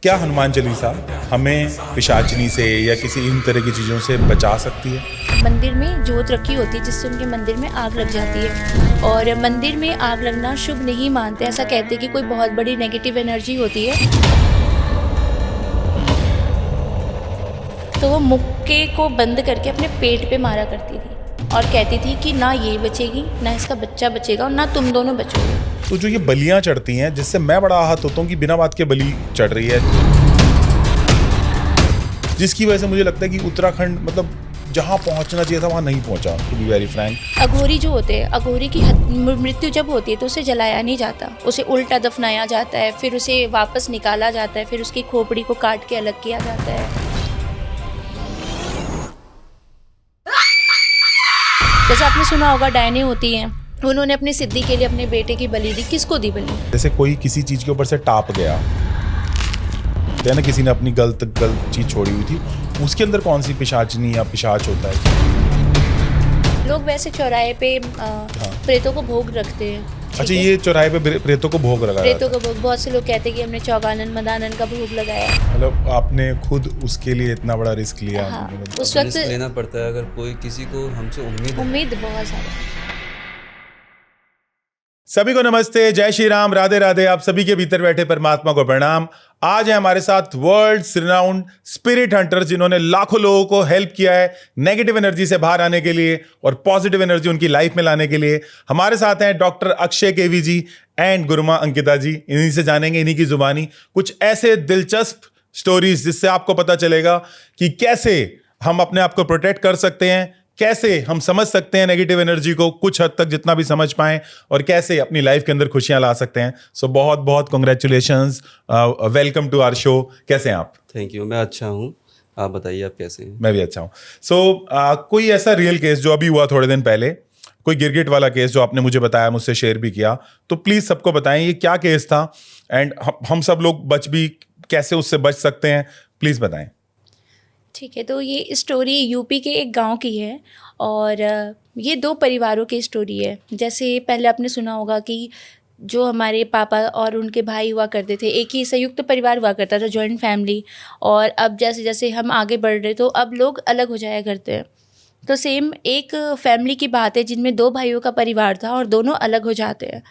क्या हनुमान चालीसा हमें पिशाचनी से या किसी इन तरह की चीज़ों से बचा सकती है? मंदिर में जोत रखी होती है जिससे उनके मंदिर में आग लग जाती है, और मंदिर में आग लगना शुभ नहीं मानते। ऐसा कहते हैं कि कोई बहुत बड़ी नेगेटिव एनर्जी होती है। तो वो मुक्के को बंद करके अपने पेट पे मारा करती थी और कहती थी कि ना ये बचेगी, ना इसका बच्चा बचेगा, और ना तुम दोनों बचोगे। तो जो ये बलियां चढ़ती हैं, जिससे मैं बड़ा आहत होता हूँ कि बिना बात के बलि चढ़ रही है, जिसकी वजह से मुझे लगता है कि उत्तराखंड मतलब जहाँ पहुँचना चाहिए था वहाँ नहीं पहुँचा, टू बी वेरी फ्रैंक। अघोरी जो होते हैं, अघोरी की मृत्यु जब होती है तो उसे जलाया नहीं जाता, उसे उल्टा दफनाया जाता है, फिर उसे वापस निकाला जाता है, फिर उसकी खोपड़ी को काट के अलग किया जाता है। जैसे आपने सुना होगा डायने होती हैं, उन्होंने अपनी सिद्धि के लिए अपने बेटे की बलि दी। किसको दी बलि? जैसे कोई किसी चीज़ के ऊपर से टाप गया, तो है ना, किसी ने अपनी गलत चीज़ छोड़ी हुई थी, उसके अंदर कौन सी पिशाचनी या पिशाच होता है? लोग वैसे चौराहे पे प्रेतों को भोग रखते हैं। अच्छा, ये चौराहे पे प्रेतों को भोग लगाया? प्रेतों को भोग, बहुत से लोग कहते हैं कि हमने चौगानन मदानन का भोग लगाया। मतलब आपने खुद उसके लिए इतना बड़ा रिस्क लिया? हाँ, मतलब उस वक्त रिस्क लेना पड़ता है अगर कोई किसी को हमसे उम्मीद बहुत ज़्यादा। सभी को नमस्ते, जय श्री राम, राधे राधे। आप सभी के भीतर बैठे परमात्मा को प्रणाम। आज है हमारे साथ वर्ल्ड रिनाउंड स्पिरिट हंटर, जिन्होंने लाखों लोगों को हेल्प किया है नेगेटिव एनर्जी से बाहर आने के लिए और पॉजिटिव एनर्जी उनकी लाइफ में लाने के लिए। हमारे साथ हैं doctor Akshay KV ji and Guruma Ankita ji. इन्हीं से जानेंगे, इन्हीं की जुबानी, कुछ ऐसे दिलचस्प स्टोरीज जिससे आपको पता चलेगा कि कैसे हम अपने आप को प्रोटेक्ट कर सकते हैं, कैसे हम समझ सकते हैं नेगेटिव एनर्जी को कुछ हद तक जितना भी समझ पाएं, और कैसे अपनी लाइफ के अंदर खुशियां ला सकते हैं। सो बहुत बहुत congratulations, welcome to our show. कैसे हैं आप? थैंक यू, मैं अच्छा हूँ। आप बताइए, आप कैसे हैं? मैं भी अच्छा हूँ। सो कोई ऐसा रियल केस जो अभी हुआ थोड़े दिन पहले, कोई गिरगिट वाला केस जो आपने मुझे बताया, मुझसे शेयर भी किया, तो प्लीज सबको बताएं ये क्या केस था, एंड हम सब लोग कैसे उससे बच सकते हैं, प्लीज बताएं। ठीक है, तो ये स्टोरी यूपी के एक गांव की है, और ये दो परिवारों की स्टोरी है। जैसे पहले आपने सुना होगा कि जो हमारे पापा और उनके भाई हुआ करते थे, एक ही संयुक्त परिवार हुआ करता था, जॉइंट फैमिली। और अब जैसे जैसे हम आगे बढ़ रहे तो अब लोग अलग हो जाया करते हैं। तो सेम एक फैमिली की बात है जिनमें दो भाइयों का परिवार था और दोनों अलग हो जाते हैं।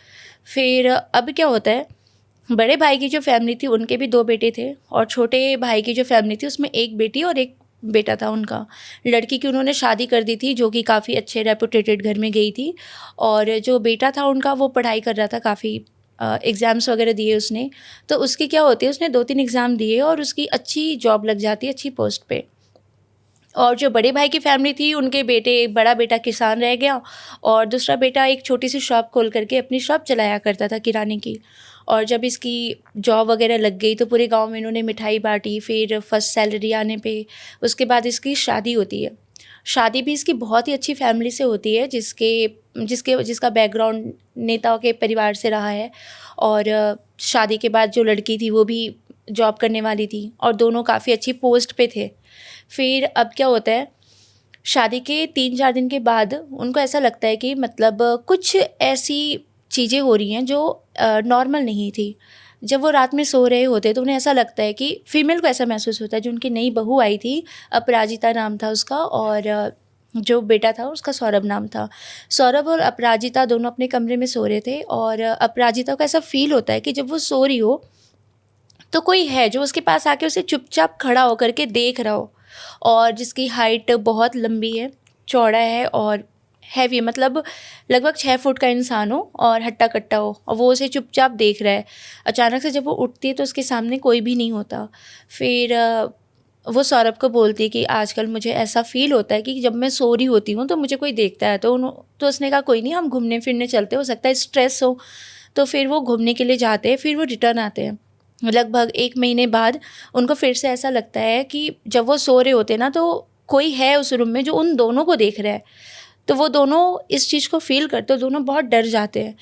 फिर अब क्या होता है, बड़े भाई की जो फैमिली थी उनके भी दो बेटे थे, और छोटे भाई की जो फैमिली थी उसमें एक बेटी और एक बेटा था उनका। लड़की की उन्होंने शादी कर दी थी, जो कि काफ़ी अच्छे रेपुटेटेड घर में गई थी। और जो बेटा था उनका, वो पढ़ाई कर रहा था, काफ़ी एग्ज़ाम्स वगैरह दिए उसने। तो उसकी क्या होती है, उसने 2-3 एग्ज़ाम दिए और उसकी अच्छी जॉब लग जाती है, अच्छी पोस्ट पे। और जो बड़े भाई की फैमिली थी, उनके बेटे, एक बड़ा बेटा किसान रह गया और दूसरा बेटा एक छोटी सी शॉप खोल करके अपनी शॉप चलाया करता था किराने की। और जब इसकी जॉब वगैरह लग गई तो पूरे गांव में इन्होंने मिठाई बांटी। फिर फर्स्ट सैलरी आने पे उसके बाद इसकी शादी होती है। शादी भी इसकी बहुत ही अच्छी फैमिली से होती है, जिसका बैकग्राउंड नेताओं के परिवार से रहा है। और शादी के बाद जो लड़की थी वो भी जॉब करने वाली थी और दोनों काफ़ी अच्छी पोस्ट पे थे। फिर अब क्या होता है, शादी के 3-4 दिन के बाद उनको ऐसा लगता है कि मतलब कुछ ऐसी चीज़ें हो रही हैं जो नॉर्मल नहीं थी। जब वो रात में सो रहे होते तो उन्हें ऐसा लगता है कि फीमेल को ऐसा महसूस होता है, जो उनकी नई बहू आई थी, अपराजिता नाम था उसका, और जो बेटा था उसका सौरभ नाम था। सौरभ और अपराजिता दोनों अपने कमरे में सो रहे थे, और अपराजिता को ऐसा फील होता है कि जब वो सो रही हो तो कोई है जो उसके पास आके उसे चुपचाप खड़ा होकर के देख रहा हो, और जिसकी हाइट बहुत लंबी है, चौड़ा है और हैवी, मतलब लगभग 6 फुट का इंसान हो और हट्टा कट्टा हो, और वो उसे चुपचाप देख रहा है। अचानक से जब वो उठती है तो उसके सामने कोई भी नहीं होता। फिर वो सौरभ को बोलती है कि आजकल मुझे ऐसा फील होता है कि जब मैं सो रही होती हूँ तो मुझे कोई देखता है। तो उसने कहा कोई नहीं, हम घूमने फिरने चलते, हो सकता है स्ट्रेस हो। तो फिर वो घूमने के लिए जाते हैं। फिर वो रिटर्न आते हैं लगभग 1 महीने बाद। उनको फिर से ऐसा लगता है कि जब वो सो रहे होते हैं ना, तो कोई है उस रूम में जो उन दोनों को देख रहा है। तो वो दोनों इस चीज़ को फील करते हैं, दोनों बहुत डर जाते हैं।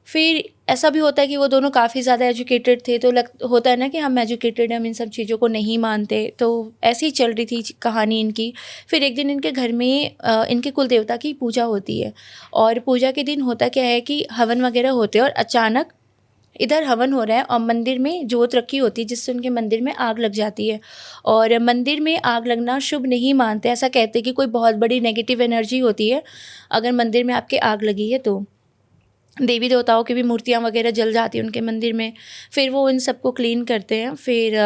फिर ऐसा भी होता है कि वो दोनों काफ़ी ज़्यादा एजुकेटेड थे, तो होता है ना कि हम एजुकेटेड हैं, हम इन सब चीज़ों को नहीं मानते। तो ऐसी ही चल रही थी कहानी इनकी। फिर एक दिन इनके घर में इनके कुल देवता की पूजा होती है, और पूजा के दिन होता क्या है कि हवन वगैरह होते हैं, और अचानक इधर हवन हो रहा है और मंदिर में जोत रखी होती है जिससे उनके मंदिर में आग लग जाती है। और मंदिर में आग लगना शुभ नहीं मानते, ऐसा कहते हैं कि कोई बहुत बड़ी नेगेटिव एनर्जी होती है अगर मंदिर में आपके आग लगी है तो। देवी देवताओं की भी मूर्तियाँ वगैरह जल जाती हैं उनके मंदिर में। फिर वो इन सबको क्लीन करते हैं। फिर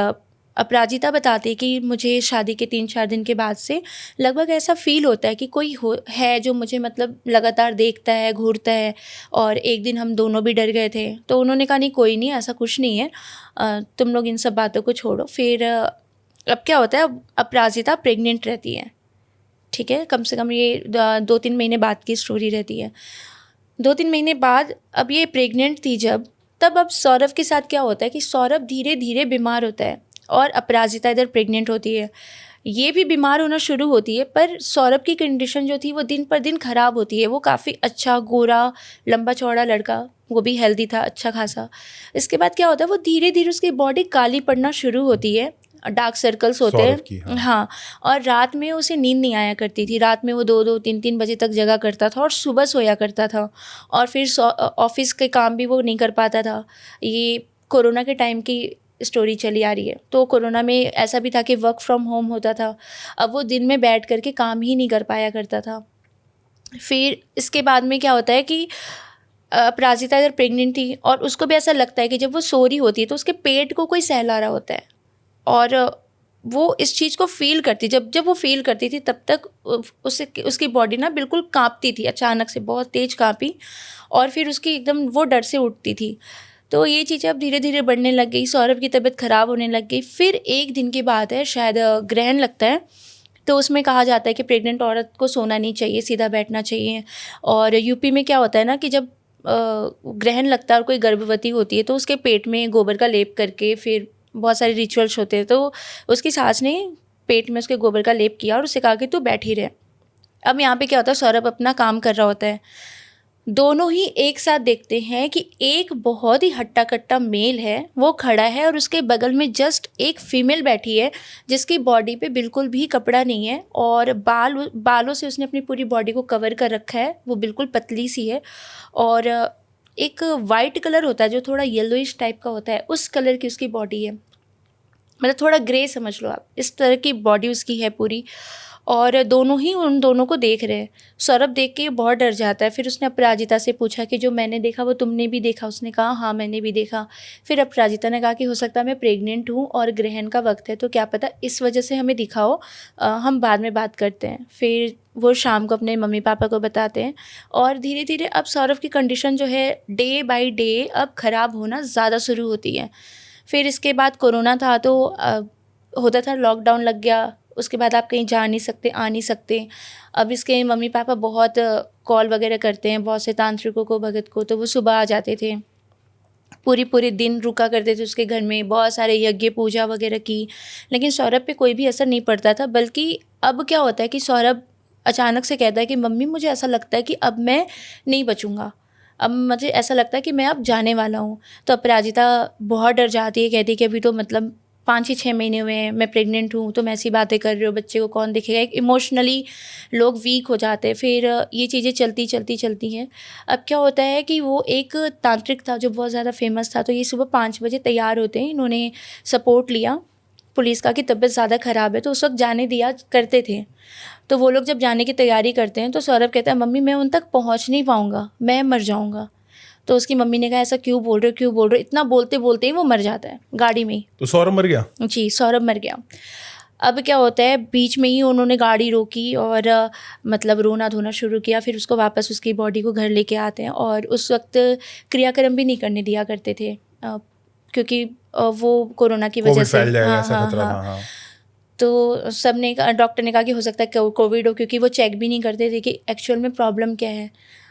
अपराजिता बताती है कि मुझे शादी के 3-4 दिन के बाद से लगभग ऐसा फ़ील होता है कि कोई है जो मुझे मतलब लगातार देखता है, घूरता है। और एक दिन हम दोनों भी डर गए थे, तो उन्होंने कहा नहीं कोई नहीं, ऐसा कुछ नहीं है, तुम लोग इन सब बातों को छोड़ो। फिर अब क्या होता है, अपराजिता प्रेग्नेंट रहती है, ठीक है, कम से कम ये 2-3 महीने बाद की स्टोरी रहती है। 2-3 महीने बाद अब ये प्रेग्नेंट थी तब अब सौरभ के साथ क्या होता है कि सौरभ धीरे धीरे बीमार होता है और अपराजिता इधर प्रेग्नेंट होती है। ये भी बीमार होना शुरू होती है, पर सौरभ की कंडीशन जो थी वो दिन पर दिन ख़राब होती है। वो काफ़ी अच्छा, गोरा, लंबा चौड़ा लड़का, वो भी हेल्दी था अच्छा खासा। इसके बाद क्या होता है, वो धीरे धीरे उसकी बॉडी काली पड़ना शुरू होती है, डार्क सर्कल्स होते सौरभ की, हैं। हाँ, और रात में उसे नींद नहीं आया करती थी। रात में वो 2-2, 3-3 बजे तक जगा करता था और सुबह सोया करता था। और फिर ऑफिस के काम भी वो नहीं कर पाता था। ये कोरोना के टाइम की स्टोरी चली आ रही है। तो कोरोना में ऐसा भी था कि वर्क फ्रॉम होम होता था। अब वो दिन में बैठ करके काम ही नहीं कर पाया करता था। फिर इसके बाद में क्या होता है कि अपराजिता इधर प्रेग्नेंट थी और उसको भी ऐसा लगता है कि जब वो सो रही होती है तो उसके पेट को कोई सहला रहा होता है। और वो इस चीज़ को फ़ील करती, जब वो फ़ील करती थी तब तक उसकी बॉडी ना बिल्कुल काँपती थी, अचानक से बहुत तेज़ काँपी। और फिर उसकी एकदम वो डर से उठती थी। तो ये चीज़ें अब धीरे धीरे बढ़ने लग गई, सौरभ की तबीयत ख़राब होने लग गई। फिर एक दिन की बात है, शायद ग्रहण लगता है, तो उसमें कहा जाता है कि प्रेग्नेंट औरत को सोना नहीं चाहिए, सीधा बैठना चाहिए। और यूपी में क्या होता है ना कि जब ग्रहण लगता है और कोई गर्भवती होती है तो उसके पेट में गोबर का लेप करके फिर बहुत सारे रिचुअल्स होते हैं। तो उसकी सास ने पेट में उसके गोबर का लेप किया और उसे कहा कि तू बैठी रहे। अब यहाँ पे क्या होता है, सौरभ अपना काम कर रहा होता है। दोनों ही एक साथ देखते हैं कि एक बहुत ही हट्टा कट्टा मेल है, वो खड़ा है और उसके बगल में जस्ट एक फीमेल बैठी है जिसकी बॉडी पे बिल्कुल भी कपड़ा नहीं है और बालों से उसने अपनी पूरी बॉडी को कवर कर रखा है। वो बिल्कुल पतली सी है और एक वाइट कलर होता है जो थोड़ा येलोइश टाइप का होता है, उस कलर की उसकी बॉडी है। मतलब थोड़ा ग्रे समझ लो आप, इस तरह की बॉडी उसकी है पूरी। और दोनों ही उन दोनों को देख रहे हैं। सौरभ देख के बहुत डर जाता है। फिर उसने अपराजिता से पूछा कि जो मैंने देखा वो तुमने भी देखा? उसने कहा हाँ मैंने भी देखा। फिर अपराजिता ने कहा कि हो सकता है मैं प्रेग्नेंट हूँ और ग्रहण का वक्त है, तो क्या पता इस वजह से हमें दिखा हो, हम बाद में बात करते हैं। फिर वो शाम को अपने मम्मी पापा को बताते हैं और धीरे धीरे अब सौरभ की कंडीशन जो है डे बाई डे अब ख़राब होना ज़्यादा शुरू होती है। फिर इसके बाद कोरोना था तो होता था, लॉकडाउन लग गया, उसके बाद आप कहीं जा नहीं सकते, आ नहीं सकते। अब इसके मम्मी पापा बहुत कॉल वगैरह करते हैं बहुत से तांत्रिकों को, भगत को, तो वो सुबह आ जाते थे, पूरे दिन रुका करते थे उसके घर में, बहुत सारे यज्ञ पूजा वगैरह की। लेकिन सौरभ पे कोई भी असर नहीं पड़ता था। बल्कि अब क्या होता है कि सौरभ अचानक से कहता है कि मम्मी मुझे ऐसा लगता है कि अब मैं नहीं बचूँगा, अब मुझे ऐसा लगता है कि मैं अब जाने वाला हूँ। तो अपराजिता बहुत डर जाती है, कहती है कि अभी तो मतलब 5 ही 6 महीने हुए हैं, मैं प्रेग्नेंट हूँ, तुम ऐसी बातें कर रहे हो, बच्चे को कौन देखेगा। एक इमोशनली लोग वीक हो जाते हैं। फिर ये चीज़ें चलती हैं। अब क्या होता है कि वो एक तांत्रिक था जो बहुत ज़्यादा फेमस था, तो ये सुबह 5 बजे तैयार होते हैं। इन्होंने सपोर्ट लिया पुलिस का कि तबीयत ज़्यादा ख़राब है, तो उस वक्त जाने दिया करते थे। तो वो लोग जब जाने की तैयारी करते हैं तो सौरभ कहता है मम्मी मैं उन तक पहुँच नहीं पाऊँगा, मैं मर जाऊँगा। तो उसकी मम्मी ने कहा ऐसा क्यों बोल रहे हो? इतना बोलते बोलते ही वो मर जाता है गाड़ी में ही। तो सौरभ मर गया? जी, सौरभ मर गया। अब क्या होता है, बीच में ही उन्होंने गाड़ी रोकी और मतलब रोना धोना शुरू किया। फिर उसको वापस उसकी बॉडी को घर लेके आते हैं और उस वक्त क्रियाक्रम भी नहीं करने दिया करते थे, क्योंकि वो कोरोना की वजह से फैल जाएगा हाँ ऐसा हाँ खतरा हाँ। था। हाँ, तो सब ने डॉक्टर ने कहा कि हो सकता है कोविड हो, क्योंकि वो चेक भी नहीं करते थे कि एक्चुअल में प्रॉब्लम क्या है।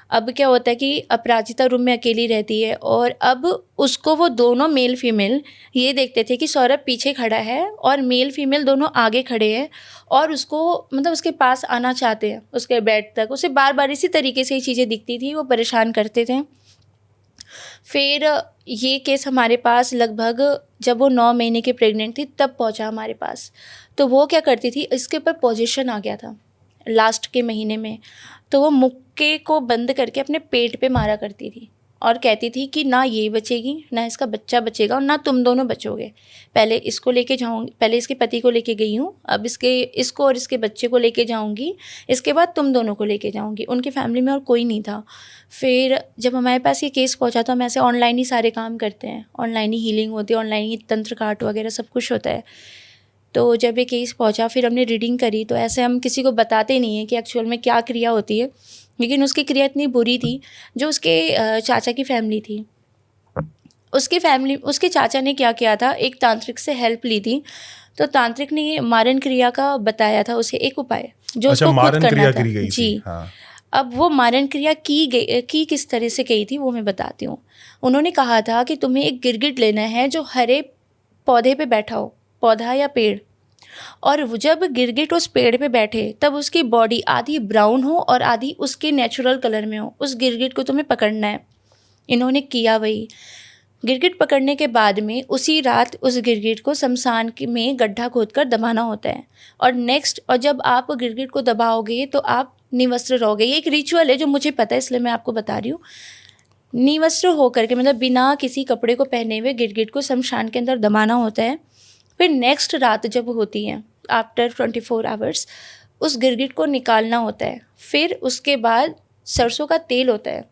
अब क्या होता है कि अपराजिता रूम में अकेली रहती है और अब उसको वो दोनों मेल फीमेल ये देखते थे कि सौरभ पीछे खड़ा है और मेल फीमेल दोनों आगे खड़े हैं और उसको मतलब उसके पास आना चाहते हैं, उसके बेड तक। उसे बार बार इसी तरीके से ये चीज़ें दिखती थी, वो परेशान करते थे। फिर ये केस हमारे पास लगभग जब वो 9 महीने की प्रेग्नेंट थी तब पहुंचा हमारे पास। तो वो क्या करती थी, इसके ऊपर पोजीशन आ गया था लास्ट के महीने में, तो वो मुक्के को बंद करके अपने पेट पे मारा करती थी। और कहती थी कि ना ये बचेगी, ना इसका बच्चा बचेगा, और ना तुम दोनों बचोगे। पहले इसको लेके जाऊँगी, पहले इसके पति को लेके गई हूँ, अब इसको और इसके बच्चे को लेके जाऊँगी, इसके बाद तुम दोनों को लेके जाऊँगी। उनकी फैमिली में और कोई नहीं था। फिर जब हमारे पास ये केस पहुँचा तो हम ऐसे ऑनलाइन ही सारे काम करते हैं, ऑनलाइन ही हीलिंग होती है, ऑनलाइन ही तंत्र काट वगैरह सब कुछ होता है। तो जब ये केस पहुँचा फिर हमने रीडिंग करी, तो ऐसे हम किसी को बताते नहीं हैं कि एक्चुअल में क्या क्रिया होती है, लेकिन उसकी क्रिया इतनी बुरी थी। जो उसके चाचा की फैमिली थी, उसके चाचा ने क्या किया था, एक तांत्रिक से हेल्प ली थी। तो तांत्रिक ने ये मारन क्रिया का बताया था उसे एक उपाय, जो अच्छा, उसको खुद मारन करना क्रिया था। करी गई जी थी। हाँ। अब वो मारन क्रिया की किस तरह से गई थी वो मैं बताती हूँ। उन्होंने कहा था कि तुम्हें एक गिरगिट लेना है जो हरे पौधे पे बैठा हो, पौधा या पेड़, और जब गिरगिट उस पेड़ पे बैठे तब उसकी बॉडी आधी ब्राउन हो और आधी उसके नेचुरल कलर में हो, उस गिरगिट को तुम्हें पकड़ना है। इन्होंने किया वही। गिरगिट पकड़ने के बाद में उसी रात उस गिरगिट को शमशान में गड्ढा खोदकर दबाना होता है, और जब आप गिरगिट को दबाओगे तो आप निवस्त्र रहोगे। ये एक रिचुअल है जो मुझे पता है, इसलिए मैं आपको बता रही हूँ। निवस्त्र होकर के, मतलब बिना किसी कपड़े को पहने हुए गिरगिट को शमशान के अंदर दबाना होता है। फिर नेक्स्ट रात जब होती है, आफ्टर 24 आवर्स, उस गिरगिट को निकालना होता है। फिर उसके बाद सरसों का तेल होता है,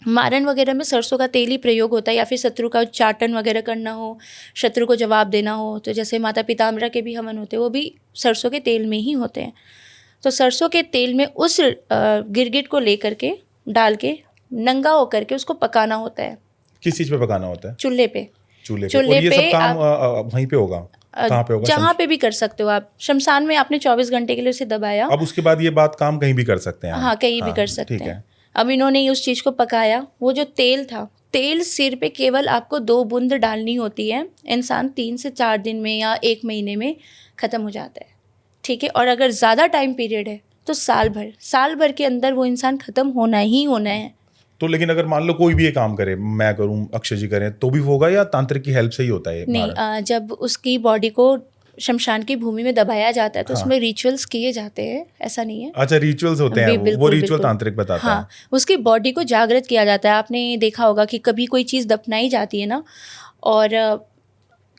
मारन वगैरह में सरसों का तेल ही प्रयोग होता है, या फिर शत्रु का उच्चाटन वगैरह करना हो, शत्रु को जवाब देना हो, तो जैसे माता पिताम्बरा के भी हवन होते हैं, वो भी सरसों के तेल में ही होते हैं। तो सरसों के तेल में उस गिरगिट को लेकर के डाल के नंगा होकर के उसको पकाना होता है। किस चीज पे पकाना होता है? चूल्हे पे। चूल्हे पे। चूल्हे और ये पे सब काम वहीं पे होगा? कहाँ पे होगा? जहाँ पे भी कर सकते हो आप। शमशान में आपने 24 घंटे के लिए उसे दबाया। अब उसके बाद ये बात काम कहीं भी कर सकते हैं? हाँ, कहीं भी कर सकते ठीक हैं। है। अब इन्होंने उस चीज़ को पकाया। वो जो तेल था, तेल सिर पे केवल आपको 2 बूंद डालनी होती है। इंसान 3 से 4 दिन में या 1 महीने में ख़त्म हो जाता है, ठीक है। और अगर ज़्यादा टाइम पीरियड है तो साल भर के अंदर वो इंसान ख़त्म होना ही होना है। तो लेकिन अगर मान लो कोई भी ये काम करे, मैं करूं, अक्षय जी करें, तो भी होगा या तांत्रिक की हेल्प से ही होता है ये? नहीं, जब उसकी बॉडी को शमशान की भूमि में दबाया जाता है तो उसमें रिचुअल्स किए जाते हैं, ऐसा नहीं है। अच्छा, रिचुअल्स होते हैं, वो बिल्कुल, रिचुअल बिल्कुल। तांत्रिक बताता हाँ, उसकी बॉडी को जागृत किया जाता है। आपने देखा होगा कि कभी कोई चीज़ दफनाई जाती है ना, और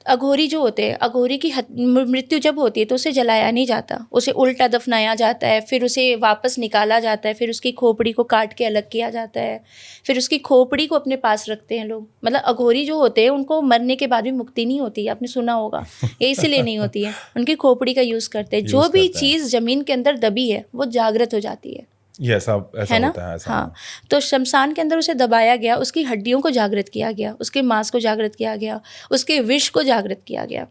अघोरी जो होते हैं, अघोरी की मृत्यु जब होती है तो उसे जलाया नहीं जाता, उसे उल्टा दफनाया जाता है, फिर उसे वापस निकाला जाता है, फिर उसकी खोपड़ी को काट के अलग किया जाता है, फिर उसकी खोपड़ी को अपने पास रखते हैं लोग। मतलब अघोरी जो होते हैं उनको मरने के बाद भी मुक्ति नहीं होती, आपने सुना होगा, ये इसीलिए नहीं होती है, उनकी खोपड़ी का यूज़ करते हैं। जो भी चीज़ ज़मीन के अंदर दबी है वो जागृत हो जाती है। ये ऐसा है ना? होता है ऐसा। हाँ, तो शमशान के अंदर उसे दबाया गया, उसकी हड्डियों को जागृत किया गया, उसके मांस को जागृत किया गया, उसके विष को जागृत किया गया।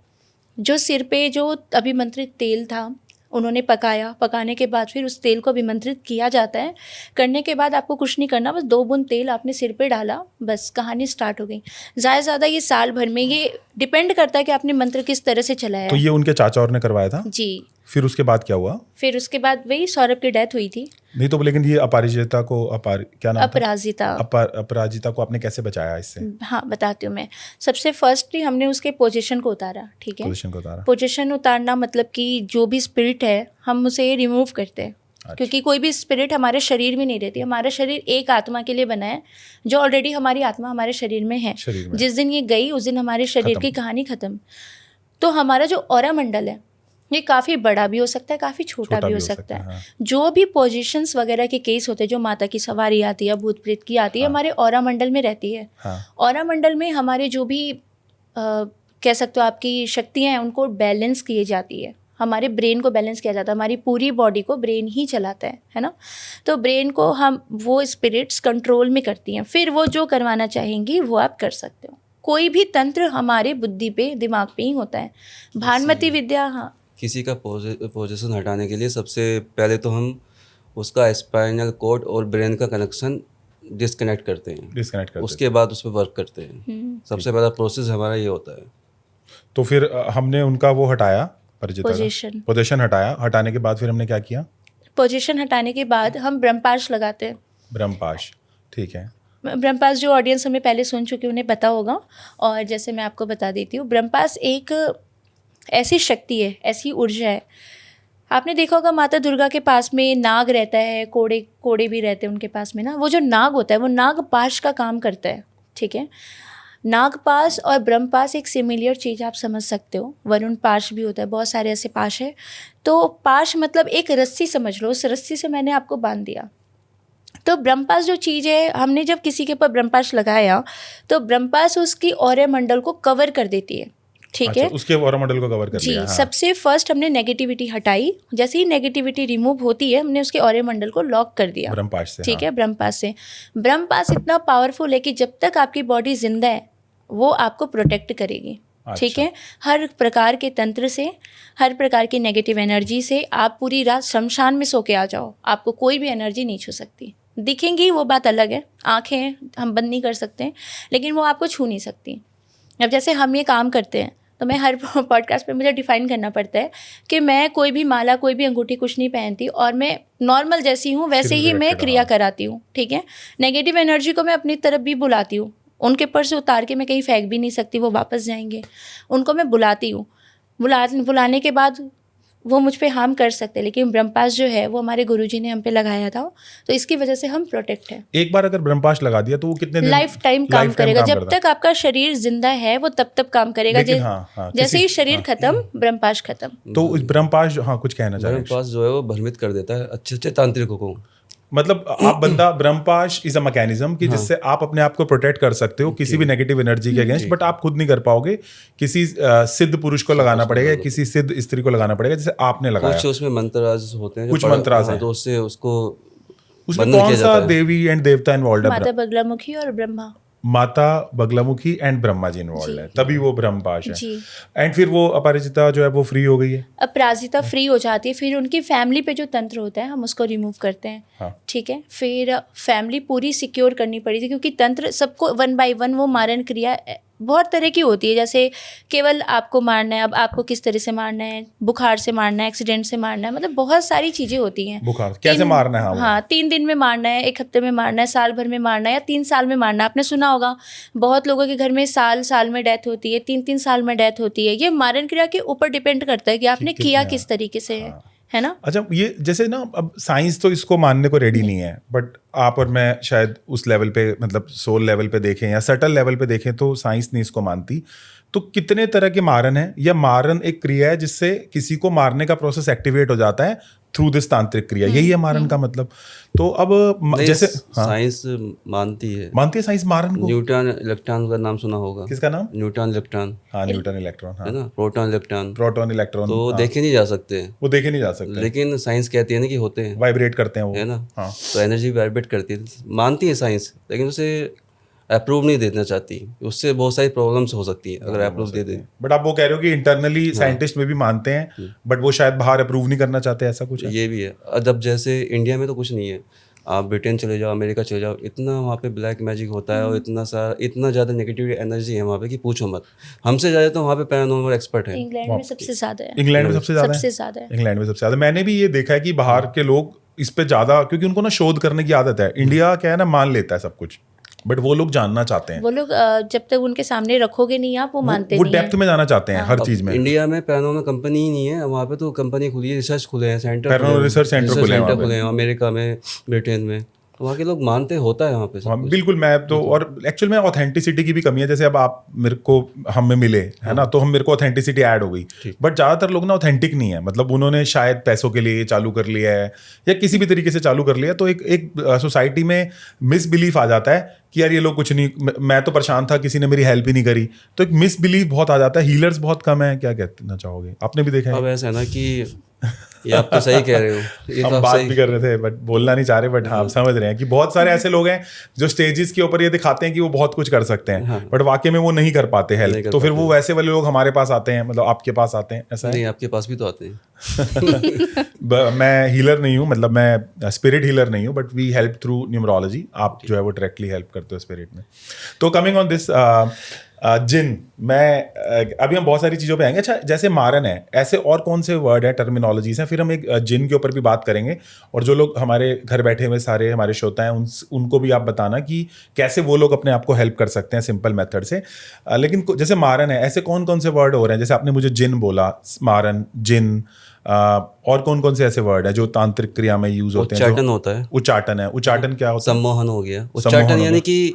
जो सिर पे जो अभिमंत्रित तेल था उन्होंने पकाया, पकाने के बाद फिर उस तेल को अभिमंत्रित किया जाता है। करने के बाद आपको कुछ नहीं करना, बस 2 बूंद तेल आपने सिर पे डाला, बस कहानी स्टार्ट हो गई। ज़्यादा से ज़्यादा ये साल भर में, ये डिपेंड करता है कि आपने मंत्र किस तरह से चलाया तो है। ये उनके चाचा और ने करवाया था? जी। फिर उसके बाद क्या हुआ? फिर उसके बाद वही सौरभ की डेथ हुई थी। नहीं तो लेकिन ये अपराजिता को क्या नाम था? अपराजिता को आपने कैसे बचाया इससे? हाँ, बताती हूँ मैं। सबसे फर्स्टली हमने उसके पोजीशन को उतारा, ठीक है। पोजीशन को उतारा। पोजीशन उतारना मतलब कि जो भी स्पिरिट है हम उसे रिमूव करते हैं। अच्छा। क्योंकि कोई भी स्पिरिट हमारे शरीर में नहीं रहती। हमारा शरीर एक आत्मा के लिए बना है, जो ऑलरेडी हमारी आत्मा हमारे शरीर में है। जिस दिन ये गई उस दिन हमारे शरीर की कहानी खत्म। तो हमारा जो ऑरा मंडल है ये काफ़ी बड़ा भी हो सकता है, काफ़ी छोटा भी हो सकता है। हाँ। जो भी पोजीशंस वगैरह के केस होते हैं, जो माता की सवारी आती है, भूत प्रेत की आती है, हमारे ऑरा मंडल में रहती है। ऑरा मंडल में हमारे जो भी कह सकते हो आपकी शक्तियाँ हैं उनको बैलेंस की जाती है। हमारे ब्रेन को बैलेंस किया जाता है, हमारी पूरी बॉडी को ब्रेन ही चलाता है ना। तो ब्रेन को हम वो स्पिरिट्स कंट्रोल में करती हैं। फिर वो जो करवाना चाहेंगी वो आप कर सकते हो। कोई भी तंत्र हमारे बुद्धि पे, दिमाग पे ही होता है। भानुमति विद्या, हाँ, किसी का पोजीशन हटाने के लिए सबसे पहले तो हम उसका स्पाइनल कॉर्ड और ब्रेन का कनेक्शन डिस्कनेक्ट करते हैं। उसके बाद उस पर वर्क करते हैं। सबसे पहला प्रोसेस हमारा ये होता है। तो फिर हमने उनका वो हटाया, पोजीशन हटाया। हटाने के बाद फिर हमने क्या किया? पोजीशन हटाने के बाद हम ब्रह्मपाश लगाते हैं। ब्रह्मपाश, ठीक है। ब्रह्मपाश जो ऑडियंस हमें पहले सुन चुके उन्हें पता होगा, और जैसे मैं आपको बता देती हूँ, ब्रह्मपाश एक ऐसी शक्ति है, ऐसी ऊर्जा है। आपने देखा होगा माता दुर्गा के पास में नाग रहता है, कोड़े कोड़े भी रहते हैं उनके पास में ना। वो जो नाग होता है वो नागपाश का काम करता है, ठीक है। नागपाश और ब्रह्मपाश एक सिमिलर चीज़ आप समझ सकते हो। वरुण पाश भी होता है, बहुत सारे ऐसे पाश है। तो पाश मतलब एक रस्सी समझ लो, उस रस्सी से मैंने आपको बांध दिया। तो ब्रह्मपाश जो चीज़ है, हमने जब किसी के ऊपर ब्रह्मपाश लगाया तो ब्रह्मपाश उसकी ऑरा मंडल को कवर कर देती है, ठीक अच्छा, है। उसके ऑरा मंडल को कवर कर जी, लिया। हाँ। सबसे फर्स्ट हमने नेगेटिविटी हटाई। जैसे ही नेगेटिविटी रिमूव होती है, हमने उसके ऑरा मंडल को लॉक कर दिया ब्रह्मपाश से, ठीक हाँ। है। ब्रह्मपाश से, ब्रह्मपाश इतना पावरफुल है कि जब तक आपकी बॉडी जिंदा है वो आपको प्रोटेक्ट करेगी, ठीक अच्छा। है। हर प्रकार के तंत्र से, हर प्रकार की नेगेटिव एनर्जी से। आप पूरी रात शमशान में सो के आ जाओ, आपको कोई भी एनर्जी नहीं छू सकती। दिखेंगी वो बात अलग है, आंखें हम बंद नहीं कर सकते हैं, लेकिन वो आपको छू नहीं सकती। अब जैसे हम ये काम करते हैं तो मैं हर पॉडकास्ट पे मुझे डिफाइन करना पड़ता है कि मैं कोई भी माला, कोई भी अंगूठी कुछ नहीं पहनती, और मैं नॉर्मल जैसी हूँ वैसे ही मैं क्रिया कराती हूँ, ठीक है। नेगेटिव एनर्जी को मैं अपनी तरफ भी बुलाती हूँ। उनके पर से उतार के मैं कहीं फेंक भी नहीं सकती, वो वापस जाएंगे। उनको मैं बुलाती हूँ, बुलाने के बाद वो मुझ पे हार्म कर सकते हैं, लेकिन ब्रह्मपाश जो है वो हमारे गुरुजी ने हम पे लगाया था, तो इसकी वजह से हम प्रोटेक्ट हैं। एक बार अगर ब्रह्मपाश लगा दिया तो वो कितने दिन लाइफ टाइम काम करेगा। जब तक आपका शरीर जिंदा है वो तब तक काम करेगा। जैसे ही शरीर खत्म, ब्रह्मपाश खत्म। तो उस ब्रह्मपाश, हाँ कुछ कहना चाह रहे हैं। ब्रह्मपाश जो है वो भ्रमित कर देता है अच्छे अच्छे तांत्रिकों को। मतलब आप बंदा, ब्रह्मपाश इज अ मैकेनिज्म कि जिससे आप अपने आप को प्रोटेक्ट कर सकते हो किसी भी नेगेटिव एनर्जी के अगेंस्ट, बट आप खुद नहीं कर पाओगे। किसी सिद्ध पुरुष को लगाना पड़ेगा, किसी सिद्ध स्त्री को लगाना पड़ेगा, जैसे आपने लगाया। कुछ उसमें मंत्राज होते हैं, कुछ मंत्राज हैं, तो उससे उसको उसमें कौन सा देवी एंड देवता इन्वॉल्व है? माता बगलामुखी और ब्रह्मा। माता बगलामुखी एंड ब्रह्मा जी इन्वॉल्व है, तभी वो ब्रह्मपाश है। जी। एंड फिर वो अपराजिता जो है वो फ्री हो गई है। अपराजिता फ्री हो जाती है। फिर उनकी फैमिली पे जो तंत्र होता है हम उसको रिमूव करते हैं, हाँ। ठीक है। फिर फैमिली पूरी सिक्योर करनी पड़ी थी, क्योंकि तंत्र सबको 1 बाय 1 वो मारण क्रिया बहुत तरह की होती है। जैसे केवल आपको मारना है, अब आपको किस तरह से मारना है, बुखार से मारना है, एक्सीडेंट से मारना है, मतलब बहुत सारी चीज़ें होती हैं। बुखार कैसे मारना है? हाँ, 3 दिन में मारना है, 1 हफ्ते में मारना है, साल भर में मारना है, या 3 साल में मारना है। आपने सुना होगा बहुत लोगों के घर में साल में डेथ होती है, 3 साल में डेथ होती है। ये मारण क्रिया के ऊपर डिपेंड करता है कि आपने किया किस तरीके से है ना। अच्छा, ये जैसे ना, अब साइंस तो इसको मानने को रेडी नहीं है, बट आप और मैं शायद उस लेवल पे, मतलब सोल लेवल पे देखें या सटल लेवल पे देखें तो साइंस नहीं इसको मानती। तो कितने तरह के मारन है, या मारन एक क्रिया है जिससे किसी को मारने का प्रोसेस एक्टिवेट हो जाता है थ्रू दिस तांत्रिक क्रिया, यही है मारन का मतलब। तो अब जैसे साइंस मानती है साइंस मारन को। न्यूट्रॉन इलेक्ट्रॉन का नाम सुना होगा। किसका नाम? Neutron electron. हाँ, न्यूटन इलेक्ट्रॉन, हाँ। है ना, प्रोटॉन इलेक्ट्रॉन। प्रोटॉन इलेक्ट्रॉन तो वो देखे नहीं जा सकते, वो देखे नहीं जा सकते, लेकिन साइंस कहती है ना कि होते हैं, वाइब्रेट करते हैं वो, है ना। हाँ। तो एनर्जी वाइब्रेट करती है, मानती है साइंस, लेकिन उसे अप्रूव नहीं देना चाहती। उससे बहुत सारी प्रॉब्लम्स हो सकती है अगर अप्रूव दे दे। बट आप वो कह रहे हो कि इंटरनली साइंटिस्ट में भी मानते हैं, बट वो शायद बाहर अप्रूव नहीं करना चाहते, ऐसा कुछ है? ये भी है। जब जैसे इंडिया में तो कुछ नहीं है, आप ब्रिटेन चले जाओ, अमेरिका चले जाओ, इतना वहाँ पे ब्लैक मैजिक होता है और इतना ज़्यादा नेगेटिव एनर्जी है वहाँ पे कि पूछो मत। हमसे ज़्यादा तो वहाँ पे पैरानॉर्मल एक्सपर्ट है। इंग्लैंड में सबसे ज़्यादा है। इंग्लैंड में सबसे ज़्यादा है। इंग्लैंड में सबसे ज़्यादा। मैंने भी ये देखा है कि बाहर के लोग इस पे ज़्यादा, क्योंकि उनको ना शोध करने की आदत है। इंडिया क्या है ना, मान लेता है सब कुछ, बट वो लोग जानना चाहते हैं। वो लोग जब तक उनके सामने रखोगे नहीं आप, वो मानते नहीं हैं। वो डेप्थ में जाना चाहते हैं हर चीज में। इंडिया में पैरानॉर्मल कंपनी ही नहीं है, वहाँ पे तो कंपनी खुली है, रिसर्च खुले हैं, सेंटर पैरानॉर्मल रिसर्च सेंटर खुले हैं अमेरिका में, ब्रिटेन में। वहाँ के लोग मानते होता है वहाँ पे। हाँ, बिल्कुल। मैं तो, और एक्चुअल में ऑथेंटिसिटी की भी कमी है। जैसे अब आप मेरे को, हम में मिले है ना, तो मेरे को ऑथेंटिसिटी ऐड हो गई, बट ज़्यादातर लोग ना ऑथेंटिक नहीं है। मतलब उन्होंने शायद पैसों के लिए चालू कर लिया है या किसी भी तरीके से चालू कर लिया, तो एक सोसाइटी में मिसबिलीफ आ जाता है कि यार ये लोग कुछ नहीं, मैं तो परेशान था, किसी ने मेरी हेल्प ही नहीं करी, तो एक मिसबिलीफ बहुत आ जाता है। हीलर्स बहुत कम है, क्या कहना चाहोगे? आपने भी देखा है? अब ऐसा है ना कि ये आप तो सही कह रहे हो, ये हम तो बात भी कर रहे थे बट बोलना नहीं चाह रहे, बट हाँ समझ रहे हैं कि बहुत सारे ऐसे लोग हैं जो स्टेजेस के ऊपर ये दिखाते हैं कि वो बहुत कुछ कर सकते हैं, बट वाकई में वो नहीं कर पाते हेल्प। तो फिर वो वैसे वाले लोग हमारे पास आते हैं, मतलब आपके पास आते हैं, ऐसा नहीं? आपके पास भी तो आते हैं। मैं हीलर नहीं हूँ, मतलब मैं स्पिरिट हीलर नहीं हूँ, but we help through numerology. आप जो है वो डायरेक्टली हेल्प करते हो स्पिरिट में। तो कमिंग ऑन दिस, जिन, मैं अभी हम बहुत सारी चीज़ों पे आएंगे। अच्छा, जैसे मारन है, ऐसे और कौन से वर्ड है, टर्मिनोलॉजीज हैं, फिर हम एक जिन के ऊपर भी बात करेंगे। और जो लोग हमारे घर बैठे हुए सारे हमारे श्रोता हैं उनको भी आप बताना कि कैसे वो लोग अपने आप को हेल्प कर सकते हैं सिंपल मेथड से। लेकिन जैसे मारन है, ऐसे कौन कौन से वर्ड हो रहे हैं? जैसे आपने मुझे जिन बोला, मारन, जिन, और कौन कौन से ऐसे वर्ड है जो तांत्रिक क्रिया में यूज होते हैं? उच्चाटन होता है। उच्चाटन है। उच्चाटन क्या होता है? सम्मोहन हो गया। उच्चाटन यानी कि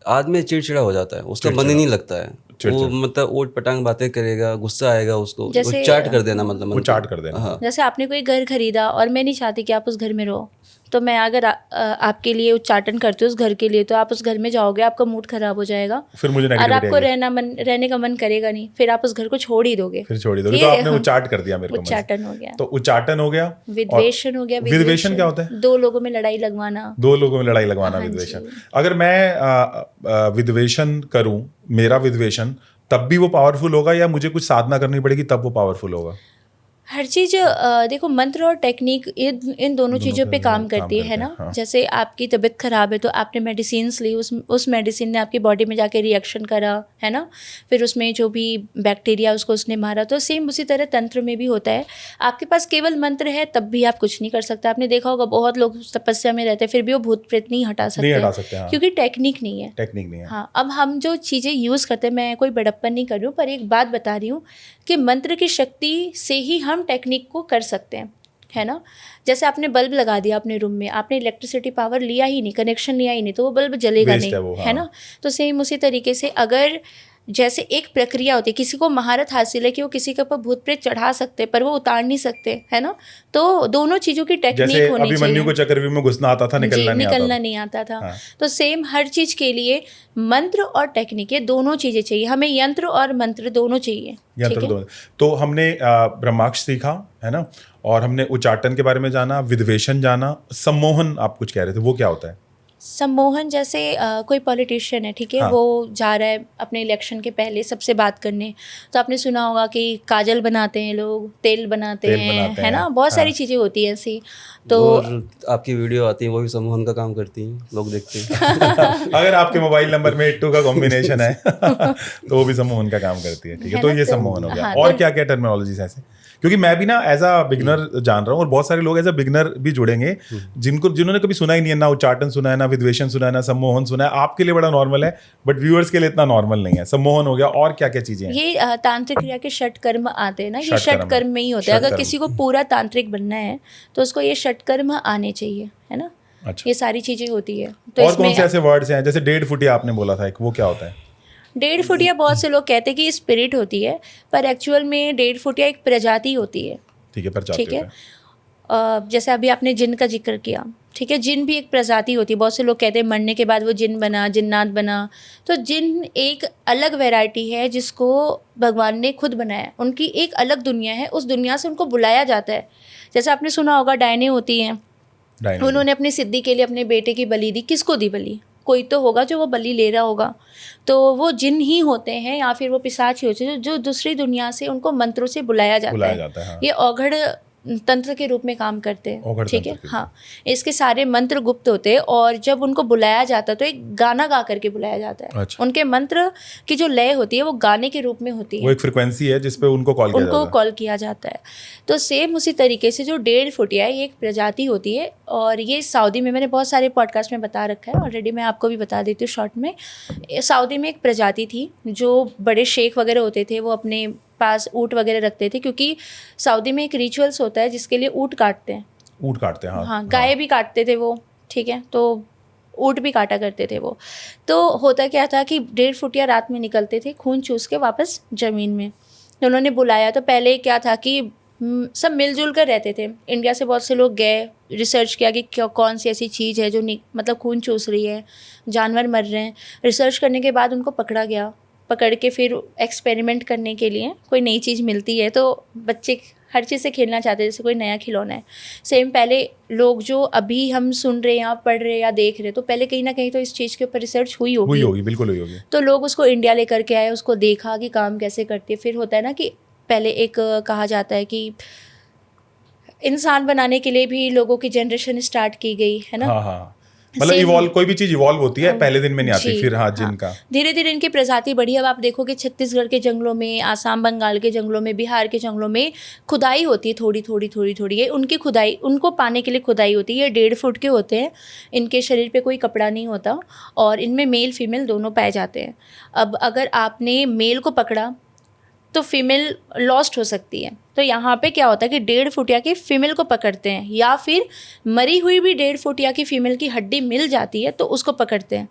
आदमी चिड़चिड़ा हो जाता है, उसका मन ही नहीं लगता है, वो मतलब ऊट पटांग बातें करेगा, गुस्सा आएगा उसको, उच्चाट कर देना, मतलब उच्चाट कर देना। हाँ। जैसे आपने कोई घर खरीदा और मैं नहीं चाहती कि आप उस घर में रहो, तो मैं अगर आपके लिए उच्चाटन करती हूँ उस घर के लिए, तो आप उस घर में जाओगे, आपका मूड खराब हो जाएगा, फिर मुझे और आपको रहने का मन करेगा नहीं, फिर आप उस घर को छोड़ ही दोगे। तो आपने उच्चाट कर दिया मेरे को। उच्चाटन हो गया। तो उच्चाटन हो गया। विद्वेषण हो गया। विद्वेषण क्या होता है? दो लोगों में लड़ाई लगवाना। दो लोगों में लड़ाई लगवाना, विद्वेषण। अगर मैं विद्वेषण करूं, मेरा विद्वेषण, तब भी वो पावरफुल होगा या मुझे कुछ साधना करनी पड़ेगी तब वो पावरफुल होगा? हर चीज़ देखो, मंत्र और टेक्निक इन दोनों चीज़ों पे काम करती है ना। हाँ। जैसे आपकी तबीयत ख़राब है तो आपने मेडिसिन ली, उस मेडिसिन ने आपकी बॉडी में जाके रिएक्शन करा, है ना, फिर उसमें जो भी बैक्टीरिया उसको उसने मारा। तो सेम उसी तरह तंत्र में भी होता है। आपके पास केवल मंत्र है तब भी आप कुछ नहीं कर सकते। आपने देखा होगा बहुत लोग तपस्या में रहते हैं फिर भी वो भूत प्रेत नहीं हटा सकते, हाँ। क्योंकि टेक्निक नहीं है। हाँ, अब हम जो चीज़ें यूज़ करते हैं, मैं कोई बड़प्पन नहीं कर रही हूँ, पर एक बात बता रही हूँ कि मंत्र की शक्ति से ही हम टेक्निक को कर सकते हैं, है ना। जैसे आपने बल्ब लगा दिया अपने रूम में, आपने इलेक्ट्रिसिटी पावर लिया ही नहीं, कनेक्शन लिया ही नहीं, तो वो बल्ब जलेगा नहीं, है ना। तो सेम उसी तरीके से अगर जैसे एक प्रक्रिया होती है, किसी को महारत हासिल है कि वो किसी के ऊपर भूत प्रेत चढ़ा सकते पर वो उतार नहीं सकते, है ना। तो दोनों चीज़ों की टेक्निक होनी चाहिए। अभिमन्यु को चक्रव्यूह में घुसना आता था, निकलना नहीं आता था। हाँ। तो सेम हर चीज़ के लिए मंत्र और टेक्निक, ये दोनों चीज़ें चाहिए हमें। यंत्र और मंत्र दोनों चाहिए। यंत्र दोनों। तो हमने ब्रह्मास्त्र सीखा, है ना, और हमने उच्चाटन के बारे में जाना, विद्वेषण जाना। सम्मोहन आप कुछ कह रहे थे, वो क्या होता है? सम्मोहन जैसे कोई पॉलिटिशियन है, ठीक है, हाँ। वो जा रहा है अपने इलेक्शन के पहले सबसे बात करने, तो आपने सुना होगा कि काजल बनाते हैं लोग, तेल बनाते हैं, है ना, बहुत सारी चीज़ें होती हैं ऐसी। तो आपकी वीडियो आती है वो भी सम्मोहन का काम करती हैं, लोग देखते हैं। अगर आपके मोबाइल नंबर में 82 का कॉम्बिनेशन है तो वो भी सम्मोहन का काम करती है, ठीक है। तो ये सम्मोहन हो गया। हाँ, और क्या क्या टर्मिनोलॉजीज ऐसे? क्योंकि मैं भी ना एज अ बिगनर जान रहा हूँ, और बहुत सारे लोग एज अ बिगनर भी जुड़ेंगे जिन्होंने कभी सुना ही नहीं है, ना उच्चाटन सुना है, ना विद्वेषण सुना है, ना सम्मोहन सुना है। आपके लिए बड़ा नॉर्मल है, बट व्यूअर्स के लिए इतना नॉर्मल नहीं है। सम्मोहन हो गया, और क्या क्या चीजें हैं? ये तांत्रिक क्रिया के षटकर्म आते हैं ना, ये षटकर्म में ही होते हैं। अगर किसी को पूरा तांत्रिक बनना है तो उसको ये षटकर्म आने चाहिए, है ना। अच्छा। ये सारी चीजें होती है। तो और कौन से ऐसे वर्ड्स हैं? जैसे 1.5 फुटिया आपने बोला था एक, वो क्या होता है? 1.5 फुटिया बहुत से लोग कहते हैं कि स्पिरिट होती है, पर एक्चुअल में 1.5 फुटिया एक प्रजाति होती है, ठीक है, प्रजाति। ठीक है। जैसे अभी आपने जिन का जिक्र किया, ठीक है, जिन भी एक प्रजाति होती है। बहुत से लोग कहते हैं मरने के बाद वो जिन बना, जिन्नात बना। तो जिन एक अलग वैरायटी है जिसको भगवान ने खुद बनाया, उनकी एक अलग दुनिया है, उस दुनिया से उनको बुलाया जाता है। जैसे आपने सुना होगा डायने होती हैं, उन्होंने अपनी सिद्धि के लिए अपने बेटे की बलि दी। किसको दी बलि? कोई तो होगा जो वो बलि ले रहा होगा, तो वो जिन ही होते हैं या फिर वो पिशाच ही होते हैं जो दूसरी दुनिया से उनको मंत्रों से बुलाया जाता है। हाँ। ये औघड़ तंत्र के रूप में काम करते हैं, ठीक है। हाँ, इसके सारे मंत्र गुप्त होते हैं, और जब उनको बुलाया जाता है तो एक गाना गा करके बुलाया जाता है। अच्छा। उनके मंत्र की जो लय होती है वो गाने के रूप में होती है, वो एक फ्रिक्वेंसी है जिस पे उनको कॉल किया जाता है। तो सेम उसी तरीके से जो 1.5 फुटिया है, ये एक प्रजाति होती है, और ये सऊदी में, मैंने बहुत सारे पॉडकास्ट में बता रखा है ऑलरेडी, मैं आपको भी बता देती हूँ शॉर्ट में। सऊदी में एक प्रजाति थी, जो बड़े शेख वगैरह होते थे, वो अपने पास ऊँट वगैरह रखते थे, क्योंकि सऊदी में एक रिचुअल्स होता है जिसके लिए ऊँट काटते हैं। हाँ, गाय भी काटते थे वो, ठीक है, तो ऊँट भी काटा करते थे वो। तो होता क्या था कि 1.5 फुटिया रात में निकलते थे खून चूस के वापस ज़मीन में। तो उन्होंने बुलाया, तो पहले क्या था कि सब मिलजुल कर रहते थे। इंडिया से बहुत से लोग गए, रिसर्च किया कि कौन सी ऐसी चीज़ है जो मतलब खून चूस रही है, जानवर मर रहे हैं। रिसर्च करने के बाद उनको पकड़ा गया, पकड़ के फिर एक्सपेरिमेंट करने के लिए कोई नई चीज़ मिलती है तो बच्चे हर चीज़ से खेलना चाहते हैं, जैसे कोई नया खिलौना है। सेम पहले लोग जो अभी हम सुन रहे हैं या पढ़ रहे हैं या देख रहे हैं, तो पहले कहीं ना कहीं तो इस चीज़ के ऊपर रिसर्च हुई होगी, बिल्कुल हुई होगी। तो लोग उसको इंडिया लेकर के आए, उसको देखा कि काम कैसे करती है। फिर होता है ना कि पहले एक कहा जाता है कि इंसान बनाने के लिए भी लोगों की जनरेशन स्टार्ट की गई है ना। हाँ हाँ, मतलब Same- इवॉल्व, कोई भी चीज इवॉल्व होती है, पहले दिन में नहीं आती, जी, फिर हाँ जिनका धीरे धीरे इनकी प्रजाति बढ़ी। अब आप देखोगे छत्तीसगढ़ के जंगलों में, आसाम बंगाल के जंगलों में, बिहार के जंगलों में खुदाई होती है थोड़ी थोड़ी थोड़ी थोड़ी। ये उनकी खुदाई, उनको पाने के लिए खुदाई होती है। ये 1.5 फुट के होते हैं, इनके शरीर पे कोई कपड़ा नहीं होता और इनमें मेल फीमेल दोनों पाए जाते हैं। अब अगर आपने मेल को पकड़ा तो फीमेल लॉस्ट हो सकती है। तो यहाँ पे क्या होता है कि 1.5 फुटिया की फीमेल को पकड़ते हैं, या फिर मरी हुई भी 1.5 फुटिया की फीमेल की हड्डी मिल जाती है तो उसको पकड़ते हैं।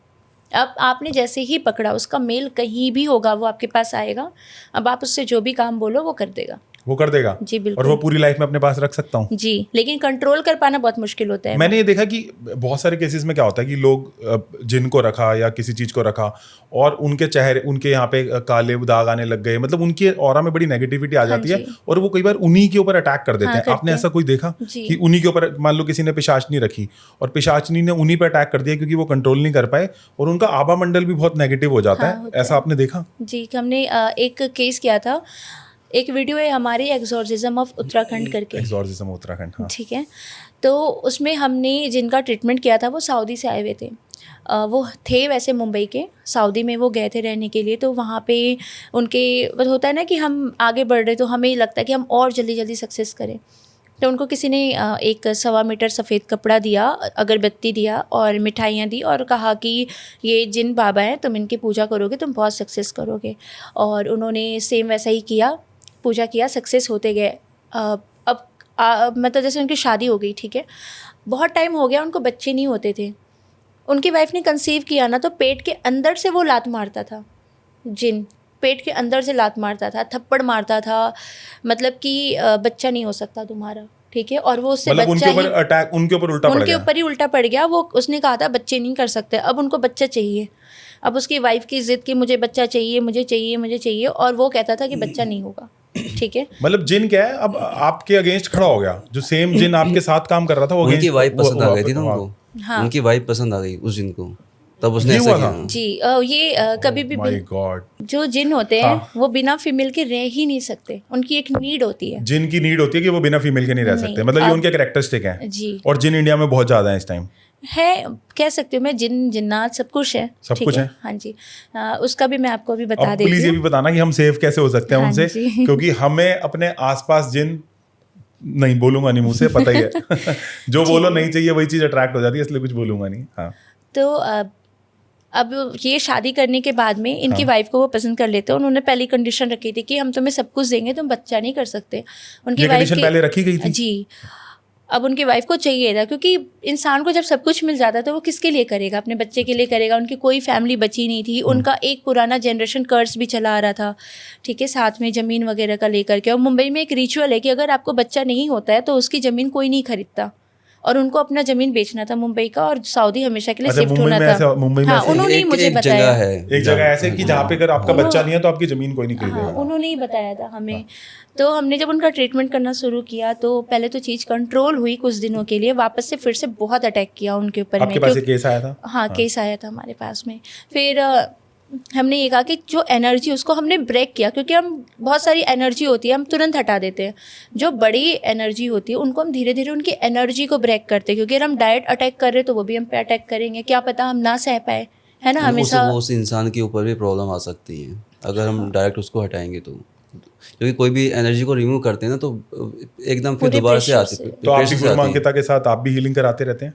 अब आपने जैसे ही पकड़ा, उसका मेल कहीं भी होगा वो आपके पास आएगा। अब आप उससे जो भी काम बोलो वो कर देगा। वो कर देगा जी बिल्कुल। और वो पूरी लाइफ में अपने पास रख सकता हूँ जी, लेकिन कंट्रोल कर पाना बहुत मुश्किल होता है। मैंने ये देखा कि बहुत सारे केसेस में क्या होता है कि लोग जिन को रखा या किसी चीज को रखा और उनके चेहरे, उनके यहाँ पे काले दाग आने लग गए, मतलब उनके ऑरा में बड़ी नेगेटिविटी आ जाती है और वो कई बार उन्हीं के ऊपर अटैक कर देते हैं। आपने ऐसा कोई देखा कि उन्हीं के ऊपर, मान लो किसी ने पिशाचनी रखी और पिशाचनी ने उन्हीं पर अटैक कर दिया क्योंकि वो कंट्रोल नहीं कर पाए और उनका आभा मंडल भी बहुत नेगेटिव हो जाता है, ऐसा आपने देखा? जी, हमने एक केस किया था। एक वीडियो है हमारी एक्सॉर्सिज्म ऑफ उत्तराखंड करके, एक्सॉर्सिज्म उत्तराखंड, हाँ ठीक है। तो उसमें हमने जिनका ट्रीटमेंट किया था वो सऊदी से आए हुए थे। वो थे वैसे मुंबई के, सऊदी में वो गए थे रहने के लिए। तो वहाँ पे उनके बस होता है ना कि हम आगे बढ़ रहे तो हमें लगता है कि हम और जल्दी जल्दी सक्सेस करें। तो उनको किसी ने 1.25 मीटर सफ़ेद कपड़ा दिया, अगरबत्ती दिया और मिठाइयाँ दी और कहा कि ये जिन बाबा हैं, तुम इनकी पूजा करोगे तुम बहुत सक्सेस करोगे। और उन्होंने सेम वैसा ही किया, पूजा किया, सक्सेस होते गए। अब मतलब जैसे उनकी शादी हो गई, ठीक है, बहुत टाइम हो गया, उनको बच्चे नहीं होते थे। उनकी वाइफ ने कंसीव किया ना, तो पेट के अंदर से वो लात मारता था, जिन पेट के अंदर से लात मारता था, थप्पड़ मारता था, मतलब कि बच्चा नहीं हो सकता तुम्हारा, ठीक है। और वो उससे मतलब बच्चा उनके ऊपर अटैक, उनके ऊपर उल्टा पड़ उनके गया, ऊपर ही उल्टा पड़ गया। वो उसने कहा था बच्चे नहीं कर सकते, अब उनको बच्चा चाहिए। अब उसकी वाइफ की जिद की मुझे बच्चा चाहिए, मुझे चाहिए, मुझे चाहिए, और वो कहता था कि बच्चा नहीं होगा, ठीक है। मतलब जिन क्या है, अब आपके अगेंस्ट खड़ा हो गया, जो सेम जिन आपके साथ काम कर रहा था वो उनकी वाइफ पसंद आ गई थी ना उनको, हाँ। उनकी वाइफ पसंद आ गई उस जिन को, तब उसने ये ऐसा हुआ किया। जी, ये कभी भी माय गॉड, जो जिन होते हैं वो बिना फीमेल के रह ही नहीं सकते। उनकी एक नीड होती है, जिन की नीड होती है कि वो बिना फीमेल के नहीं रह सकते, मतलब ये उनके कैरेक्टरिस्टिक हैं। जी और जिन इंडिया में बहुत ज्यादा है इस टाइम, है, कह सकती हूँ मैं, जिन जिन्नात सब कुछ है, सब ठीक कुछ है। हाँ जी। उसका भी मैं आपको अभी बता अब देती प्लीज ये हूँ। भी बताना कि हम सेफ कैसे हो सकते हैं हाँ उनसे, जी। क्योंकि हमें अपने आसपास जिन, नहीं बोलूंगा नहीं मुंह से, पता ही है जो बोलो नहीं चाहिए वही चीज अट्रैक्ट हो जाती है, इसलिए कुछ बोलूंगा नहीं। हाँ, तो अब ये शादी करने के बाद में इनकी वाइफ को वो पसंद कर लेते हैं। उन्होंने पहली कंडीशन रखी थी कि हम तुम्हें सब कुछ देंगे, तुम बच्चा नहीं कर सकते। उनकी ये वाइफ कंडीशन पहले रखी गई थी? जी। अब उनकी वाइफ को चाहिए था, क्योंकि इंसान को जब सब कुछ मिल जाता है तो वो किसके लिए करेगा? अपने बच्चे के लिए करेगा। उनकी कोई फैमिली बची नहीं थी, उनका एक पुराना जनरेशन कर्ज भी चला आ रहा था, ठीक है, साथ में ज़मीन वगैरह का लेकर के। और मुंबई में एक रिचुअल है कि अगर आपको बच्चा नहीं होता है तो उसकी ज़मीन कोई नहीं खरीदता, और उनको अपना ज़मीन बेचना था मुंबई का, और सऊदी हमेशा के लिए अच्छा, शिफ्ट मुंबई होना में ऐसा, था। मुंबई में हाँ, ऐसा उन्होंने ही मुझे एक बताया। जगह है, एक जगह ऐसे कि जहाँ पे अगर आपका बच्चा नहीं है तो आपकी जमीन कोई नहीं हाँ, खरीदेगा। उन्होंने ही बताया था हमें। तो हमने जब उनका ट्रीटमेंट करना शुरू किया तो पहले तो चीज़ कंट्रोल हुई कुछ दिनों के लिए, वापस से फिर से बहुत अटैक किया उनके ऊपर में। आपके पास एक केस आया था? हाँ, केस आया था हमारे पास में। फिर हमने ये कहा कि जो एनर्जी, उसको हमने ब्रेक किया, क्योंकि हम बहुत सारी एनर्जी होती है हम तुरंत हटा देते हैं। जो बड़ी एनर्जी होती है उनको हम धीरे धीरे उनकी एनर्जी को ब्रेक करते हैं, क्योंकि अगर हम डायरेक्ट अटैक कर रहे तो वो भी हम पे अटैक करेंगे, क्या पता हम ना सह पाए, है ना। हमेशा उस इंसान के ऊपर भी प्रॉब्लम आ सकती है अगर हम डायरेक्ट उसको हटाएंगे तो, क्योंकि कोई भी एनर्जी को रिमूव करते हैं ना तो एकदम फिर दोबारा से आती है। तो आपकी गुरु अंकिता के साथ आप भी हीलिंग कराते रहते हैं?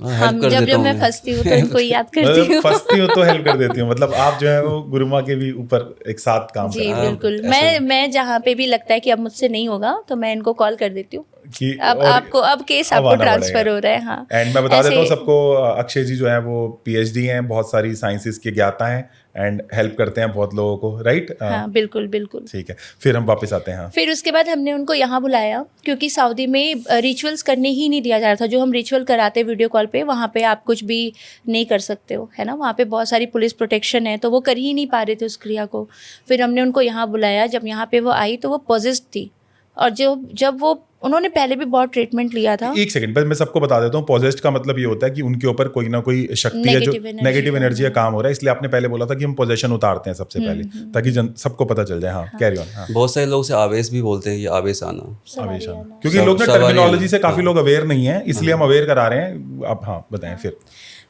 हम जब मैं फंसती हूँ तो इनको याद करती हूँ। फंसती हूँ तो हेल्प कर देती हूँ, मतलब आप जो है वो गुरुमा के भी ऊपर एक साथ काम जी बिल्कुल। मैं जहाँ पे भी लगता है कि अब मुझसे नहीं होगा तो मैं इनको कॉल कर देती हूँ कि अब केस आपको ट्रांसफर हो रहा है। हाँ, एंड मैं बता देता हूँ सबको, अक्षय जी जो है वो पीएचडी हैं, बहुत सारी साइंसेस के ज्ञाता हैं एंड हेल्प करते हैं बहुत लोगों को, राइट? हाँ, बिल्कुल बिल्कुल। ठीक है, फिर हम वापस आते हैं। फिर उसके बाद हमने उनको यहाँ बुलाया, क्योंकि सऊदी में रिचुअल्स करने ही नहीं दिया जा रहा था। जो हम रिचुअल कराते वीडियो कॉल पे, वहाँ पे आप कुछ भी नहीं कर सकते हो, है ना। वहाँ पे बहुत सारी पुलिस प्रोटेक्शन है, तो वो कर ही नहीं पा रहे थे उस क्रिया को। फिर हमने उनको यहाँ बुलाया। जब यहाँ पे वो आई तो वो पॉजेस्ड थी, और जब वो उन्होंने पहले भी बहुत ट्रीटमेंट लिया था। एक सेकंड बस मैं सबको बता देता हूँ, पॉजेस्ड का मतलब ये होता है कि उनके ऊपर कोई ना कोई शक्ति है, जो नेगेटिव एनर्जी का काम हो रहा है। इसलिए आपने पहले बोला था कि हम पोजेशन उतारते हैं सबसे पहले, ताकि सबको पता चल जाए। हाँ, कैरी ऑन। हाँ, बहुत सारे लोग से आवेश भी बोलते हैं, ये आवेश आना, आवेश आना, क्योंकि लोग ना टर्मिनोलॉजी से काफी लोग अवेयर नहीं है, इसलिए हम अवेयर करा रहे हैं। आप हाँ बताएं फिर।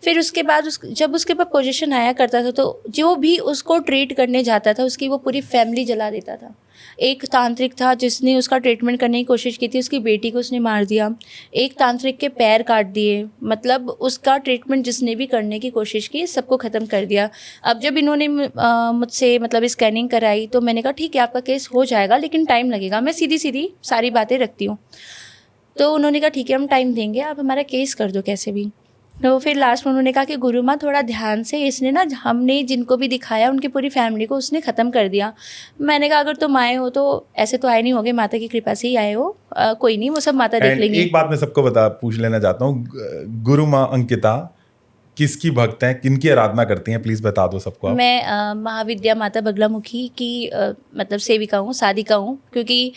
फिर उसके बाद जब उसके पास पोजीशन आया करता था तो जो भी उसको ट्रीट करने जाता था उसकी वो पूरी फैमिली जला देता था। एक तांत्रिक था जिसने उसका ट्रीटमेंट करने की कोशिश की थी, उसकी बेटी को उसने मार दिया। एक तांत्रिक के पैर काट दिए, मतलब उसका ट्रीटमेंट जिसने भी करने की कोशिश की सबको ख़त्म कर दिया। अब जब इन्होंने मुझसे मतलब स्कैनिंग कराई तो मैंने कहा ठीक है आपका केस हो जाएगा लेकिन टाइम लगेगा, मैं सीधी सीधी सारी बातें रखती हूँ। तो उन्होंने कहा ठीक है हम टाइम देंगे, आप हमारा केस कर दो कैसे भी। तो फिर लास्ट में उन्होंने कहा कि गुरु माँ थोड़ा ध्यान से, इसने ना हमने जिनको भी दिखाया उनकी पूरी फैमिली को उसने ख़त्म कर दिया। मैंने कहा अगर तुम आए हो तो ऐसे तो आए नहीं होगे, माता की कृपा से ही आए हो, कोई नहीं वो सब माता देख लेंगी। एक बात मैं सबको पूछ लेना चाहता हूँ, गुरु माँ अंकिता किसकी भक्त हैं, किनकी आराधना करती हैं, प्लीज़ बता दो सबको आप। मैं महाविद्या माता बगलामुखी की मतलब सेविका हूँ, साधिका हूँ, क्योंकि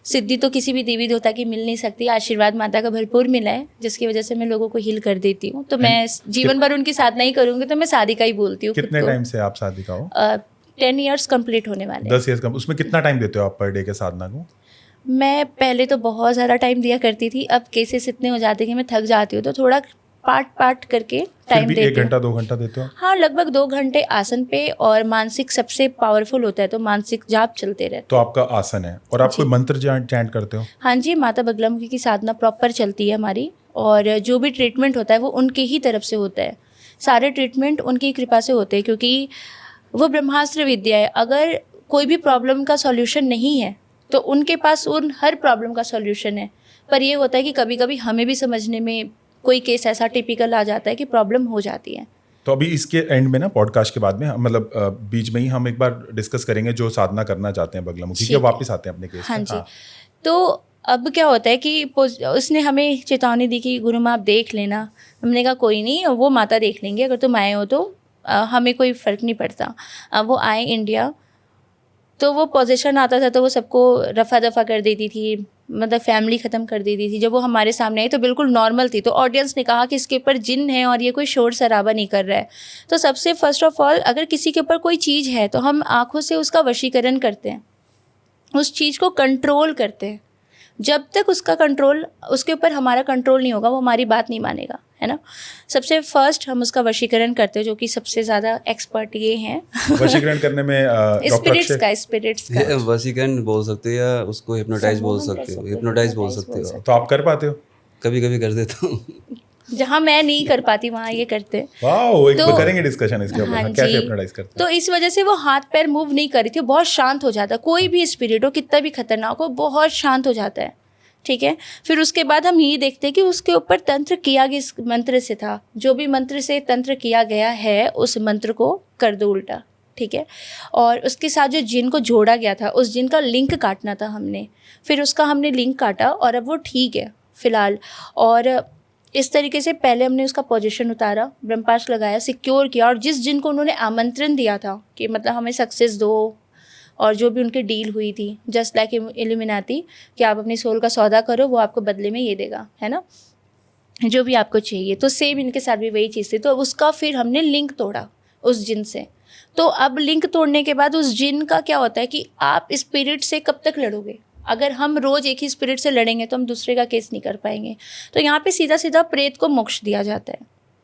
सिद्धि तो किसी भी देवी देवता की मिल नहीं सकती, आशीर्वाद माता का भरपूर मिला है जिसकी वजह से मैं लोगों को हील कर देती हूँ। तो मैं जीवन भर उनकी साधना ही करूँगी, तो मैं साधिका ही बोलती हूँ। कितने टाइम से आप साधिका हो? 10 ईयर्स कंप्लीट होने वाले। 10 ईयर्स। उसमें कितना टाइम देते हो आप पर डे के साधना को? मैं पहले तो बहुत ज़्यादा टाइम दिया करती थी, अब केसेस इतने हो जाते हैं कि मैं थक जाती हूँ, तो थोड़ा पार्ट करके टाइम देती हूँ। 1 घंटा 2 घंटा देते हो? हाँ, लगभग 2 घंटे आसन पे, और मानसिक सबसे पावरफुल होता है तो मानसिक जाप चलते रहते। तो आपका आसन है, और आप कोई मंत्र चैंट करते हो? हाँ जी, माता बगलामुखी की साधना प्रॉपर चलती है हमारी, और जो भी ट्रीटमेंट होता है वो उनके ही तरफ से होता है, सारे ट्रीटमेंट उनकी कृपा से होते हैं, क्योंकि वो ब्रह्मास्त्र विद्या है। अगर कोई भी प्रॉब्लम का सॉल्यूशन नहीं है तो उनके पास उन हर प्रॉब्लम का सॉल्यूशन है। पर ये होता है कि कभी कभी हमें भी समझने में कोई केस ऐसा टिपिकल आ जाता है कि प्रॉब्लम हो जाती है। तो अभी इसके एंड में ना, पॉडकास्ट के बाद में मतलब बीच में ही हम एक बार डिस्कस करेंगे जो साधना करना चाहते हैं बगलामुखी की, वापस आते हैं अपने केस। हाँ जी। तो अब क्या होता है कि उसने हमें चेतावनी दी कि गुरु माँ आप देख लेना। हमने कहा कोई नहीं, वो माता देख लेंगे, अगर तुम आए हो तो हमें कोई फ़र्क नहीं पड़ता। वो आए इंडिया तो वो पोजीशन आता था तो वो सबको रफ़ा दफ़ा कर देती थी, मतलब फैमिली ख़त्म कर देती थी। जब वो हमारे सामने आई तो बिल्कुल नॉर्मल थी, तो ऑडियंस ने कहा कि इसके ऊपर जिन है और ये कोई शोर शराबा नहीं कर रहा है। तो सबसे फर्स्ट ऑफ ऑल, अगर किसी के ऊपर कोई चीज़ है तो हम आँखों से उसका वशीकरण करते हैं, उस चीज़ को कंट्रोल करते हैं। जब तक उसके ऊपर हमारा कंट्रोल नहीं होगा वो हमारी बात नहीं मानेगा, है ना। सबसे फर्स्ट हम उसका वशीकरण करते हैं, जो कि सबसे ज़्यादा एक्सपर्ट ये हैं। वशीकरण करने में स्पिरिट्स का वशीकरण बोल सकते हो, या उसको हिप्नोटाइज बोल सकते हो, हिप्नोटाइज बोल सकते हो। तो आप कर पाते हो? कभी कभी कर देता हूँ। जहाँ मैं नहीं कर पाती वहाँ ये करते हैं। वाओ, एक तो करेंगे डिस्कशन इसके ऊपर, हाँ कैसे जी। हिप्नोटाइज करते हैं। तो इस वजह से वो हाथ पैर मूव नहीं कर रही थी, बहुत शांत हो जाता है। कोई भी स्पिरिट हो, कितना भी खतरनाक हो, बहुत शांत हो जाता है, ठीक है। फिर उसके बाद हम ये देखते हैं कि उसके ऊपर तंत्र किया किस मंत्र से था। जो भी मंत्र से तंत्र किया गया है उस मंत्र को कर दो उल्टा, ठीक है। और उसके साथ जो जिन को जोड़ा गया था उस जिन का लिंक काटना था हमने, फिर उसका हमने लिंक काटा और अब वो ठीक है फ़िलहाल। और इस तरीके से पहले हमने उसका पोजीशन उतारा, ब्रह्मास्त्र लगाया, सिक्योर किया, और जिस जिन को उन्होंने आमंत्रण दिया था कि मतलब हमें सक्सेस दो, और जो भी उनकी डील हुई थी जस्ट लाइक इल्यूमिनाती कि आप अपनी सोल का सौदा करो, वो आपको बदले में ये देगा, है ना, जो भी आपको चाहिए। तो सेम इनके साथ भी वही चीज़ थी। तो उसका फिर हमने लिंक तोड़ा उस जिन से। तो अब लिंक तोड़ने के बाद उस जिन का क्या होता है कि आप स्पिरिट से कब तक लड़ोगे। अगर हम रोज़ एक ही स्पिरिट से लड़ेंगे तो हम दूसरे का केस नहीं कर पाएंगे। तो यहाँ पे सीधा सीधा प्रेत को मोक्ष दिया जाता है,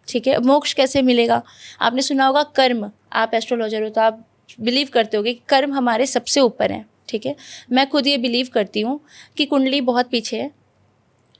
ठीक है। मोक्ष कैसे मिलेगा? आपने सुना होगा कर्म, आप एस्ट्रोलॉजर हो तो आप बिलीव करते होगे कि कर्म हमारे सबसे ऊपर है, ठीक है। मैं खुद ये बिलीव करती हूँ कि कुंडली बहुत पीछे है,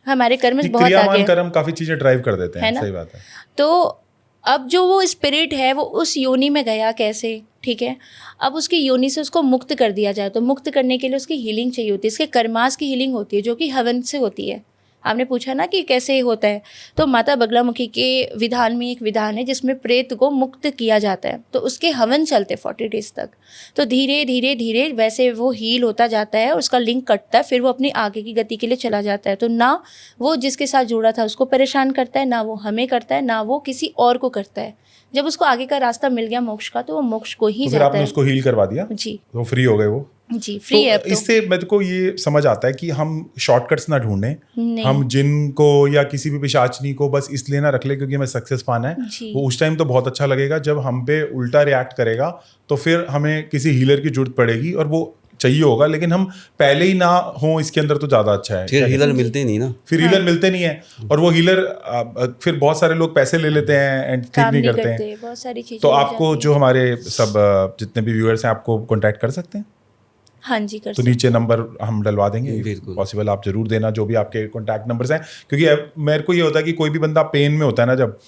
हमारे कर्म बहुत आगे है, कर्म काफ़ी चीज़ें ड्राइव कर देते हैं, सही बात है। तो अब जो वो स्पिरिट है वो उस योनि में गया कैसे, ठीक है। अब उसकी योनि से उसको मुक्त कर दिया जाए, तो मुक्त करने के लिए उसकी हीलिंग चाहिए होती है। इसके कर्मास की हीलिंग होती है जो कि हवन से होती है। आपने पूछा ना कि कैसे होता है, तो माता बगलामुखी के विधान में एक विधान है जिसमें प्रेत को मुक्त किया जाता है, तो उसके हवन चलते 40 डेज तक। तो धीरे धीरे धीरे वैसे वो हील होता जाता है, उसका लिंक कटता है, फिर वो अपनी आगे की गति के लिए चला जाता है। तो ना वो जिसके साथ जुड़ा था उसको परेशान करता है, ना वो हमें करता है, ना वो किसी और को करता है। जब उसको आगे का रास्ता मिल गया मोक्ष का, तो वो मोक्ष को ही तो जाता फिर आपने है। उसको हील करवा दिया जी, तो फ्री हो गए वो? जी फ्री है अब तो। इससे मेरे को ये समझ आता है कि हम शॉर्टकट्स ना ढूंढें, हम जिनको या किसी भी पिशाचनी को बस इसलिए ना रख ले क्योंकि हमें सक्सेस पाना है। वो उस टाइम तो बहुत अच्छा लगेगा, जब हम पे उल्टा रिएक्ट करेगा तो फिर हमें किसी हीलर की जरूरत पड़ेगी और वो चाहिए होगा, लेकिन हम पहले ही ना हो इसके अंदर तो ज़्यादा अच्छा है। फिर हीलर मिलते ही नहीं ना, फिर हीलर मिलते नहीं है, और वो हीलर फिर बहुत सारे लोग पैसे ले लेते हैं एंड ठीक काम नहीं नहीं करते करते, हैं। बहुत सारी चीज़ें तो हो आपको जाती जो हैं। हमारे सब जितने भी व्यूअर्स हैं आपको कांटेक्ट कर सकते हैं, हाँ जी, कर तो सकते नीचे नंबर हम डलवा देंगे, बिल्कुल। पॉसिबल आप जरूर देना जो भी आपके कॉन्टैक्ट नंबर्स हैं, क्योंकि अब मेरे को ये होता है कि कोई भी बंदा पेन में होता है ना जब,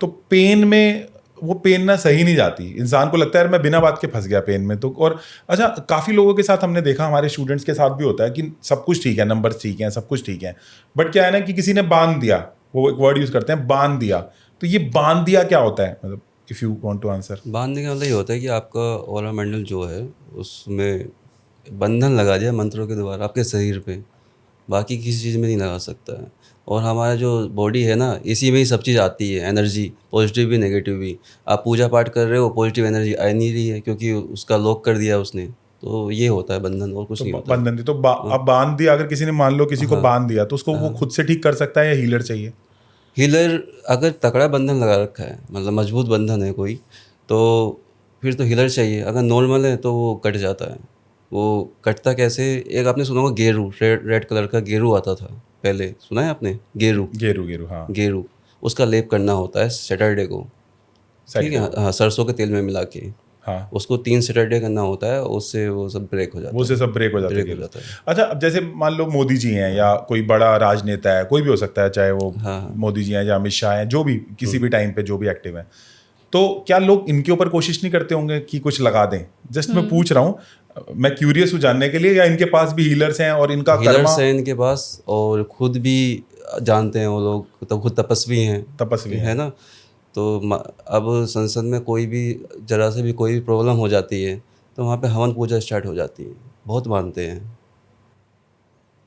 तो पेन में वो पेन ना सही नहीं जाती, इंसान को लगता है यार मैं बिना बात के फंस गया पेन में। तो और अच्छा, काफ़ी लोगों के साथ हमने देखा, हमारे स्टूडेंट्स के साथ भी होता है कि सब कुछ ठीक है, नंबर्स ठीक हैं, सब कुछ ठीक है, बट क्या है ना कि किसी ने बांध दिया, वो एक वर्ड यूज़ करते हैं बांध दिया। तो ये बांध दिया क्या होता है, मतलब if you want to answer. बांधने का मतलब ये होता है कि आपका ऑरा मंडल जो है उसमें बंधन लगा दिया मंत्रों के द्वारा आपके शरीर पे, बाकी किसी चीज़ में नहीं लगा सकता है। और हमारा जो बॉडी है ना, इसी में ही सब चीज़ आती है, एनर्जी पॉजिटिव भी नेगेटिव भी। आप पूजा पाठ कर रहे हो, पॉजिटिव एनर्जी आ नहीं रही है क्योंकि उसका लॉक कर दिया उसने। तो ये होता है बंधन, और कुछ तो नहीं होता। बंधन थी, तो अब बांध दिया, अगर किसी ने मान लो किसी को बांध दिया, तो उसको वो खुद से ठीक कर सकता है या हीलर चाहिए? हीलर अगर तगड़ा बंधन लगा रखा है, मतलब मजबूत बंधन है कोई, तो फिर तो हीलर चाहिए। अगर नॉर्मल है तो वो कट जाता है। वो कटता कैसे, एक आपने सुना होगा गेरू, रेड कलर का गेरू आता था पहले, सुना है आपने? गेरू, गेरू गेरू, हाँ। गेरू, उसका लेप करना होता है सैटरडे को, ठीक है? हाँ, सरसों के तेल में मिला के हाँ, उसको 3 सैटरडे करना होता है, उससे वो सब ब्रेक हो जाता है। वो से सब ब्रेक हो जाते ब्रेक हैं हो गेरू। जाता है। अच्छा, अब जैसे मान लो मोदी जी हैं या कोई बड़ा राजनेता है, कोई भी हो सकता है, चाहे वो हाँ, हाँ। मोदी जी हैं या अमित शाह हैं, जो भी किसी भी टाइम पे जो भी एक्टिव हैं, तो क्या लोग इनके ऊपर कोशिश नहीं करते होंगे कि कुछ लगा दें? जस्ट मैं पूछ रहा हूँ, मैं क्यूरियस हूँ जानने के लिए, या इनके पास भी हीलर्स हैं और इनका कर्मा हीलर्स हैं इनके पास, और खुद भी जानते हैं वो लोग, तो खुद तपस्वी हैं, तपस्वी है हैं? ना? तो अब संसद में कोई भी जरा से भी कोई भी प्रॉब्लम हो जाती है तो वहाँ पे हवन पूजा स्टार्ट हो जाती है, बहुत मानते हैं।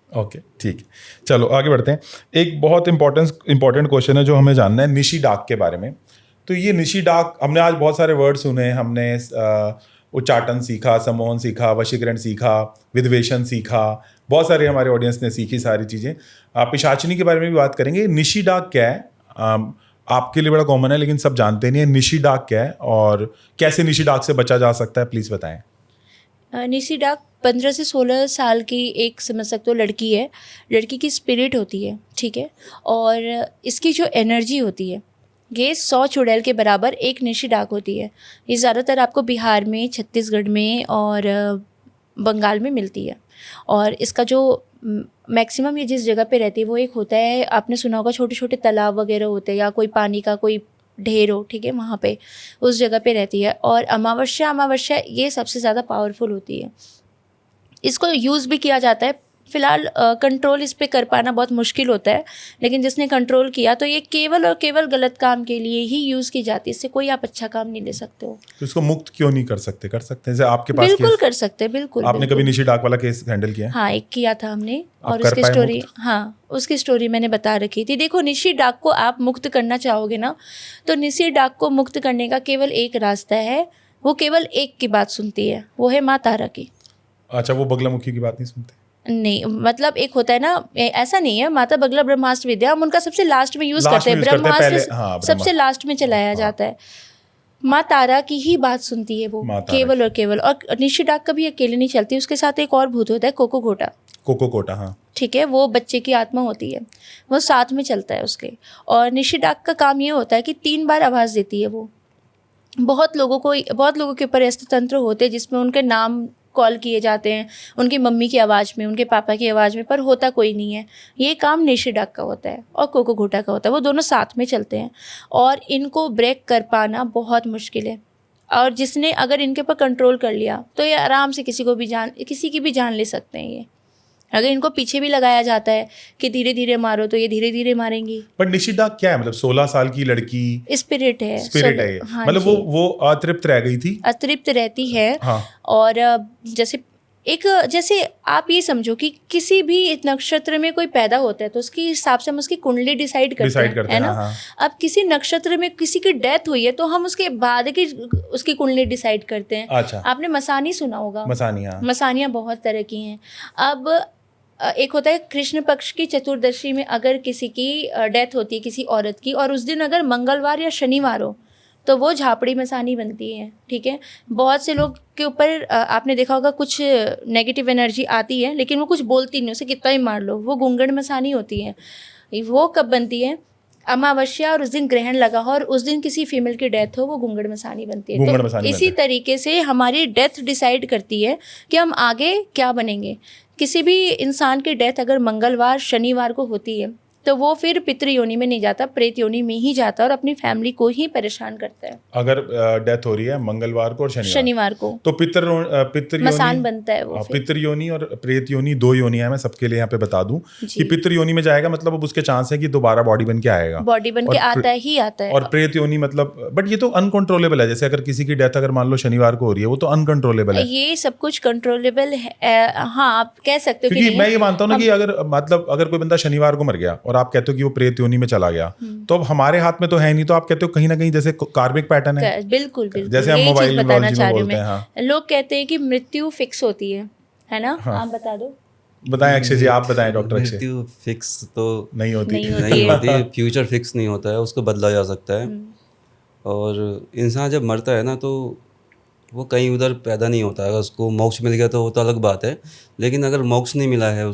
ओके, ठीक है, चलो आगे बढ़ते हैं। एक बहुत इंपॉर्टेंट क्वेश्चन है जो हमें जानना है निशी डाक के बारे में। तो ये निशी डाक, हमने आज बहुत सारे वर्ड सुने, हमने उच्चाटन सीखा, समोहन सीखा, वशीकरण सीखा, विधवेशन सीखा, बहुत सारे हमारे ऑडियंस ने सीखी सारी चीज़ें। पिशाचिनी के बारे में भी बात करेंगे। निशी डाक क्या है? आपके लिए बड़ा कॉमन है लेकिन सब जानते नहीं है, निशी डाक क्या है और कैसे निशी डाक से बचा जा सकता है, प्लीज़ बताएं। निशी डाक 15 से 16 साल की एक, समझ सकते हो, लड़की है। लड़की की स्पिरिट होती है, ठीक है। और इसकी जो एनर्जी होती है, ये 100 चुड़ैल के बराबर एक निशी डाक होती है। ये ज़्यादातर आपको बिहार में, छत्तीसगढ़ में और बंगाल में मिलती है। और इसका जो मैक्सिमम ये जिस जगह पे रहती है वो एक होता है, आपने सुना होगा, छोटे छोटे तालाब वगैरह होते हैं या कोई पानी का कोई ढेर हो, ठीक है, वहाँ पे उस जगह पे रहती है। और अमावस्या ये सबसे ज़्यादा पावरफुल होती है। इसको यूज़ भी किया जाता है। फ़िलहाल कंट्रोल इस पे कर पाना बहुत मुश्किल होता है, लेकिन जिसने कंट्रोल किया तो ये केवल और केवल गलत काम के लिए ही यूज़ की जाती है। इससे कोई आप अच्छा काम नहीं ले सकते हो। तो इसको मुक्त क्यों नहीं कर सकते? कर सकते हैं, जैसे आपके पास बिल्कुल केस, कर सकते हैं, बिल्कुल। आपने बिल्कुल। कभी निशी डाक वाला केस हैंडल किया है? हाँ, एक किया था हमने, आप और कर उसकी पाए स्टोरी, मुक्त? हाँ, उसकी स्टोरी मैंने बता रखी थी। देखो, निशी डाक को आप मुक्त करना चाहोगे ना, तो निशी डाक को मुक्त करने का केवल एक रास्ता है। वो केवल एक की बात सुनती है, वो है माँ तारा की। अच्छा, वो बगलामुखी की बात नहीं सुनते? नहीं, मतलब एक होता है ना, ऐसा नहीं है। माता बगला ब्रह्मास्त्र विद्या हम उनका सबसे लास्ट में यूज़ लास्ट करते में हैं। यूज करते हैं, पहले ब्रह्मास्त्र हाँ सबसे लास्ट में चलाया जाता है। माँ तारा की ही बात सुनती है वो, माँ तारा केवल और केवल। और निशी डाक कभी अकेले नहीं चलती, उसके साथ एक और भूत होता है, कोको घोटा, कोको कोटा, हाँ। ठीक है। वो बच्चे की आत्मा होती है, वो साथ में चलता है उसके। और निशी डाक का काम ये होता है कि 3 बार आवाज़ देती है वो। बहुत लोगों के ऊपर ऐसे तंत्र होते हैं जिसमें उनके नाम कॉल किए जाते हैं, उनकी मम्मी की आवाज़ में, उनके पापा की आवाज़ में, पर होता कोई नहीं है। ये काम निशी डाक का होता है और कोको घोटा का होता है। वो दोनों साथ में चलते हैं और इनको ब्रेक कर पाना बहुत मुश्किल है। और जिसने अगर इनके ऊपर कंट्रोल कर लिया तो ये आराम से किसी की भी जान ले सकते हैं। ये अगर इनको पीछे भी लगाया जाता है कि धीरे धीरे मारो, तो ये धीरे धीरे मारेंगी। पर निशी डाक क्या है? मतलब 16 साल की लड़की, स्पिरिट है, स्पिरिट है ये? हाँ मतलब जी। वो अतृप्त रह गई थी। अतृप्त रहती है। हाँ। और जैसे आप ये समझो कि किसी भी नक्षत्र में कोई पैदा होता है तो उसके हिसाब से हम उसकी कुंडली डिसाइड करते हैं, है ना? हाँ। अब किसी नक्षत्र में किसी की डेथ हुई है तो हम उसके बाद की उसकी कुंडली डिसाइड करते हैं। अच्छा, आपने मसानी सुना होगा। मसानी, हाँ। मसानियाँ बहुत तरह की हैं। अब एक होता है कृष्ण पक्ष की चतुर्दशी में अगर किसी की डेथ होती है, किसी औरत की, और उस दिन अगर मंगलवार या शनिवार हो तो वो झापड़ी मसानी बनती है, ठीक है। बहुत से लोग के ऊपर आपने देखा होगा कुछ नेगेटिव एनर्जी आती है, लेकिन वो कुछ बोलती नहीं, उसे कितना ही मार लो, वो गुंगड़ मसानी होती है। वो कब बनती है? अमावस्या और उस दिन ग्रहण लगा हो और उस दिन किसी फीमेल की डेथ हो, वो घुंगड़ मसानी बनती है। घुंगड़ तो मसानी इसी बनती है। तरीके से हमारी डेथ डिसाइड करती है कि हम आगे क्या बनेंगे। किसी भी इंसान की डेथ अगर मंगलवार शनिवार को होती है तो वो फिर पितृ योनि में नहीं जाता, प्रेत योनि में ही जाता है और अपनी फैमिली को ही परेशान करता है। अगर डेथ हो रही है मंगलवार को और शनिवार को तो पितृ मसान योनि बनता है वो फिर। पितृ योनि और प्रेत योनि 2 योनि है। मैं सबके लिए यहाँ पे बता दूं कि पितृ योनि में जाएगा मतलब अब उसके चांस है कि दोबारा बॉडी बन के आएगा, बॉडी बन के आता ही आता है। और प्रेत योनि मतलब बट ये तो अनकंट्रोलेबल है। जैसे अगर किसी की डेथ अगर मान लो शनिवार को हो रही है, वो तो अनकंट्रोलेबल है। ये सब कुछ कंट्रोलेबल है, हाँ आप कह सकते हो। क्योंकि मैं ये मानता हूँ ना कि अगर मतलब अगर कोई बंदा शनिवार को मर गया और आप कहते हो कि वो प्रेत योनि में चला गया, तो अब हमारे हाथ में तो है नहीं, तो आप कहते हो कहीं ना कहीं जैसे कार्मिक पैटर्न है। बिल्कुल बिल्कुल, जैसे हम यही चीज मोबाइल बताना में चाह रही हूँ बोलते हैं। मैं। हाँ। लोग कहते हैं कि मृत्यु फिक्स होती है ना? हाँ। आप बता दो। बताएं अक्षय जी, आप बताएं डॉक्टर अक्षय। मृत्यु फिक्स तो नहीं होती नहीं होती। फ्यूचर फिक्स नहीं होता है, उसको बदला जा सकता है। और इंसान जब मरता है ना तो वो कहीं उधर पैदा नहीं होता है। अगर उसको मोक्ष मिल गया तो वो तो अलग बात है, लेकिन अगर मोक्ष नहीं मिला है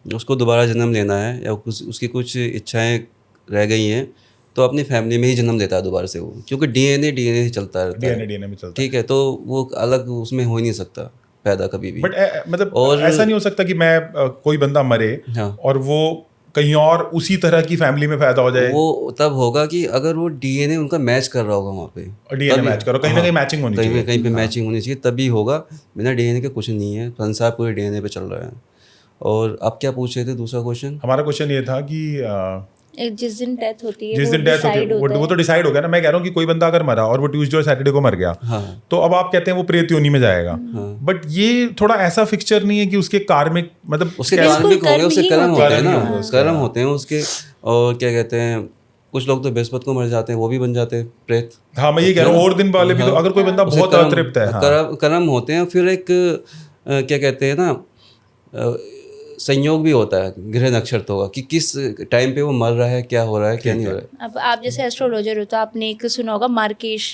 उसको दोबारा जन्म लेना है या उसकी कुछ इच्छाएं रह गई हैं तो अपनी फैमिली में ही जन्म लेता है दोबारा से वो, क्योंकि डीएनए से चलता रहता है। डीएनए में चलता है, ठीक है, तो वो अलग उसमें हो ही नहीं सकता पैदा कभी भी। बट मतलब और ऐसा नहीं हो सकता कि मैं कोई बंदा मरे हाँ, और वो कहीं और उसी तरह की फैमिली में पैदा हो जाए। वो तब होगा कि अगर वो डीएनए उनका मैच कर रहा होगा वहाँ पे, डीएनए मैच करो, कहीं ना कहीं मैचिंग होनी चाहिए, कहीं पे मैचिंग होनी चाहिए, तभी होगा। बिना डीएनए के कुछ नहीं है, संसार पूरे डीएनए पे चल रहा है। और आप क्या पूछ रहे थे दूसरा क्वेश्चन? हमारा क्वेश्चन ये था कि जिस दिन डेथ होती है, जिस दिन डेथ होती है वो तो डिसाइड हो गया ना। मैं कह रहा हूँ कि कोई बंदा अगर मरा और वो ट्यूसडे और सैटरडे को मर गया, हाँ, तो अब आप कहते हैं वो प्रेत योनि में जाएगा। बट ये थोड़ा ऐसा फिक्सचर नहीं है कि उसके कार्मिक मतलब उसके कार्मिक हो गए, उसके कर्म होते हैं ना, कर्म होते हैं उसके। और क्या कहते हैं, कुछ लोग तो बृहस्पति को मर जाते हैं, वो भी बन जाते हैं प्रेत। हाँ, मैं ये कह रहा हूँ और दिन वाले भी तो अगर कोई बंदा बहुत अतृप्त है, कर्म होते हैं। फिर एक क्या कहते हैं ना, संयोग भी होता है, ग्रह नक्षत्र होगा कि किस टाइम पे वो मर रहा है, क्या हो रहा है, क्या नहीं हो रहा है। अब आप जैसे एस्ट्रोलॉजर हो तो आपने एक सुना होगा मार्केश।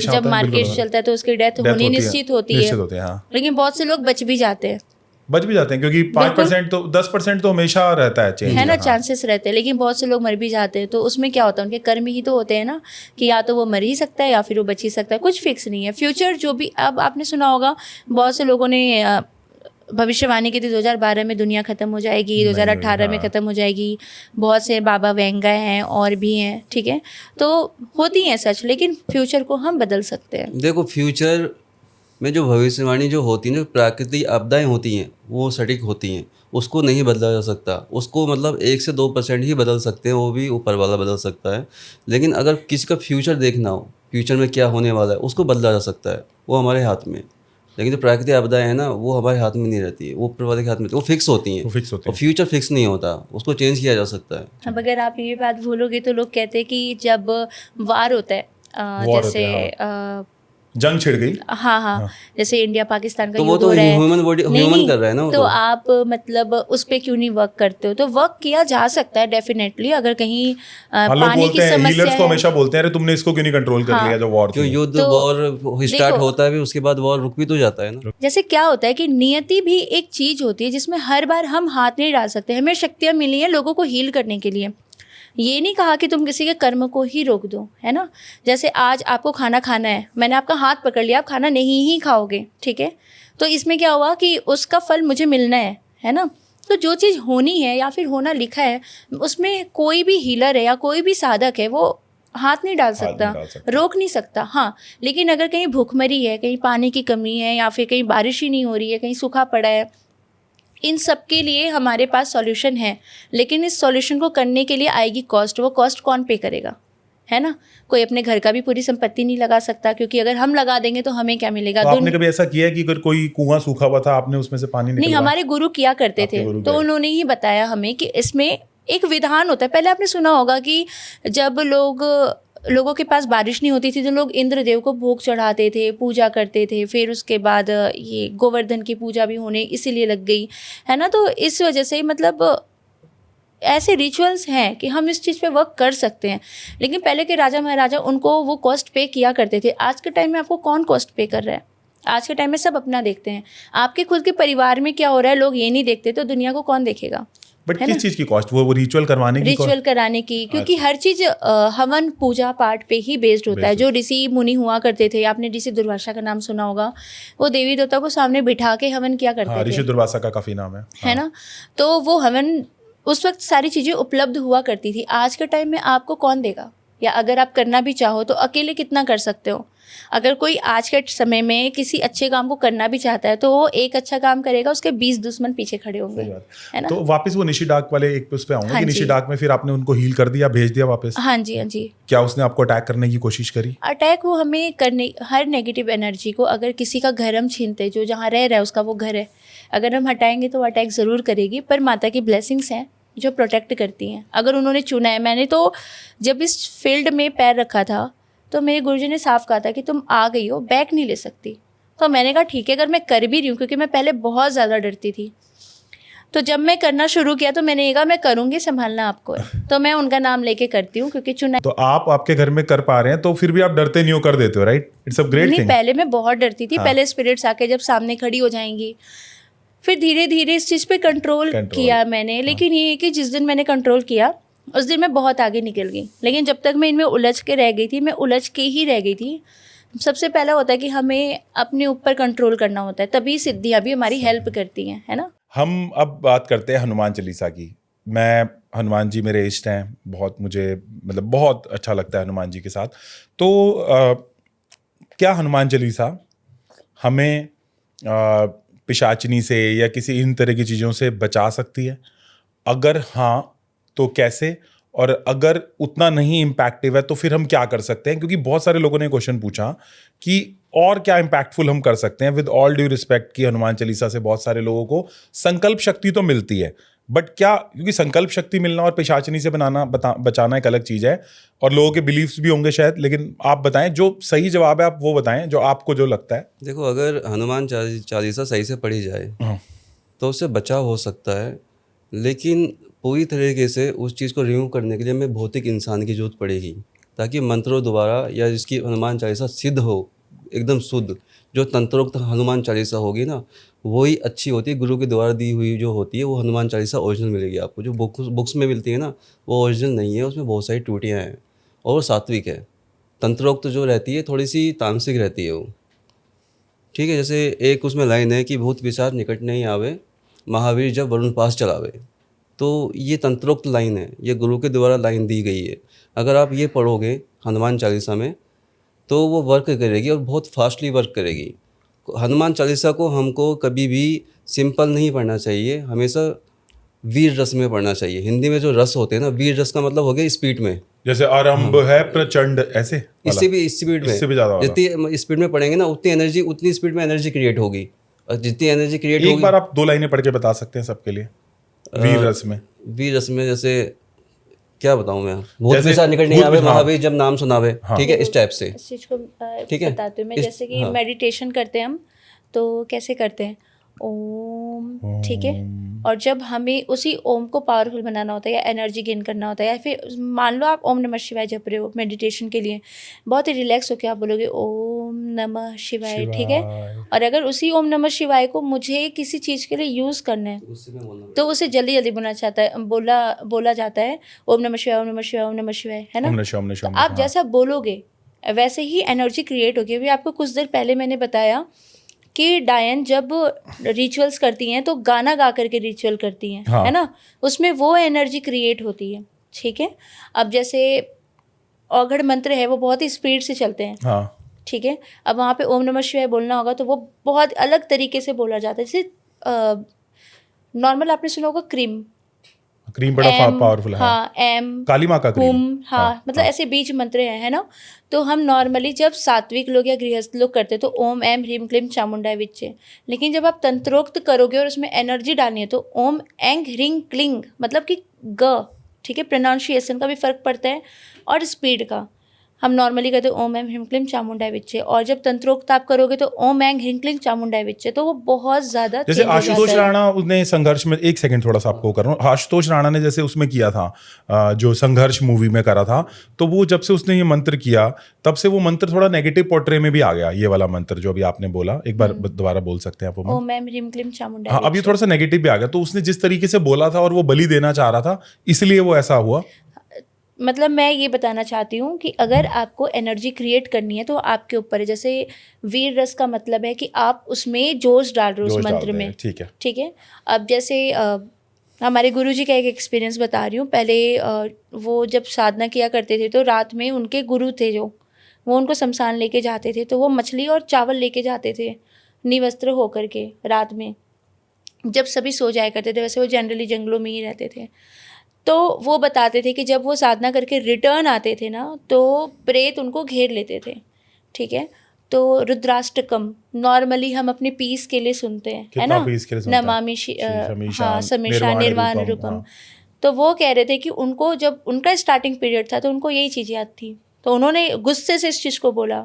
जब मार्केश चलता है तो उसकी डेथ होनी निश्चित होती है। हाँ। लेकिन बहुत से लोग बच भी जाते हैं क्योंकि 5% तो 10% तो हमेशा रहता है चेंज, है ना, चांसेस रहते हैं। लेकिन बहुत से लोग मर भी जाते हैं, तो उसमें क्या होता है, उनके कर्म ही तो होते हैं ना, कि या तो वो मर ही सकता है या फिर वो बच ही सकता है, कुछ फिक्स नहीं है। फ्यूचर जो भी, अब आपने सुना होगा बहुत से लोगों ने भविष्यवाणी की थी 2012 में दुनिया खत्म हो जाएगी, 2018 में खत्म हो जाएगी। बहुत से बाबा वेंगा हैं और भी हैं, ठीक है, तो होती हैं सच, लेकिन फ्यूचर को हम बदल सकते हैं। देखो, फ्यूचर में जो भविष्यवाणी जो होती है, जो प्राकृतिक आपदाएं होती हैं, वो सटीक होती हैं, उसको नहीं बदला जा सकता। उसको मतलब 1 से 2% ही बदल सकते हैं, वो भी ऊपर वाला बदल सकता है। लेकिन अगर किसी का फ्यूचर देखना हो, फ्यूचर में क्या होने वाला है, उसको बदला जा सकता है, वो हमारे हाथ में। लेकिन जो प्राकृतिक आपदाएं हैं ना, वो हमारे हाथ में नहीं रहती है, वो ऊपर वाले के हाथ में, वो फिक्स होती हैं। और फ्यूचर फिक्स नहीं होता, उसको चेंज किया जा सकता है। अब अगर आप ये बात भूलोगे तो लोग कहते हैं कि जब वार होता है, जैसे जंग छिड़ गई, हाँ, जैसे इंडिया पाकिस्तान का तो वो तो ह्यूमन कर रहा है ना, तो आप मतलब उस पे क्यों नहीं वर्क करते हो? तो वर्क किया जा सकता है डेफिनेटली। अगर कहीं पानी की समस्या को हमेशा बोलते हैं, अरे तुमने इसको क्यों नहीं कंट्रोल कर लिया जो वॉर, क्यों युद्ध वॉर स्टार्ट होता है, उसके बाद वॉर रुक भी तो जाता है ना। जैसे क्या होता है कि नियति भी एक चीज होती है जिसमें हर बार हम हाथ नहीं डाल सकते। हमें शक्तियाँ मिली हैं लोगों को हील करने के लिए। ये नहीं कहा कि तुम किसी के कर्म को ही रोक दो, है ना। जैसे आज आपको खाना खाना है, मैंने आपका हाथ पकड़ लिया, आप खाना नहीं ही खाओगे, ठीक है, तो इसमें क्या हुआ कि उसका फल मुझे मिलना है ना। तो जो चीज़ होनी है या फिर होना लिखा है, उसमें कोई भी हीलर है या कोई भी साधक है वो हाथ नहीं डाल सकता, रोक नहीं सकता। हाँ, लेकिन अगर कहीं भूखमरी है, कहीं पानी की कमी है, या फिर कहीं बारिश ही नहीं हो रही है, कहीं सूखा पड़ा है, इन सब के लिए हमारे पास सॉल्यूशन है। लेकिन इस सॉल्यूशन को करने के लिए आएगी कॉस्ट। वो कॉस्ट कौन पे करेगा, है ना। कोई अपने घर का भी पूरी संपत्ति नहीं लगा सकता, क्योंकि अगर हम लगा देंगे तो हमें क्या मिलेगा। तो आपने कभी ऐसा किया है कि अगर कोई कुआं सूखा हुआ था, आपने उसमें से पानी निकाला? नहीं, हमारे गुरु किया करते थे, तो उन्होंने ही बताया हमें कि इसमें एक विधान होता है। पहले आपने सुना होगा कि जब लोगों के पास बारिश नहीं होती थी तो लोग इंद्रदेव को भोग चढ़ाते थे, पूजा करते थे। फिर उसके बाद ये गोवर्धन की पूजा भी होने इसीलिए लग गई, है ना। तो इस वजह से मतलब ऐसे रिचुअल्स हैं कि हम इस चीज़ पे वर्क कर सकते हैं। लेकिन पहले के राजा महाराजा उनको वो कॉस्ट पे किया करते थे। आज के टाइम में आपको कौन कॉस्ट पे कर रहा है? आज के टाइम में सब अपना देखते हैं। आपके खुद के परिवार में क्या हो रहा है लोग ये नहीं देखते, तो दुनिया को कौन देखेगा? बट किस चीज़ की कॉस्ट? वो रिचुअल करवाने की रिचुअल कराने की, क्योंकि हर चीज़ हवन पूजा पाठ पे ही बेस्ड होता है। जो ऋषि मुनि हुआ करते थे, आपने ऋषि दुर्वासा का नाम सुना होगा, वो देवी देवता को सामने बिठा के हवन किया करते थे। ऋषि दुर्वासा का काफ़ी नाम है ना? तो वो हवन उस वक्त सारी चीज़ें उपलब्ध हुआ करती थी। आज के टाइम में आपको कौन देगा? या अगर आप करना भी चाहो तो अकेले कितना कर सकते हो? अगर कोई आज के समय में किसी अच्छे काम को करना भी चाहता है तो वो एक अच्छा काम करेगा, उसके 20 दुश्मन पीछे खड़े होंगे, है ना? तो वापस वो निशिडाक वाले एक उस पे आऊंगा कि निशिडाक में फिर आपने उनको हील कर दिया, भेज दिया वापस? हाँ जी, हाँ जी। क्या उसने आपको अटैक करने की कोशिश करी? अटैक वो हमें करने, हर नेगेटिव एनर्जी को, अगर किसी का घर हम छीनते, जो जहाँ रह रहा है उसका वो घर है, अगर हम हटाएंगे तो वो अटैक ज़रूर करेगी। पर माता की ब्लेसिंग्स हैं जो प्रोटेक्ट करती हैं। अगर उन्होंने चुना है, मैंने तो जब इस फील्ड में पैर रखा था तो मेरे गुरुजी ने साफ कहा था कि तुम आ गई हो, बैक नहीं ले सकती। तो मैंने कहा ठीक है, अगर मैं कर भी रही हूँ, क्योंकि मैं पहले बहुत ज़्यादा डरती थी, तो जब मैं करना शुरू किया तो मैंने कहा मैं करूँगी, संभालना आपको है। तो मैं उनका नाम लेके करती हूँ, क्योंकि चुना। तो आप आपके घर में कर पा रहे हैं तो फिर भी आप डरते नहीं हो, कर देते हो, right? It's a great thing. पहले मैं बहुत डरती थी। पहले स्पिरिट्स आके जब सामने खड़ी हो जाएंगी, फिर धीरे धीरे इस चीज़ पे कंट्रोल किया मैंने। लेकिन ये कि जिस दिन मैंने कंट्रोल किया उस दिन मैं बहुत आगे निकल गई। लेकिन जब तक मैं इनमें उलझ के रह गई थी, मैं उलझ के ही रह गई थी। सबसे पहला होता है कि हमें अपने ऊपर कंट्रोल करना होता है, तभी सिद्धियाँ भी हमारी हेल्प करती हैं, है ना? हम अब बात करते हैं हनुमान चालीसा की। मैं, हनुमान जी मेरे इष्ट हैं बहुत, मुझे मतलब बहुत अच्छा लगता है हनुमान जी के साथ। तो क्या हनुमान चालीसा हमें पिशाचनी से या किसी इन तरह की चीज़ों से बचा सकती है? अगर हाँ तो कैसे? और अगर उतना नहीं इम्पैक्टिव है तो फिर हम क्या कर सकते हैं? क्योंकि बहुत सारे लोगों ने क्वेश्चन पूछा कि और क्या इम्पैक्टफुल हम कर सकते हैं। विद ऑल ड्यू रिस्पेक्ट कि हनुमान चालीसा से बहुत सारे लोगों को संकल्प शक्ति तो मिलती है, बट क्या, क्योंकि संकल्प शक्ति मिलना और पिशाचनी से बचाना एक अलग चीज़ है, और लोगों के बिलीफ्स भी होंगे शायद। लेकिन आप बताएं, जो सही जवाब है आप वो बताएं, जो आपको जो लगता है। देखो, अगर हनुमान चालीसा सही से पढ़ी जाए तो उससे बचाव हो सकता है, लेकिन पूरी तरीके से उस चीज़ को रिमूव करने के लिए हमें भौतिक इंसान की जरूरत पड़ेगी, ताकि मंत्रों द्वारा या जिसकी हनुमान चालीसा सिद्ध हो, एकदम शुद्ध। जो तंत्रोक्त हनुमान चालीसा होगी ना, वही अच्छी होती है। गुरु के द्वारा दी हुई जो होती है वो हनुमान चालीसा ओरिजिनल मिलेगी आपको। जो बुक्स में मिलती है ना, वो ओरिजिनल नहीं है, उसमें बहुत सारी त्रुटियाँ हैं और वो सात्विक है। तंत्रोक्त जो रहती है थोड़ी सी तामसिक रहती है वो, ठीक है। जैसे एक उसमें लाइन है कि भूत पिशाच निकट नहीं आवे, महावीर जब वरुण पास चलावे। तो ये तंत्रोक्त लाइन है, ये गुरु के द्वारा लाइन दी गई है। अगर आप ये पढ़ोगे हनुमान चालीसा में तो वो वर्क करेगी और बहुत फास्टली वर्क करेगी। हनुमान चालीसा को हमको कभी भी सिंपल नहीं पढ़ना चाहिए, हमेशा वीर रस में पढ़ना चाहिए। हिंदी में जो रस होते हैं ना, वीर रस का मतलब हो गया स्पीड में। जैसे आरंभ है प्रचंड, ऐसे इससे भी स्पीड में, जितनी स्पीड में पढ़ेंगे ना उतनी एनर्जी, उतनी स्पीड में एनर्जी क्रिएट होगी। और जितनी एनर्जी क्रिएट होगी, एक बार आप 2 लाइनें पढ़ के बता सकते हैं सबके लिए वीर रस में? वीर रस में जैसे क्या बताऊं मैं, भूत पिशाच निकट नहीं आवे, महावीर जब नाम सुनावे, ठीक है, इस टाइप से। इस चीज को बताती हूँ मैं। जैसे कि मेडिटेशन करते हैं हम, तो कैसे करते हैं? ओम, ठीक है। और जब हमें उसी ओम को पावरफुल बनाना होता है या एनर्जी गेन करना होता है, या फिर मान लो आप ओम नमः शिवाय जप रहे हो मेडिटेशन के लिए, बहुत ही रिलैक्स होकर आप बोलोगे ओम नमः शिवाय, ठीक है। और अगर उसी ओम नमः शिवाय को मुझे किसी चीज़ के लिए यूज़ करना है तो उसे जल्दी जल्दी बोला जाता है ओम नमः शिवाय, ओम नमः शिवाय, ओम नमः शिवाय, है ना? तो आप जैसा बोलोगे वैसे ही एनर्जी क्रिएट होगी। अभी आपको कुछ देर पहले मैंने बताया कि डायन जब रिचुअल्स करती हैं तो गाना गा करके रिचुअल करती हैं, है ना? उसमें वो एनर्जी क्रिएट होती है, ठीक है। अब जैसे औघड़ मंत्र है, वो बहुत ही स्पीड से चलते हैं, ठीक है। अब वहाँ पे ओम नमः शिवाय बोलना होगा तो वो बहुत अलग तरीके से बोला जाता है। जैसे नॉर्मल आपने सुना होगा क्रीम बड़ा पावरफुल है। हाँ, एम, काली माँ का क्रीम, हाँ, मतलब ऐसे बीज मंत्र है ना? तो हम नॉर्मली जब सात्विक लोग या गृहस्थ लोग करते हैं तो ओम एम ह्रीम क्लीम चामुंडा विच्चे। लेकिन जब आप तंत्रोक्त करोगे और उसमें एनर्जी डालनी है तो ओम एंग ह्रींग क्लिंग, मतलब कि ग, ठीक है, प्रोनाउंसिएशन का भी फर्क पड़ता है और स्पीड का। हम नॉर्मली कहते हैं ओम ऐं ह्रीं क्लीं चामुंडाय विच्चे, और जब तंत्रोक्त आप करोगे तो ओम ऐं ह्रीं क्लीं चामुंडाय विच्चे, तो वो बहुत ज्यादा जैसे change हो आशुतोष जाता है। राणा उसने संघर्ष में, एक सेकंड थोड़ा सा आपको कर रहा हूँ, आशुतोष राणा ने जैसे उसमें किया था जो संघर्ष मूवी में करा था, तो वो जब से उसने ये मंत्र किया तब से वो मंत्र थोड़ा नेगेटिव पोर्ट्रे में भी आ गया। ये वाला मंत्र जो अभी आपने बोला, एक बार दोबारा बोल सकते हैं आप वो मंत्र? ओम ऐं ह्रीं क्लीं चामुंडाय हाँ, अब ये विच्चे। थोड़ा सा नेगेटिव भी आ गया, तो उसने जिस तरीके से बोला था और वो बलि देना चाह रहा था, इसलिए वो ऐसा हुआ। मतलब मैं ये बताना चाहती हूँ कि अगर आपको एनर्जी क्रिएट करनी है तो आपके ऊपर है। जैसे वीर रस का मतलब है कि आप उसमें जोश डाल रहे हो उस जोश डाल मंत्र रहे हैं, में, ठीक है। ठीक है। अब जैसे हमारे गुरुजी का एक एक्सपीरियंस बता रही हूँ। पहले वो जब साधना किया करते थे तो रात में उनके गुरु थे जो, वो उनको शमशान लेके जाते थे, तो वो मछली और चावल लेके जाते थे निवस्त्र होकर के रात में, जब सभी सो जाया करते थे। वैसे वो जनरली जंगलों में ही रहते थे। तो वो बताते थे कि जब वो साधना करके रिटर्न आते थे ना, तो प्रेत उनको घेर लेते थे, ठीक है। तो रुद्राष्टकम नॉर्मली हम अपने पीस के लिए सुनते हैं, है कितना ना, पीस के लिए सुनते हैं? नमामि हाँ समीशा निर्वाण निर्वाण रूपम, रूपम। हाँ। तो वो कह रहे थे कि उनको जब उनका स्टार्टिंग पीरियड था तो उनको यही चीज़ याद थी, तो उन्होंने गुस्से से इस चीज़ को बोला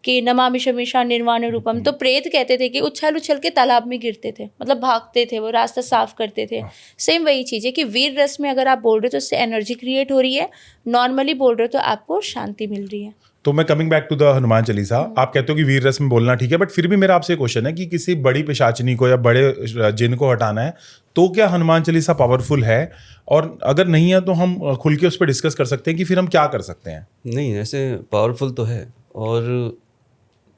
कि नमामि शमीशा निर्वाण रूपम। तो प्रेत कहते थे कि उछल उछल के तालाब में गिरते थे, मतलब भागते थे, वो रास्ता साफ करते थे। सेम वही चीज़ है कि वीर रस में अगर आप बोल रहे हो तो उससे एनर्जी क्रिएट हो रही है, नॉर्मली बोल रहे हो तो आपको शांति मिल रही है। तो मैं coming back to the Hanuman Chalisa, आप कहते हो कि वीर रस में बोलना ठीक है, बट फिर भी मेरा आपसे क्वेश्चन है कि किसी बड़ी पिशाचिनी को या बड़े जिन को हटाना है तो क्या हनुमान चालीसा पावरफुल है? और अगर नहीं है तो हम खुल के उस पर डिस्कस कर सकते हैं कि फिर हम क्या कर सकते हैं। नहीं, ऐसे पावरफुल तो है और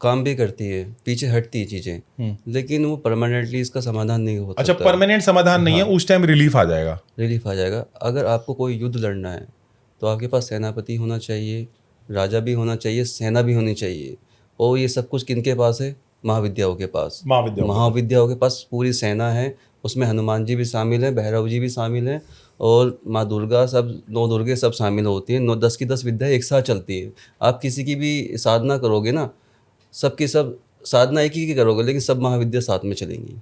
काम भी करती है, पीछे हटती है चीज़ें, लेकिन वो परमानेंटली इसका समाधान नहीं हो अच्छा, सकता। परमानेंट समाधान नहीं है, उस टाइम रिलीफ आ जाएगा। रिलीफ आ जाएगा। अगर आपको कोई युद्ध लड़ना है तो आपके पास सेनापति होना चाहिए, राजा भी होना चाहिए, सेना भी होनी चाहिए। और ये सब कुछ किनके पास है? महाविद्याओं के पास। महाविद्याओं के पास पूरी सेना है, उसमें हनुमान जी भी शामिल हैं, भैरव जी भी शामिल हैं, और माँ दुर्गा, सब 9 दुर्गे सब शामिल होती हैं। 10 की 10 विद्याएं एक साथ चलती है। आप किसी की भी साधना करोगे ना, सबकी सब साधना एक ही की करोगे, लेकिन सब महाविद्या साथ में चलेंगी।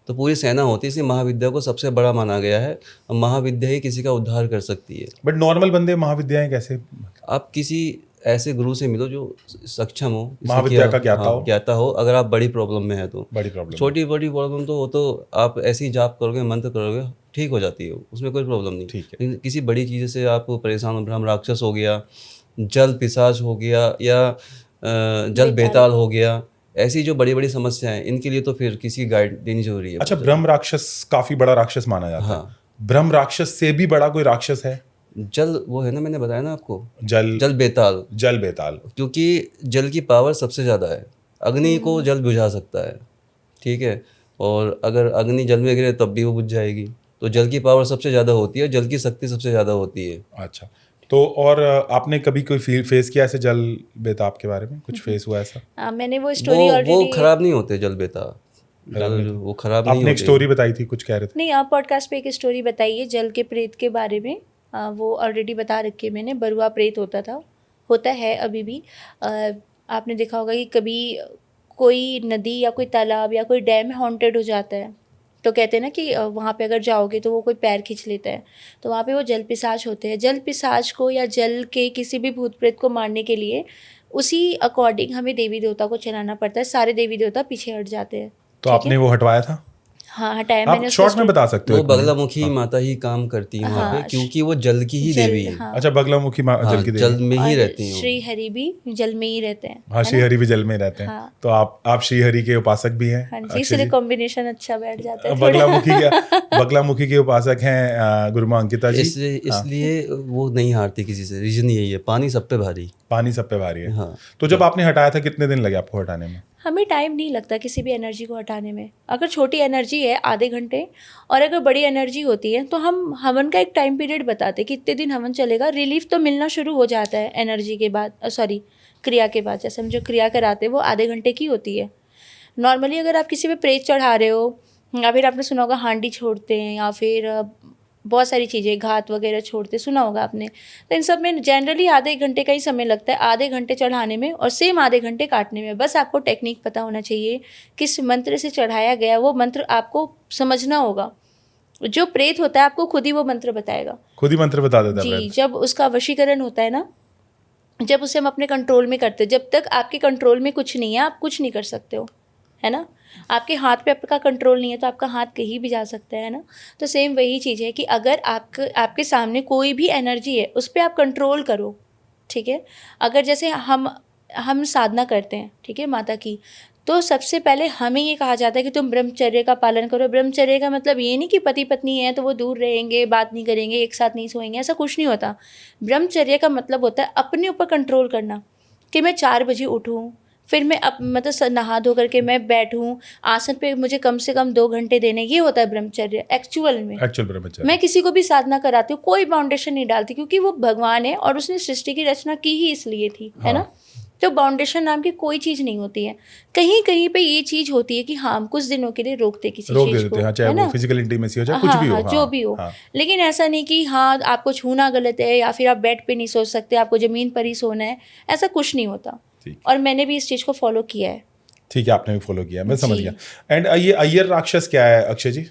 तो पूरी सेना होती है, इसलिए महाविद्या को सबसे बड़ा माना गया है। और महाविद्या ही किसी का उद्धार कर सकती है। बट नॉर्मल बंदे महाविद्याएं कैसे? आप किसी ऐसे गुरु से मिलो जो सक्षम हो, महाविद्या का ज्ञाता हो। ज्ञाता हो। अगर आप बड़ी प्रॉब्लम में है तो, बड़ी प्रॉब्लम, छोटी बड़ी प्रॉब्लम तो वो तो आप ऐसे ही जाप करोगे, मंत्र करोगे, ठीक हो जाती है, उसमें कोई प्रॉब्लम नहीं। ठीक है। लेकिन किसी बड़ी चीज़ से आप परेशान हो, ब्रह्म राक्षस हो गया, जल पिशाच हो गया, या जल बेताल हो गया, ऐसी जो बड़ी बड़ी समस्याएं, इनके लिए तो फिर किसी गाइड देनी जरूरी है। अच्छा, ब्रह्म राक्षस काफी बड़ा राक्षस माना जाता है। ब्रह्म राक्षस से भी बड़ा कोई राक्षस है? जल, वो है ना, मैंने बताया ना आपको, जल बेताल। जल बेताल, क्योंकि जल की पावर सबसे ज़्यादा है। अग्नि को जल बुझा सकता है, ठीक है, और अगर अग्नि जल में गिरे तब भी वो बुझ जाएगी। तो जल की पावर सबसे ज़्यादा होती है, जल की शक्ति सबसे ज़्यादा होती है। अच्छा, तो और आपने कभी कोई फेस किया ऐसे जल बेताब के बारे में? कुछ फेस हुआ ऐसा? मैंने वो स्टोरी वो खराब नहीं होते जल बेताब, वो खराब नहीं होते। आपने एक स्टोरी बताई थी, कुछ कह रहे थे? नहीं, आप पॉडकास्ट पे एक स्टोरी बताइए जल के प्रेत के बारे में। वो ऑलरेडी बता रखी है मैंने। बरुआ प्रेत होता है अभी भी। आपने देखा होगा कि कभी कोई नदी या कोई तालाब या कोई डैम हॉन्टेड हो जाता है, तो कहते हैं ना कि वहाँ पे अगर जाओगे तो वो कोई पैर खींच लेता है, तो वहाँ पे वो जल पिशाच होते हैं। जल पिशाच को या जल के किसी भी भूत प्रेत को मारने के लिए उसी अकॉर्डिंग हमें देवी देवता को चलाना पड़ता है। सारे देवी देवता पीछे हट जाते हैं। तो आपने वो हटवाया था? हाँ, हटाया आप मैंने। शॉर्ट में बता सकते हो? वो बगलामुखी माता ही काम करती है वहाँ पे, क्योंकि वो जल की ही देवी है। हाँ, अच्छा, बगलामुखी जल की देवी, जल में ही रहती हैं। श्री हरि भी जल में ही रहते हैं। हाँ, श्री हरि भी जल में रहते हैं। हाँ। तो आप श्री हरि के उपासक भी हैं? हाँ जी, इसलिए कॉम्बिनेशन अच्छा बैठ जाता है। बगलामुखी के उपासक हैं गुरु माँ अंकिता जी। इसलिए वो नहीं हारती किसी से। रीजन यही है, पानी सब पे भारी। पानी सब पे भारी है। हाँ। तो जब आपने हटाया था कितने दिन लगे आपको हटाने में? हमें टाइम नहीं लगता किसी भी एनर्जी को हटाने में। अगर छोटी एनर्जी है आधे घंटे, और अगर बड़ी एनर्जी होती है तो हम हवन का एक टाइम पीरियड बताते कि इतने दिन हवन चलेगा। रिलीफ तो मिलना शुरू हो जाता है एनर्जी के बाद, क्रिया के बाद। जैसे हम जो क्रिया कराते हैं वो आधे घंटे की होती है नॉर्मली। अगर आप किसी पे प्रेत चढ़ा रहे हो, या फिर आपने सुना होगा हांडी छोड़ते हैं, या फिर बहुत सारी चीज़ें घात वगैरह छोड़ते, सुना होगा आपने। तो इन सब में जनरली आधे घंटे का ही समय लगता है, आधे घंटे चढ़ाने में और सेम आधे घंटे काटने में। बस आपको टेक्निक पता होना चाहिए किस मंत्र से चढ़ाया गया, वो मंत्र आपको समझना होगा। जो प्रेत होता है आपको खुद ही वो मंत्र बताएगा, खुद ही मंत्र बता देता है जी। जब उसका वशीकरण होता है ना, जब उसे हम अपने कंट्रोल में करते, जब तक आपके कंट्रोल में कुछ नहीं है आप कुछ नहीं कर सकते हो, है ना। आपके हाथ पे आपका कंट्रोल नहीं है तो आपका हाथ कहीं भी जा सकता है ना। तो सेम वही चीज़ है कि अगर आपके सामने कोई भी एनर्जी है उस पर आप कंट्रोल करो, ठीक है। अगर जैसे हम साधना करते हैं, ठीक है, माता की, तो सबसे पहले हमें ये कहा जाता है कि तुम ब्रह्मचर्य का पालन करो। ब्रह्मचर्य का मतलब ये नहीं कि पति पत्नी है तो वो दूर रहेंगे, बात नहीं करेंगे, एक साथ नहीं सोएंगे, ऐसा कुछ नहीं होता। ब्रह्मचर्य का मतलब होता है अपने ऊपर कंट्रोल करना, कि मैं 4 बजे उठूँ, फिर मैं मतलब नहा धो करके मैं बैठूँ आसन पे, मुझे कम से कम 2 घंटे देने, ये होता है ब्रह्मचर्य एक्चुअल में। एक्चुअल ब्रह्मचर्य। मैं किसी को भी साधना कराती हूँ, कोई बाउंडेशन नहीं डालती, क्योंकि वो भगवान है और उसने सृष्टि की रचना की ही इसलिए थी, है ना। तो बाउंडेशन नाम की कोई चीज़ नहीं होती है। कहीं कहीं पे ये चीज़ होती है कि हाँ, हम कुछ दिनों के लिए रोकते किसी चीज़ को, हाँ, चाहे है ना, वो फिजिकल इंटीमेसी हो चाहे कुछ भी हो, जो भी हो। लेकिन ऐसा नहीं कि हाँ आपको छूना गलत है या फिर आप बेड पे नहीं सो सकते, आपको ज़मीन पर ही सोना है, ऐसा कुछ नहीं होता। और मैंने भी इस चीज़ को फॉलो किया है। ठीक है, आपने भी फॉलो किया, मैं समझ गया। एंड ये अय्यर राक्षस क्या है अक्षय जी?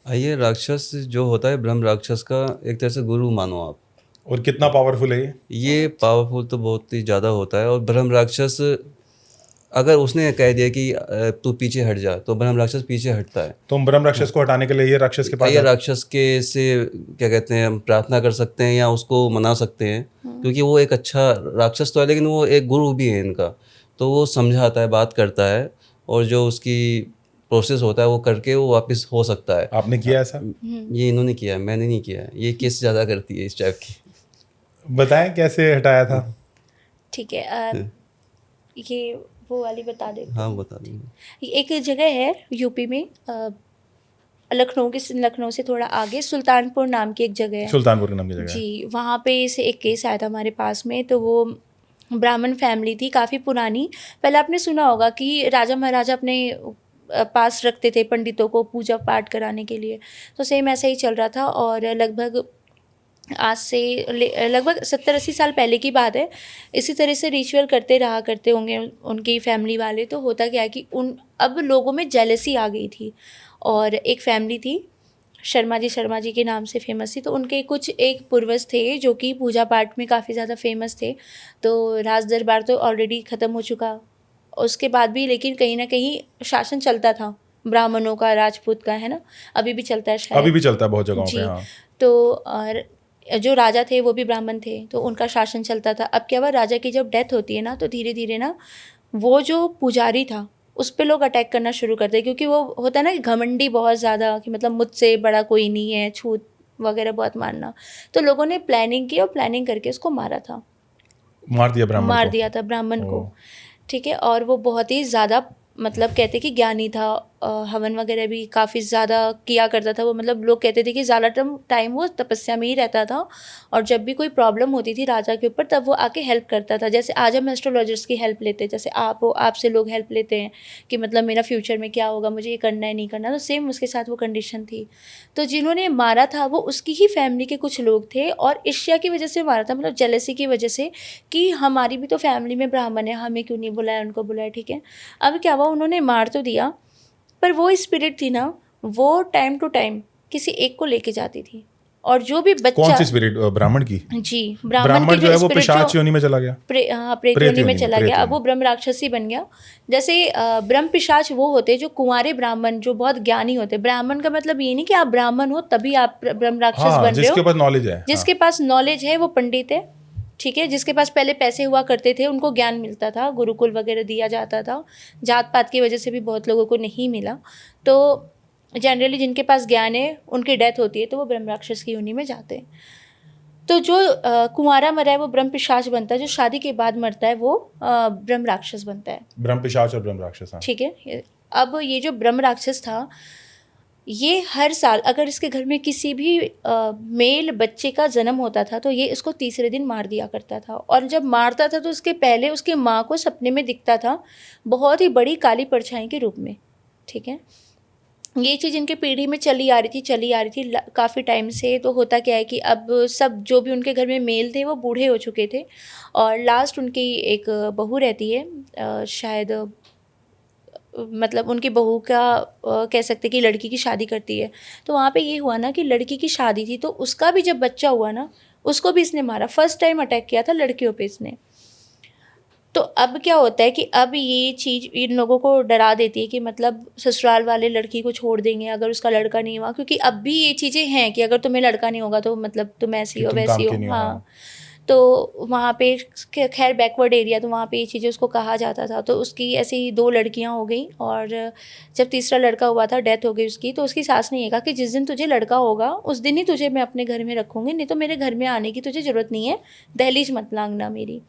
अय्यर राक्षस जो होता है ब्रह्म राक्षस का एक तरह से गुरु मानो आप। और कितना पावरफुल है ये पावरफुल तो बहुत ही ज़्यादा होता है। और ब्रह्म राक्षस अगर उसने कह दिया कि तू पीछे हट जा, तो ब्रह्म राक्षस पीछे हटता है। तो हम ब्रह्म राक्षस को हटाने के लिए ये राक्षस के पास ये राक्षस के से क्या कहते हैं, हम प्रार्थना कर सकते हैं या उसको मना सकते हैं, क्योंकि वो एक अच्छा राक्षस तो है लेकिन वो एक गुरु भी है इनका। तो वो समझाता है, बात करता है, और जो उसकी प्रोसेस होता है वो करके वो वापस हो सकता है। आपने किया ऐसा? ये इन्होंने किया है, मैंने नहीं किया है। ये केस ज़्यादा करती है इस टाइप की। बताएं कैसे हटाया था? ठीक है, ये वो वाली बता दे। हाँ बता दूँगा। एक जगह है यूपी में, लखनऊ से थोड़ा आगे सुल्तानपुर नाम की एक जगह है। सुल्तानपुर नाम की जगह जी, वहाँ पे से एक केस आया था हमारे पास में। तो वो ब्राह्मण फैमिली थी, काफ़ी पुरानी। पहले आपने सुना होगा कि राजा महाराजा अपने पास रखते थे पंडितों को पूजा पाठ कराने के लिए। तो सेम ऐसा ही चल रहा था। और लगभग आज से लगभग 70-80 साल पहले की बात है। इसी तरह से रिचुअल करते होंगे उनकी फैमिली वाले। तो होता क्या है कि अब लोगों में जेलसी आ गई थी। और एक फैमिली थी, शर्मा जी के नाम से फेमस थी। तो उनके कुछ एक पूर्वज थे जो कि पूजा पाठ में काफ़ी ज़्यादा फेमस थे। तो राज दरबार तो ऑलरेडी ख़त्म हो चुका, उसके बाद भी लेकिन कहीं ना कहीं शासन चलता था ब्राह्मणों का, राजपूत का, है ना, अभी भी चलता है शायद। अभी भी चलता है बहुत जगहों पे। हाँ। तो और जो राजा थे वो भी ब्राह्मण थे, तो उनका शासन चलता था। अब क्या हुआ, राजा की जब डेथ होती है ना, तो धीरे धीरे ना वो जो पुजारी था उस पे लोग अटैक करना शुरू करते हैं, क्योंकि वो होता है ना कि घमंडी बहुत ज़्यादा, कि मतलब मुझसे बड़ा कोई नहीं है, छूत वगैरह बहुत मानना। तो लोगों ने प्लानिंग की और प्लानिंग करके उसको मारा था, मार दिया था ब्राह्मण को, ठीक है। और वो बहुत ही ज़्यादा मतलब कहते कि ज्ञानी था, हवन वगैरह भी काफ़ी ज़्यादा किया करता था वो। मतलब लोग कहते थे कि ज़्यादा टाइम वो तपस्या में ही रहता था। और जब भी कोई प्रॉब्लम होती थी राजा के ऊपर, तब वो आके हेल्प करता था। जैसे आज हम एस्ट्रोलॉजर्स की हेल्प लेते हैं, जैसे आप हो, आपसे लोग हेल्प लेते हैं कि मतलब मेरा फ्यूचर में क्या होगा, मुझे ये करना है नहीं करना। तो सेम उसके साथ वो कंडीशन थी। तो जिन्होंने मारा था वो उसकी ही फैमिली के कुछ लोग थे, और ईर्ष्या की वजह से मारा था, मतलब जेलसी की वजह से कि हमारी भी तो फैमिली में ब्राह्मण है, हमें क्यों नहीं बुलाया, उनको बुलाया, ठीक है। अब क्या हुआ, उन्होंने मार तो दिया, पर वो स्पिरिट थी ना, वो टाइम टू टाइम किसी एक को लेके जाती थी। और जो भी बच्चा, कौन सी स्पिरिट? ब्राह्मण की? जी, ब्राह्मण जो है वो पिशाच योनि में चला गया, प्रेत योनि में चला गया। अब वो ब्रह्म राक्षसी बन गया। जैसे ब्रह्म पिशाच वो होते जो कुंवारे ब्राह्मण जो बहुत ज्ञानी होते। ब्राह्मण का मतलब ये नहीं कि आप ब्राह्मण हो तभी आप ब्रह्म राक्षस बन रहे हो। जिसके पास नॉलेज है, जिसके पास नॉलेज है वो पंडित है, ठीक है। जिसके पास पहले पैसे हुआ करते थे उनको ज्ञान मिलता था, गुरुकुल वगैरह दिया जाता था। जात पात की वजह से भी बहुत लोगों को नहीं मिला। तो जनरली जिनके पास ज्ञान है उनकी डेथ होती है तो वो ब्रह्म राक्षस की योनि में जाते हैं। तो जो कुंवारा मरा है वो ब्रह्म पिशाच बनता है, जो शादी के बाद मरता है वो ब्रह्म राक्षस बनता है। ब्रह्म पिशाच और ब्रह्म राक्षस, ठीक है। अब ये जो ब्रह्म राक्षस था, ये हर साल अगर इसके घर में किसी भी मेल बच्चे का जन्म होता था तो ये इसको तीसरे दिन मार दिया करता था। और जब मारता था तो उसके पहले उसके माँ को सपने में दिखता था बहुत ही बड़ी काली परछाई के रूप में, ठीक है। ये चीज़ इनके पीढ़ी में चली आ रही थी काफ़ी टाइम से। तो होता क्या है कि अब सब जो भी उनके घर में मेल थे वो बूढ़े हो चुके थे, और लास्ट उनकी एक बहू रहती है, शायद मतलब उनकी बहू का कह सकते कि लड़की की शादी करती है। तो वहाँ पे ये हुआ ना कि लड़की की शादी थी, तो उसका भी जब बच्चा हुआ ना, उसको भी इसने मारा। फर्स्ट टाइम अटैक किया था लड़कियों पे इसने। तो अब क्या होता है कि अब ये चीज़ इन लोगों को डरा देती है कि मतलब ससुराल वाले लड़की को छोड़ देंगे अगर उसका लड़का नहीं हुआ, क्योंकि अब भी ये चीज़ें हैं कि अगर तुम्हें लड़का नहीं होगा तो मतलब तुम ऐसी हो वैसी हो। हाँ, तो वहाँ पे खैर बैकवर्ड एरिया, तो वहाँ पे ये चीज़ें उसको कहा जाता था। तो उसकी ऐसी ही 2 लड़कियाँ हो गई, और जब तीसरा लड़का हुआ था, डेथ हो गई उसकी, तो उसकी सास ने ये कहा कि जिस दिन तुझे लड़का होगा उस दिन ही तुझे मैं अपने घर में रखूँगी, नहीं तो मेरे घर में आने की तुझे ज़रूरत नहीं है, दहलीज मत लांघना मेरी।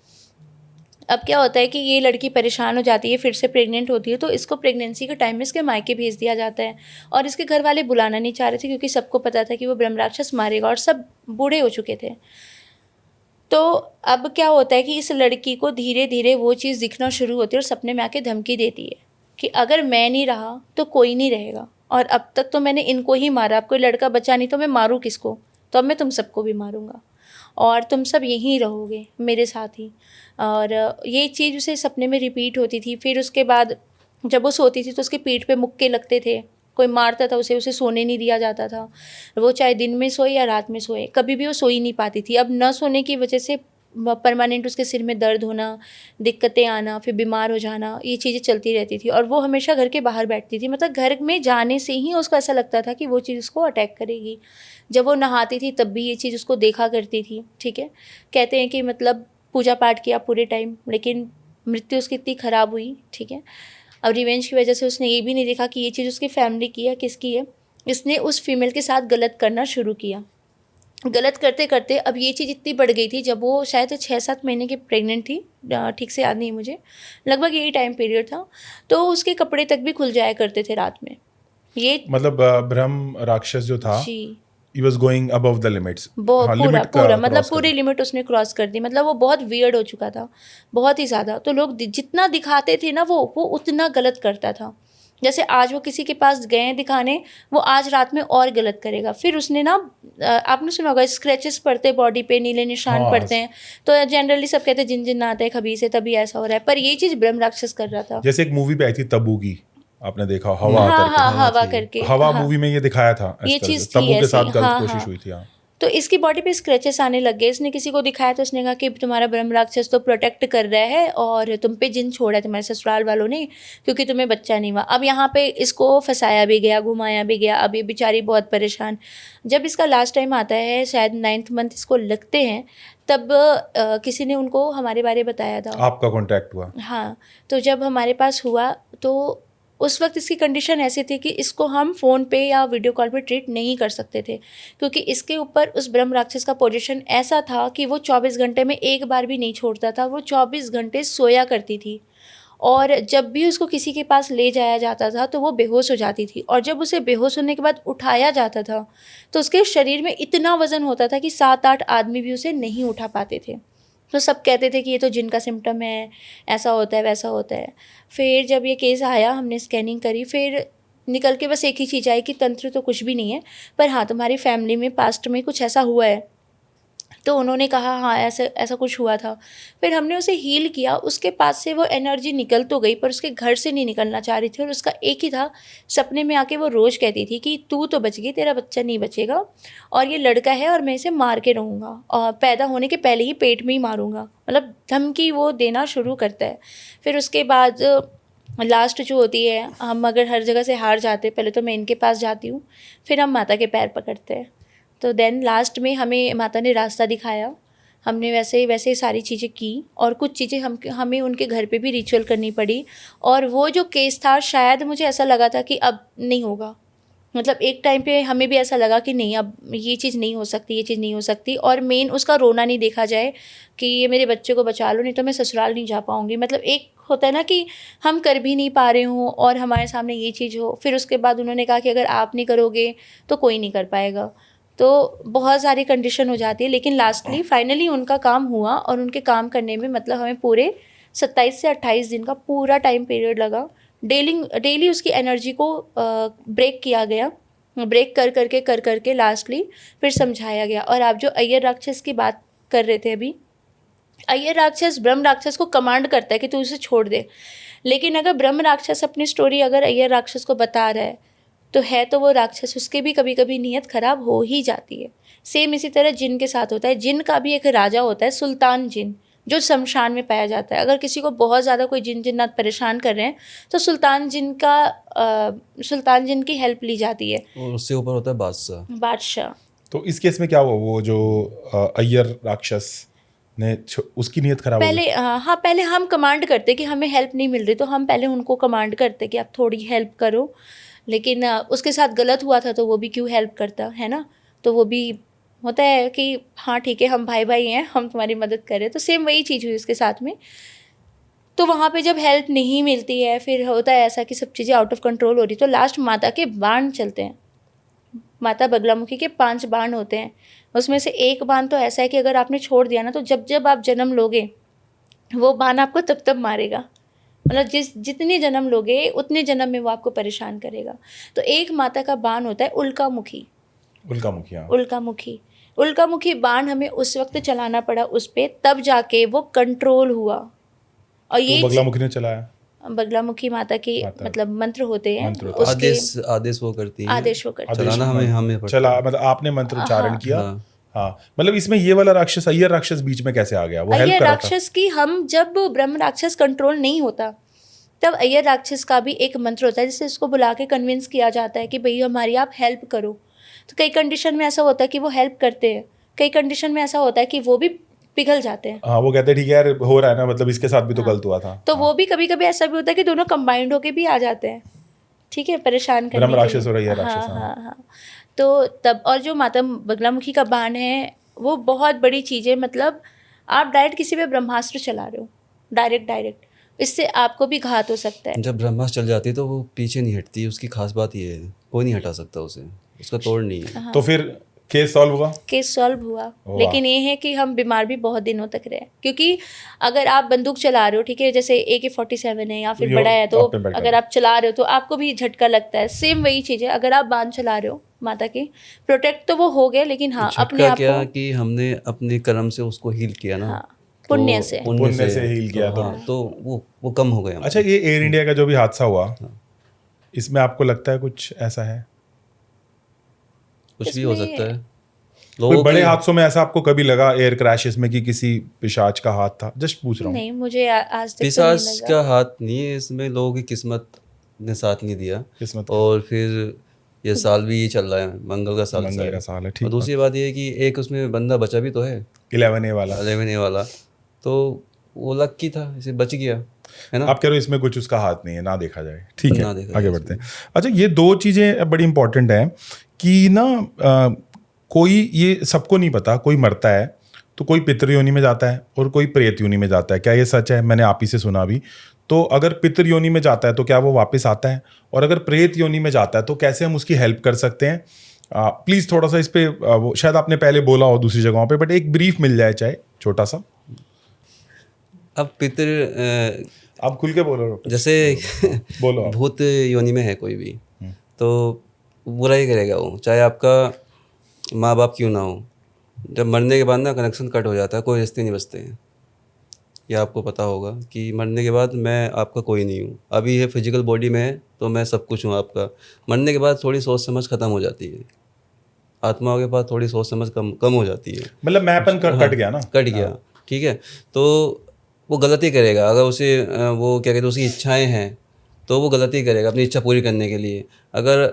अब क्या होता है कि ये लड़की परेशान हो जाती है, फिर से प्रेग्नेंट होती है, तो इसको प्रेगनेंसी के टाइम में इसके मायके भेज दिया जाता है। और इसके घर वाले बुलाना नहीं चाह रहे थे क्योंकि सबको पता था कि वो ब्रह्म राक्षस मारेगा, और सब बूढ़े हो चुके थे। तो अब क्या होता है कि इस लड़की को धीरे धीरे वो चीज़ दिखना शुरू होती है और सपने में आके धमकी देती है कि अगर मैं नहीं रहा तो कोई नहीं रहेगा, और अब तक तो मैंने इनको ही मारा, अब कोई लड़का बचा नहीं तो मैं मारूँ किसको, तो अब मैं तुम सबको भी मारूँगा और तुम सब यहीं रहोगे मेरे साथ ही। और ये चीज़ उसे सपने में रिपीट होती थी। फिर उसके बाद जब वो सोती थी तो उसके पीठ पे मुक्के लगते थे, कोई मारता था उसे सोने नहीं दिया जाता था, वो चाहे दिन में सोए या रात में सोए, कभी भी वो सो ही नहीं पाती थी। अब न सोने की वजह से परमानेंट उसके सिर में दर्द होना, दिक्कतें आना, फिर बीमार हो जाना, ये चीज़ें चलती रहती थी। और वो हमेशा घर के बाहर बैठती थी, मतलब घर में जाने से ही उसको ऐसा लगता था कि वो चीज़ उसको अटैक करेगी। जब वो नहाती थी तब भी ये चीज़ उसको देखा करती थी, ठीक है। कहते हैं कि मतलब पूजा पाठ किया पूरे टाइम, लेकिन मृत्यु उसकी इतनी ख़राब हुई, ठीक है। अब रिवेंज की वजह से उसने ये भी नहीं देखा कि ये चीज़ उसकी फैमिली की है किसकी है, इसने उस फीमेल के साथ गलत करना शुरू किया। गलत करते करते अब ये चीज़ इतनी बढ़ गई थी, जब वो शायद 6-7 महीने की प्रेग्नेंट थी, ठीक से याद नहीं मुझे, लगभग यही टाइम पीरियड था, तो उसके कपड़े तक भी खुल जाया करते थे रात में। ये मतलब ब्रह्म राक्षस जो था, जी he was going above the limits. हाँ, पूरा लिमिट पूरा मतलब क्रॉस पूरी लिमिट उसने क्रॉस कर दी, मतलब वो बहुत वियर्ड हो चुका था, बहुत ही ज़्यादा। तो लोग जितना दिखाते थे ना वो उतना गलत करता था। जैसे आज वो किसी के पास गए दिखाने, वो आज रात में और गलत करेगा। फिर उसने ना आपने सुना होगा स्क्रैचेस पड़ते बॉडी पे, नीले निशान हाँ, पड़ते हैं, तो जनरली सब कहते हैं जिन जिन आता है खबीस है तभी ऐसा हो रहा है, पर ये चीज़ ब्रह्म राक्षस कर रहा था। जैसे एक मूवी पे आई थी तब्बू की, आपने देखा हवा हाँ करके, हाँ, हवा थी। करके, हवा हाँ मूवी में ये दिखाया था इस ये तरह से, चीज़ थी तब्बू के ऐसी, साथ गलत हाँ कोशिश हाँ। हुई थी। हाँ, तो इसकी बॉडी पे स्क्रैचेस आने लग गए। इसने किसी को दिखाया तो उसने कहा कि तुम्हारा ब्रह्म राक्षस तो प्रोटेक्ट कर रहा है और तुम पे जिन छोड़ा है तुम्हारे ससुराल वालों ने, क्योंकि तुम्हें बच्चा नहीं हुआ। अब यहाँ पे इसको फंसाया भी गया, घुमाया भी गया। अब ये बेचारी बहुत परेशान। जब इसका लास्ट टाइम आता है, शायद 9th मंथ इसको लगते हैं, तब किसी ने उनको हमारे बारे बताया था। आपका कॉन्टैक्ट हुआ? हाँ, तो जब हमारे पास हुआ तो उस वक्त इसकी कंडीशन ऐसी थी कि इसको हम फ़ोन पे या वीडियो कॉल पे ट्रीट नहीं कर सकते थे, क्योंकि इसके ऊपर उस ब्रह्म राक्षस का पोजीशन ऐसा था कि वो 24 घंटे में एक बार भी नहीं छोड़ता था। वो 24 घंटे सोया करती थी, और जब भी उसको किसी के पास ले जाया जाता था तो वो बेहोश हो जाती थी, और जब उसे बेहोश होने के बाद उठाया जाता था तो उसके शरीर में इतना वज़न होता था कि 7-8 आदमी भी उसे नहीं उठा पाते थे। तो सब कहते थे कि ये तो जिन का सिम्टम है, ऐसा होता है वैसा होता है। फिर जब ये केस आया, हमने स्कैनिंग करी, फिर निकल के बस एक ही चीज़ आई कि तंत्र तो कुछ भी नहीं है, पर हाँ तुम्हारी फैमिली में पास्ट में कुछ ऐसा हुआ है। तो उन्होंने कहा हाँ ऐसा ऐसा कुछ हुआ था। फिर हमने उसे हील किया, उसके पास से वो एनर्जी निकल तो गई पर उसके घर से नहीं निकलना चाह रही थी, और उसका एक ही था, सपने में आके वो रोज़ कहती थी कि तू तो बच गई, तेरा बच्चा नहीं बचेगा, और ये लड़का है और मैं इसे मार के रहूँगा, और पैदा होने के पहले ही पेट में ही मारूँगा। मतलब धमकी वो देना शुरू करता है। फिर उसके बाद लास्ट जो होती है, हम अगर हर जगह से हार जाते, पहले तो मैं इनके पास जाती हूँ, फिर हम माता के पैर पकड़ते हैं। तो देन लास्ट में हमें माता ने रास्ता दिखाया, हमने वैसे वैसे सारी चीज़ें की, और कुछ चीज़ें हमें उनके घर पे भी रिचुअल करनी पड़ी। और वो जो केस था, शायद मुझे ऐसा लगा था कि अब नहीं होगा, मतलब एक टाइम पे हमें भी ऐसा लगा कि नहीं अब ये चीज़ नहीं हो सकती, ये चीज़ नहीं हो सकती। और मेन उसका रोना नहीं देखा जाए कि ये मेरे बच्चे को बचा लो, नहीं तो मैं ससुराल नहीं जा पाऊँगी। मतलब एक होता है ना कि हम कर भी नहीं पा रहे हों और हमारे सामने ये चीज़ हो। फिर उसके बाद उन्होंने कहा कि अगर आप नहीं करोगे तो कोई नहीं कर पाएगा। तो बहुत सारी कंडीशन हो जाती है, लेकिन लास्टली फाइनली उनका काम हुआ, और उनके काम करने में मतलब हमें पूरे 27 से 28 दिन का पूरा टाइम पीरियड लगा। डेली उसकी एनर्जी को ब्रेक किया गया, ब्रेक कर करके लास्टली फिर समझाया गया। और आप जो अय्यर राक्षस की बात कर रहे थे अभी, अय्यर राक्षस ब्रह्म राक्षस को कमांड करता है कि तू इसे छोड़ दे, लेकिन अगर ब्रह्म राक्षस अपनी स्टोरी अगर अय्यर राक्षस को बता रहा है तो है तो वो राक्षस, उसके भी कभी कभी नीयत खराब हो ही जाती है। सेम इसी तरह जिन के साथ होता है। जिन का भी एक राजा होता है, सुल्तान जिन, जो शमशान में पाया जाता है। अगर किसी को बहुत ज़्यादा कोई जिन जिन्नात परेशान कर रहे हैं तो सुल्तान जिन की हेल्प ली जाती है। और उससे ऊपर होता है बादशाह। तो इस केस में क्या हुआ, वो जो अय्यर राक्षस ने उसकी नीयत खराब हो गई? पहले हम कमांड करते कि हमें हेल्प नहीं मिल रही, तो हम पहले उनको कमांड करते कि आप थोड़ी हेल्प करो। लेकिन उसके साथ गलत हुआ था तो वो भी क्यों हेल्प करता है ना। तो वो भी होता है कि हाँ ठीक है, हम भाई भाई हैं, हम तुम्हारी मदद करें। तो सेम वही चीज़ हुई उसके साथ में। तो वहाँ पे जब हेल्प नहीं मिलती है, फिर होता है ऐसा कि सब चीज़ें आउट ऑफ कंट्रोल हो रही, तो लास्ट माता के बाण चलते हैं। माता बगलामुखी के 5 बाण होते हैं। उसमें से एक बाण तो ऐसा है कि अगर आपने छोड़ दिया ना, तो जब जब आप जन्म लोगे वो बाण आपको तब तब मारेगा। मतलब जितने जन्म लोगे उतने जन्म में वो आपको परेशान करेगा। तो एक माता का बाण होता है उल्कामुखी। उल्कामुखी बाण हमें उस वक्त चलाना पड़ा उस पर, तब जाके वो कंट्रोल हुआ। और ये तो बगलामुखी ने चलाया? बगलामुखी माता की मतलब मंत्र होते हैं, आदेश वो करती है। आदेश वो करती है। चलाना हमें चला, मतलब आपने मंत्र उच्चारण किया। हाँ, मतलब इसमें ये वाला राक्षस, अय्यर राक्षस बीच में कैसे आ गया? वो हेल्प अय्यर कर रहा था? राक्षस की हम जब ब्रह्म राक्षस कंट्रोल नहीं होता तब अय्यर राक्षस का भी एक मंत्र होता है, जिससे इसको बुला के कन्विंस किया जाता है कि भई हमारी आप हेल्प करो। तो कई कंडीशन में ऐसा होता है कि वो हेल्प करते हैं, कई कंडीशन में ऐसा होता है कि वो भी पिघल जाते हैं। हाँ, वो कहते हैं ठीक है यार, हो रहा है ना, मतलब इसके साथ भी तो गलत हुआ था। तो वो भी कभी कभी ऐसा भी होता है कि दोनों कंबाइंड होके भी आ जाते हैं, ठीक है, परेशान करने ब्रह्म राक्षस और अय्यर राक्षस। हाँ। तो तब, और जो माता बगलामुखी का बाण है वो बहुत बड़ी चीज़ है। मतलब आप डायरेक्ट किसी पे ब्रह्मास्त्र चला रहे हो, डायरेक्ट, इससे आपको भी घात हो सकता है। जब ब्रह्मास्त्र चल जाती है तो वो पीछे नहीं हटती, उसकी खास बात ये है, कोई नहीं हटा सकता उसे, उसका तोड़ नहीं है। तो फिर केस सॉल्व हुआ? केस सॉल्व हुआ, लेकिन ये है कि हम बीमार भी बहुत दिनों तक रहे। क्योंकि अगर आप बंदूक चला रहे हो, ठीक है, जैसे AK-47 है या फिर बड़ा है, तो अगर आप चला रहे हो तो आपको भी झटका लगता है। सेम वही चीज़ है, अगर आप बाण चला रहे हो माता की, प्रोटेक्ट तो वो हो गए, लेकिन हाँ अपने आप क्या कि हमने अपने कर्म से उसको हील किया ना। हाँ, पुण्य से हील किया। तो वो कम हो गया। अच्छा, ये एयर इंडिया का जो भी हादसा हुआ, इसमें आपको लगता है कुछ ऐसा है? कुछ भी हो सकता है। कोई बड़े हादसों में ऐसा आपको कभी लगा एयर क्रैशेस में कि किसी पिशाच का हाथ था? जस्ट पूछ रहा हूँ। नहीं, मुझे आज तक पिशाच का हाथ नहीं है इसमें, लोगों की किस्मत ने साथ नहीं दिया। और फिर ये साल भी चल रहा है, मंगल का साल है। और दूसरी बात ये है कि एक उसमें बंदा बचा भी तो है, 11A वाला, तो वो लकी था, इसे बच गया, है ना। आप कह रहे हो इसमें कुछ उसका हाथ नहीं है, ना देखा जाए। ठीक है, आगे बढ़ते हैं। अच्छा, ये 2 चीज़ें बड़ी इंपॉर्टेंट हैं कि ना कोई, ये सबको नहीं पता, कोई मरता है तो कोई पितृ योनि में जाता है और कोई प्रेत योनि में जाता है। क्या ये सच है? मैंने आप ही से सुना अभी। तो अगर पितृ योनि में जाता है तो क्या वो वापस आता है? और अगर प्रेत योनि में जाता है तो कैसे हम उसकी हेल्प कर सकते हैं? प्लीज़ थोड़ा सा इस पे, वो शायद आपने पहले बोला हो दूसरी जगहों पे, बट एक ब्रीफ मिल जाए, चाहे छोटा सा। अब पितृ, आप खुल के बोलो, जैसे बोलो। भूत योनि में है कोई भी तो बुरा ही करेगा वो, चाहे आपका माँ बाप क्यों ना हो। जब मरने के बाद ना कनेक्शन कट हो जाता है, कोई रिश्ते नहीं बचते हैं। यह आपको पता होगा कि मरने के बाद मैं आपका कोई नहीं हूँ। अभी ये फिजिकल बॉडी में है तो मैं सब कुछ हूँ आपका। मरने के बाद थोड़ी सोच समझ ख़त्म हो जाती है, आत्माओं के पास थोड़ी सोच समझ कम हो जाती है। मतलब मैपन कट गया ना, कट गया, ठीक है। तो वो गलती करेगा, अगर उसे वो क्या कहते हैं, उसकी इच्छाएँ हैं तो वो गलती करेगा अपनी इच्छा पूरी करने के लिए। अगर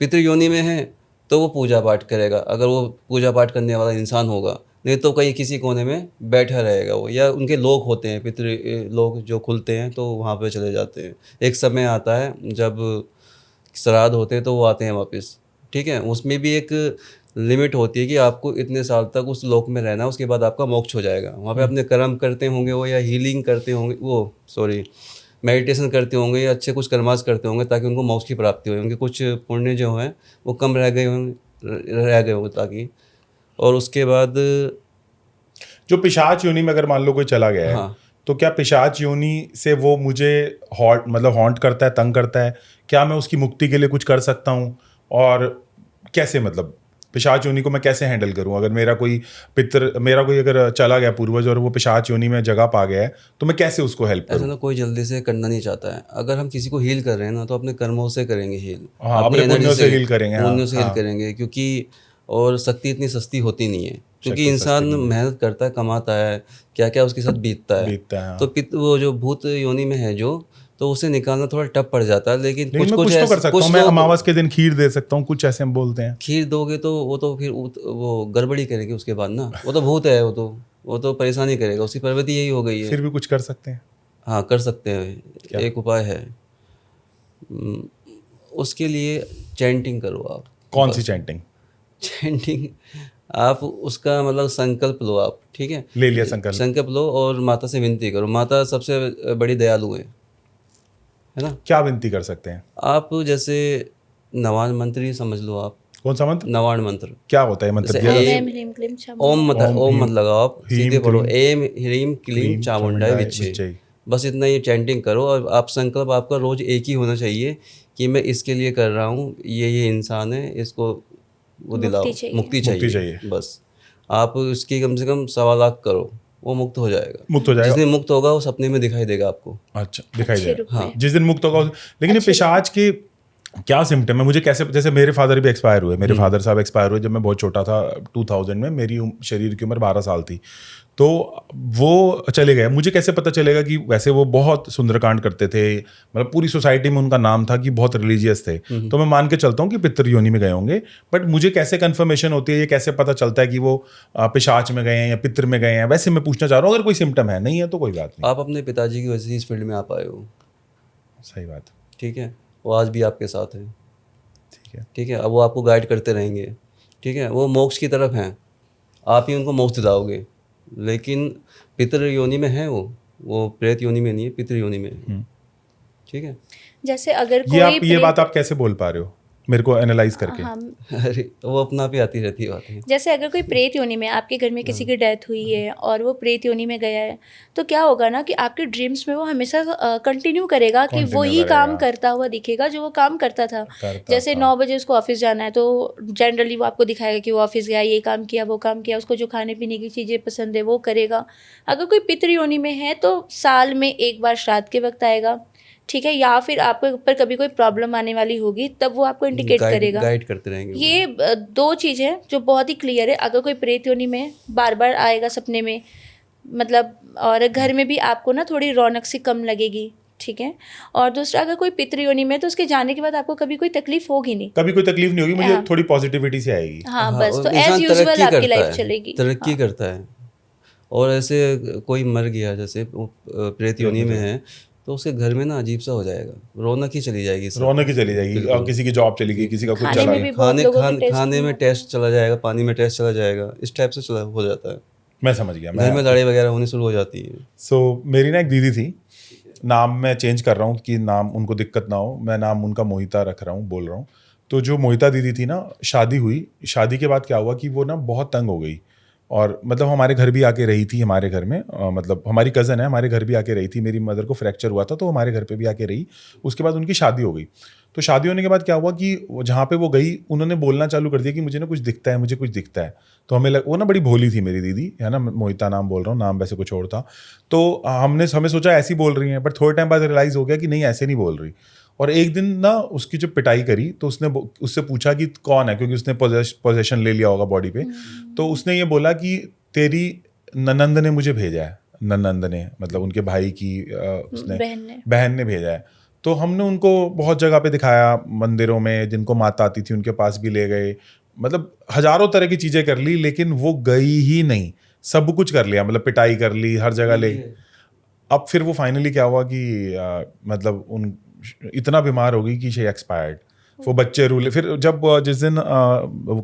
पितृ योनि में है तो वो पूजा पाठ करेगा, अगर वो पूजा पाठ करने वाला इंसान होगा। नहीं तो कहीं किसी कोने में बैठा रहेगा वो, या उनके लोग होते हैं पितृ लोग जो खुलते हैं तो वहाँ पे चले जाते हैं। एक समय आता है जब श्राद्ध होते हैं तो वो आते हैं वापस, ठीक है। उसमें भी एक लिमिट होती है कि आपको इतने साल तक उस लोक में रहना, उसके बाद आपका मोक्ष हो जाएगा। वहाँ पे अपने कर्म करते होंगे वो, या हीलिंग करते होंगे, मेडिटेशन करते होंगे, या अच्छे कुछ कर्मास करते होंगे ताकि उनको मोक्ष की प्राप्ति हो। उनके कुछ पुण्य जो हैं वो कम रह गए होंगे ताकि। और उसके बाद जो पिशाच योनि में अगर मान लो कोई चला गया है, हाँ, तो क्या पिशाच योनि से वो मुझे हॉन्ट करता है, तंग करता है? क्या मैं उसकी मुक्ति के लिए कुछ कर सकता हूँ? और कैसे, मतलब पिशाच योनि को मैं कैसे हैंडल करूं? अगर मेरा कोई अगर चला गया पूर्वज और वो पिशाच योनि में जगह पा गया है, तो मैं कैसे उसको हेल्प ऐसा करूं? ना कोई जल्दी से करना नहीं चाहता है। अगर हम किसी को हील कर रहे हैं ना, तो अपने कर्मों से करेंगे हील, हाँ, अपने पुण्यों से हील करेंगे। पुण्यों से हील करेंगे, क्योंकि और शक्ति इतनी सस्ती होती नहीं है, क्योंकि इंसान मेहनत करता है, कमाता है, क्या क्या उसके साथ बीतता है। तो वो जो भूत योनि में है तो उसे निकालना थोड़ा टफ पड़ जाता है। लेकिन कुछ तो कर सकता हूं, मैं अमावस के दिन खीर दे सकता हूं, कुछ ऐसे हम बोलते हैं। खीर दोगे तो वो तो फिर वो गड़बड़ी करेगी उसके बाद ना, वो तो भूत है, वो तो परेशानी करेगा, उसकी प्रवृत्ति यही हो गई है। फिर भी कुछ कर सकते हैं? हाँ, कर सकते हैं। एक उपाय है, उसके लिए चैंटिंग करो आप। कौन सी चैंटिंग? चैंटिंग आप उसका मतलब संकल्प लो आप, ठीक है, ले लिया संकल्प लो और माता से विनती करो। माता सबसे बड़ी दयालु है ना। क्या विनती कर सकते हैं आप? जैसे नवान मंत्र ही समझ लो आप। कौन सा मंत्र? नवान मंत्र। क्या होता है मंत्र? ओम मत लगाओ आप, सीधे पढ़ो एम ह्रीम क्लीम चामुंडाय विच्चे। बस इतना ही चैंटिंग करो, और आप संकल्प आपका रोज एक ही होना चाहिए कि मैं इसके लिए कर रहा हूँ, ये इंसान है, इसको वो दिलाओ, मुक्ति चाहिए। बस आप इसकी कम से कम 1.25 लाख करो, वो मुक्त हो जाएगा। जिस दिन मुक्त होगा वो सपने में दिखाई देगा आपको। अच्छा, दिखाई देगा। हाँ, जिस दिन मुक्त होगा। लेकिन ये पिशाच के क्या सिम्टम है? मुझे कैसे, जैसे मेरे फादर भी एक्सपायर हुए, मेरे फादर साहब एक्सपायर हुए जब मैं बहुत छोटा था, 2000 में। मेरी शरीर की उम्र 12 साल थी, तो वो चले गए। मुझे कैसे पता चलेगा कि वैसे वो बहुत सुंदरकांड करते थे, मतलब पूरी सोसाइटी में उनका नाम था कि बहुत रिलीजियस थे, तो मैं मान के चलता हूँ कि पितृ योनि में गए होंगे। बट मुझे कैसे कंफर्मेशन होती है, ये कैसे पता चलता है कि वो पिशाच में गए हैं या पितृ में गए हैं? वैसे मैं पूछना चाह रहा हूँ, अगर कोई सिम्टम है, नहीं है तो कोई बात नहीं। आप अपने पिताजी की वजह से इस फील्ड में आप आए हो। सही बात, ठीक है, वो आज भी आपके साथ है। ठीक है, अब वो आपको गाइड करते रहेंगे। ठीक है, वो मोक्ष की तरफ हैं, आप ही उनको मोक्ष दिलाओगे। लेकिन पितृ योनि में है वो प्रेत योनि में नहीं है, पितृ योनि में है। ठीक है, जैसे अगर कोई ये बात आप कैसे बोल पा रहे हो मेरे को एनालाइज करके? अरे वो अपना आप ही आती रहती है बातें। जैसे अगर कोई प्रेत योनि में, आपके घर में किसी की डेथ हुई है और वो प्रेत योनि में गया है, तो क्या होगा ना कि आपके ड्रीम्स में वो हमेशा कंटिन्यू करेगा कि वो ही काम करता हुआ दिखेगा जो वो काम करता था। जैसे 9 बजे उसको ऑफिस जाना है, तो जनरली वो आपको दिखाएगा कि वो ऑफिस गया, ये काम किया, वो काम किया, उसको जो खाने पीने की चीज़ें पसंद है वो करेगा। अगर कोई पितृ योनि में है तो साल में एक बार श्राद्ध के वक्त आएगा, ठीक है, या फिर आपके ऊपर कभी कोई प्रॉब्लम आने वाली होगी तब वो आपको इंडिकेट करेगा, गाइड करते रहेंगे। ये 2 चीज़ें हैं जो बहुत ही क्लियर है। अगर कोई प्रेत योनि में बार बार आएगा सपने में, मतलब, और घर में भी आपको ना थोड़ी रौनक सी कम लगेगी, ठीक है। और दूसरा, अगर कोई पितृ योनि में, तो उसके जाने के बाद आपको कभी कोई तकलीफ होगी नहीं, कभी कोई तकलीफ नहीं होगी, मुझे थोड़ी पॉजिटिविटी से आएगी। हाँ, बस तो एज यूजुअल आपकी लाइफ चलेगी, तरक्की करता है। और ऐसे कोई मर गया, जैसे प्रेत योनि में है, तो उसके घर में ना अजीब सा हो जाएगा, रौनक ही चली जाएगी, और किसी की जॉब चली गई, किसी का कुछ चला गया, खाने में टेस्ट चला जाएगा, पानी में टेस्ट चला जाएगा, इस टाइप से हो जाता है। मैं समझ गया। घर में लड़ाई वगैरह होनी शुरू हो जाती है। सो मेरी ना एक दीदी थी, नाम मैं चेंज कर रहा हूँ कि नाम उनको दिक्कत ना हो, मैं नाम उनका मोहिता रख रहा हूँ, बोल रहा हूँ। तो जो मोहिता दीदी थी ना, शादी हुई, शादी के बाद क्या हुआ कि वो ना बहुत तंग हो गई, और मतलब हमारे घर भी आके रही थी, हमारे घर में, मतलब हमारी कज़न है, हमारे घर भी आके रही थी। मेरी मदर को फ्रैक्चर हुआ था तो हमारे घर पे भी आके रही। उसके बाद उनकी शादी हो गई। तो शादी होने के बाद क्या हुआ कि जहाँ पे वो गई, उन्होंने बोलना चालू कर दिया कि मुझे ना कुछ दिखता है, मुझे कुछ दिखता है। तो हमें वो ना बड़ी भोली थी मेरी दीदी, है ना, मोहिता नाम बोल रहा हूँ, नाम वैसे कुछ और था। तो हमें सोचा ऐसी बोल रही हैं, बट थोड़े टाइम बाद रियलाइज़ हो गया कि नहीं, ऐसे नहीं बोल रही। और एक दिन ना उसकी जो पिटाई करी, तो उससे पूछा कि कौन है, क्योंकि उसने पोजेशन ले लिया होगा बॉडी पे। तो उसने ये बोला कि तेरी ननंद ने मुझे भेजा है। ननंद ने मतलब उनके भाई की उसने बहन ने भेजा है। तो हमने उनको बहुत जगह पे दिखाया, मंदिरों में जिनको माता आती थी उनके पास भी ले गए, मतलब हजारों तरह की चीज़ें कर ली, लेकिन वो गई ही नहीं। सब कुछ कर लिया, मतलब पिटाई कर ली, हर जगह ले। अब फिर वो फाइनली क्या हुआ कि मतलब इतना बीमार हो गई कि शी एक्सपायर्ड। वो बच्चे रूले। फिर जब जिस दिन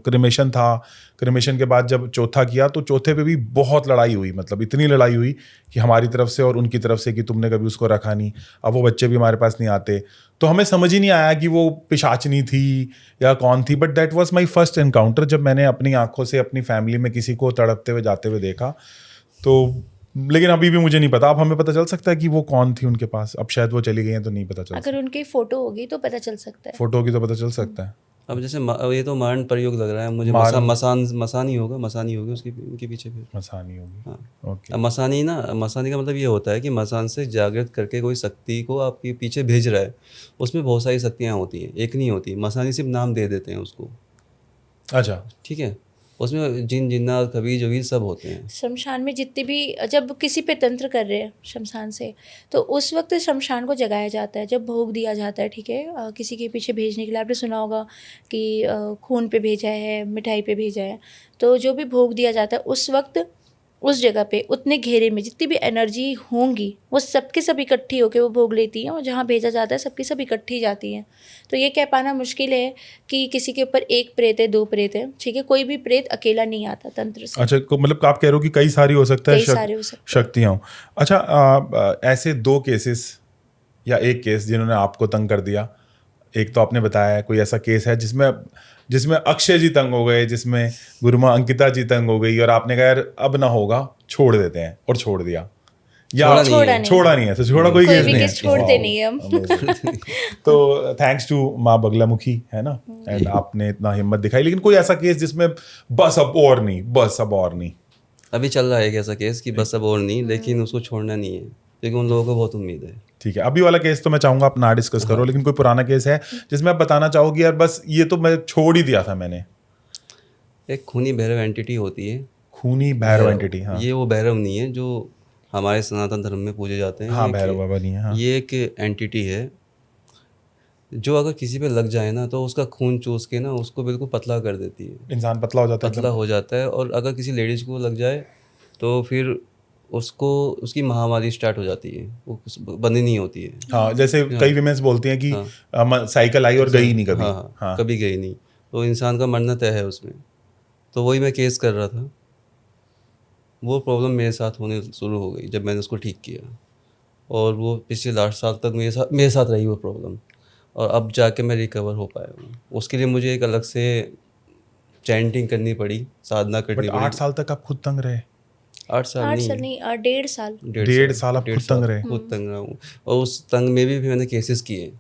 क्रिमेशन था, क्रिमेशन के बाद जब चौथा किया, तो चौथे पे भी बहुत लड़ाई हुई, मतलब इतनी लड़ाई हुई कि हमारी तरफ से और उनकी तरफ से कि तुमने कभी उसको रखा नहीं, अब वो बच्चे भी हमारे पास नहीं आते। तो हमें समझ ही नहीं आया कि वो पिशाचनी थी या कौन थी। But that was my first encounter, जब मैंने अपनी आंखों से अपनी फैमिली में किसी को तड़पते हुए जाते हुए देखा। तो लेकिन अभी भी मुझे नहीं पता। अब हमें पता चल सकता है कि वो कौन थी उनके पास। अब शायद वो चली गई हैं तो नहीं पता चल अगर उनकी फोटो होगी तो पता चल सकता है। फोटो होगी तो पता चल सकता है। अब जैसे अब ये तो मारण प्रयोग लग रहा है मुझे, मसानी होगा, मसानी होगी उसकी उनके पीछे फिर। मसानी होगी। हाँ। ओके। अब मसानी का मतलब ये होता है कि मसान से जागृत करके कोई शक्ति को आपके पीछे भेज रहा है। उसमें बहुत सारी शक्तियाँ होती हैं, एक नहीं होती। मसानी सिर्फ नाम दे देते हैं उसको। अच्छा। ठीक है, उसमें जिन जिन्नात कबीर जबीर सब होते हैं। शमशान में जितने भी, जब किसी पे तंत्र कर रहे हैं शमशान से, तो उस वक्त शमशान को जगाया जाता है, जब भोग दिया जाता है, ठीक है, किसी के पीछे भेजने के लिए। आपने सुना होगा कि खून पे भेजा है, मिठाई पे भेजा है, तो जो भी भोग दिया जाता है उस वक्त उस जगह पे उतने घेरे में जितनी भी एनर्जी होंगी वो सबके सब इकट्ठी होकर वो भोग लेती हैं, और जहाँ भेजा जाता है सबकी सब इकट्ठी जाती हैं। तो ये कह पाना मुश्किल है कि किसी के ऊपर एक प्रेत है, दो प्रेत है, ठीक है, कोई भी प्रेत अकेला नहीं आता तंत्र से। अच्छा, मतलब आप कह रहे हो कि कई सारी हो सकता है, कई सारे हो सकते हैं। शक्तियाँ हो। अच्छा, ऐसे 2 केसेस या एक केस जिन्होंने आपको तंग कर दिया, एक तो आपने बताया है, कोई ऐसा केस है जिसमें अक्षय जी तंग हो गए, जिसमें गुरुमा अंकिता जी तंग हो गई और आपने कहा यार अब ना होगा, छोड़ देते हैं, और छोड़ दिया, या छोड़ा नहीं है। छोड़ा नहीं है, तो छोड़ा कोई केस भी नहीं केस छोड़ते नहीं है हम। है। तो थैंक्स टू माँ बगलामुखी, है ना, एंड आपने इतना हिम्मत दिखाई। लेकिन कोई ऐसा केस जिसमें बस अब और नहीं? अभी चल रहा है एक ऐसा केस कि बस अब और नहीं, लेकिन उसको छोड़ना नहीं है क्योंकि उन लोगों को बहुत उम्मीद है। ठीक है, अभी वाला केस तो मैं चाहूंगा आप ना डिस्कस करो, लेकिन कोई पुराना केस है जिसमें आप बताना चाहोगे यार बस ये तो मैं छोड़ ही दिया था मैंने? एक खूनी भैरव एंटिटी होती है। खूनी भैरव एंटिटी, हाँ। ये वो भैरव नहीं है जो हमारे सनातन धर्म में पूजे जाते हैं। हाँ, भैरव बाबा नहीं है, हाँ। ये एक एंटिटी है जो अगर किसी पे लग जाए ना तो उसका खून चूस के ना उसको बिल्कुल पतला कर देती है। इंसान पतला हो जाता है, पतला हो जाता है। और अगर किसी लेडीज़ को लग जाए तो फिर उसको उसकी महामारी स्टार्ट हो जाती है, वो बंदी नहीं होती है। हाँ, जैसे कई विमेंस बोलती हैं कि साइकिल आई और गई नहीं कभी। हाँ, कभी गई नहीं, तो इंसान का मरना तय है उसमें। तो वही मैं केस कर रहा था, वो प्रॉब्लम मेरे साथ होने शुरू हो गई जब मैंने उसको ठीक किया, और वो पिछले 8 साल तक मेरे साथ रही वो प्रॉब्लम, और अब जाके मैं रिकवर हो पाया हूँ। उसके लिए मुझे एक अलग से चैंटिंग करनी पड़ी, साधना करनी पड़ी। 8 साल तक आप खुद तंग रहे? 8 साल नहीं, 1.5 साल। 1.5 साल आप खुद तंग रहे? खुद तंग रहा हूँ, और उस तंग में भी मैंने केसेस किए।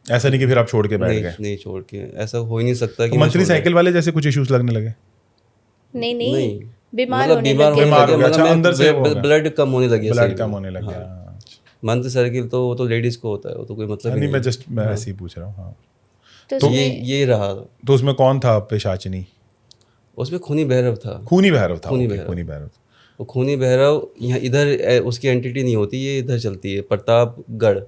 ऐसा नहीं कि फिर आप छोड़ के बैठ गए? नहीं छोड़ के, ऐसा हो ही नहीं सकता कि तो मंथली साइकिल वाले जैसे कुछ इश्यूज लगने लगे? नहीं, बीमार मतलब होने बीमार लग बीमार हो गया, गया, अच्छा, अंदर से ब्लड कम होने लगी, ब्लड कम होने लग गया। मंथ सर्किल तो वो तो लेडीज को होता है, वो तो कोई मतलब नहीं, मैं ऐसे ही पूछ रहा हूँ। हाँ, तो ये रहा। तो उसमें कौन था पिशाचिनी? उसमें खूनी भैरव था। खूनी भैरव था। खूनी भैरव। वो खूनी भैरव यहाँ इधर उसकी एंटिटी नहीं होती, ये इधर चलती है, प्रतापगढ़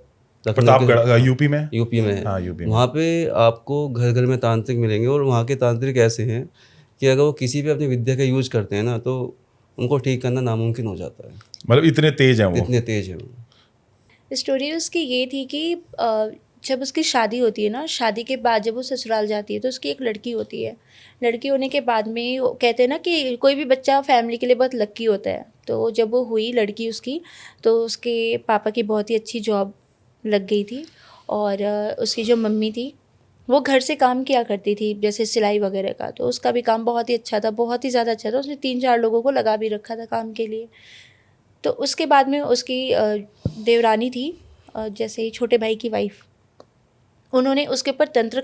यूपी में। यूपी में है। हाँ, यूपी में। वहाँ पे आपको घर घर में तांत्रिक मिलेंगे, और वहाँ के तांत्रिक ऐसे हैं कि अगर वो किसी भी अपनी विद्या का यूज करते हैं ना तो उनको ठीक करना नामुमकिन हो जाता है। मतलब इतने तेज हैं वो? इतने तेज हैं वो। स्टोरी उसकी ये थी कि जब उसकी शादी होती है ना, शादी के बाद जब वो ससुराल जाती है तो उसकी एक लड़की होती है। लड़की होने के बाद में वो कहते हैं ना कि कोई भी बच्चा फैमिली के लिए बहुत लकी होता है। तो जब वो हुई लड़की उसकी, तो उसके पापा की बहुत ही अच्छी जॉब लग गई थी, और उसकी जो मम्मी थी वो घर से काम किया करती थी, जैसे सिलाई वगैरह का। तो उसका भी काम बहुत ही अच्छा था, बहुत ही ज़्यादा अच्छा था। उसने 3-4 लोगों को लगा भी रखा था काम के लिए। तो उसके बाद में उसकी देवरानी थी, जैसे छोटे भाई की वाइफ, उन्होंने उसके ऊपर तंत्र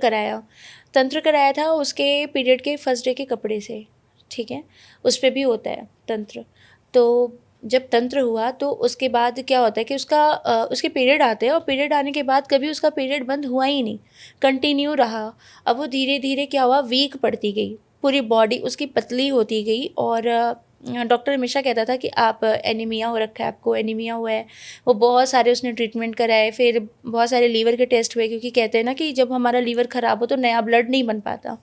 कराया था उसके पीरियड के फर्स्ट डे के कपड़े से, ठीक है, उस पर भी होता है तंत्र। तो जब तंत्र हुआ तो उसके बाद क्या होता है कि उसके पीरियड आते हैं, और पीरियड आने के बाद कभी उसका पीरियड बंद हुआ ही नहीं, कंटिन्यू रहा। अब वो धीरे धीरे क्या हुआ, वीक पड़ती गई, पूरी बॉडी उसकी पतली होती गई, और डॉक्टर हमेशा कहता था कि आप एनीमिया हो रखा है, आपको एनीमिया हुआ है। वो बहुत सारे उसने ट्रीटमेंट कराए, फिर बहुत सारे लीवर के टेस्ट हुए, क्योंकि कहते हैं ना कि जब हमारा लीवर ख़राब हो तो नया ब्लड नहीं बन पाता।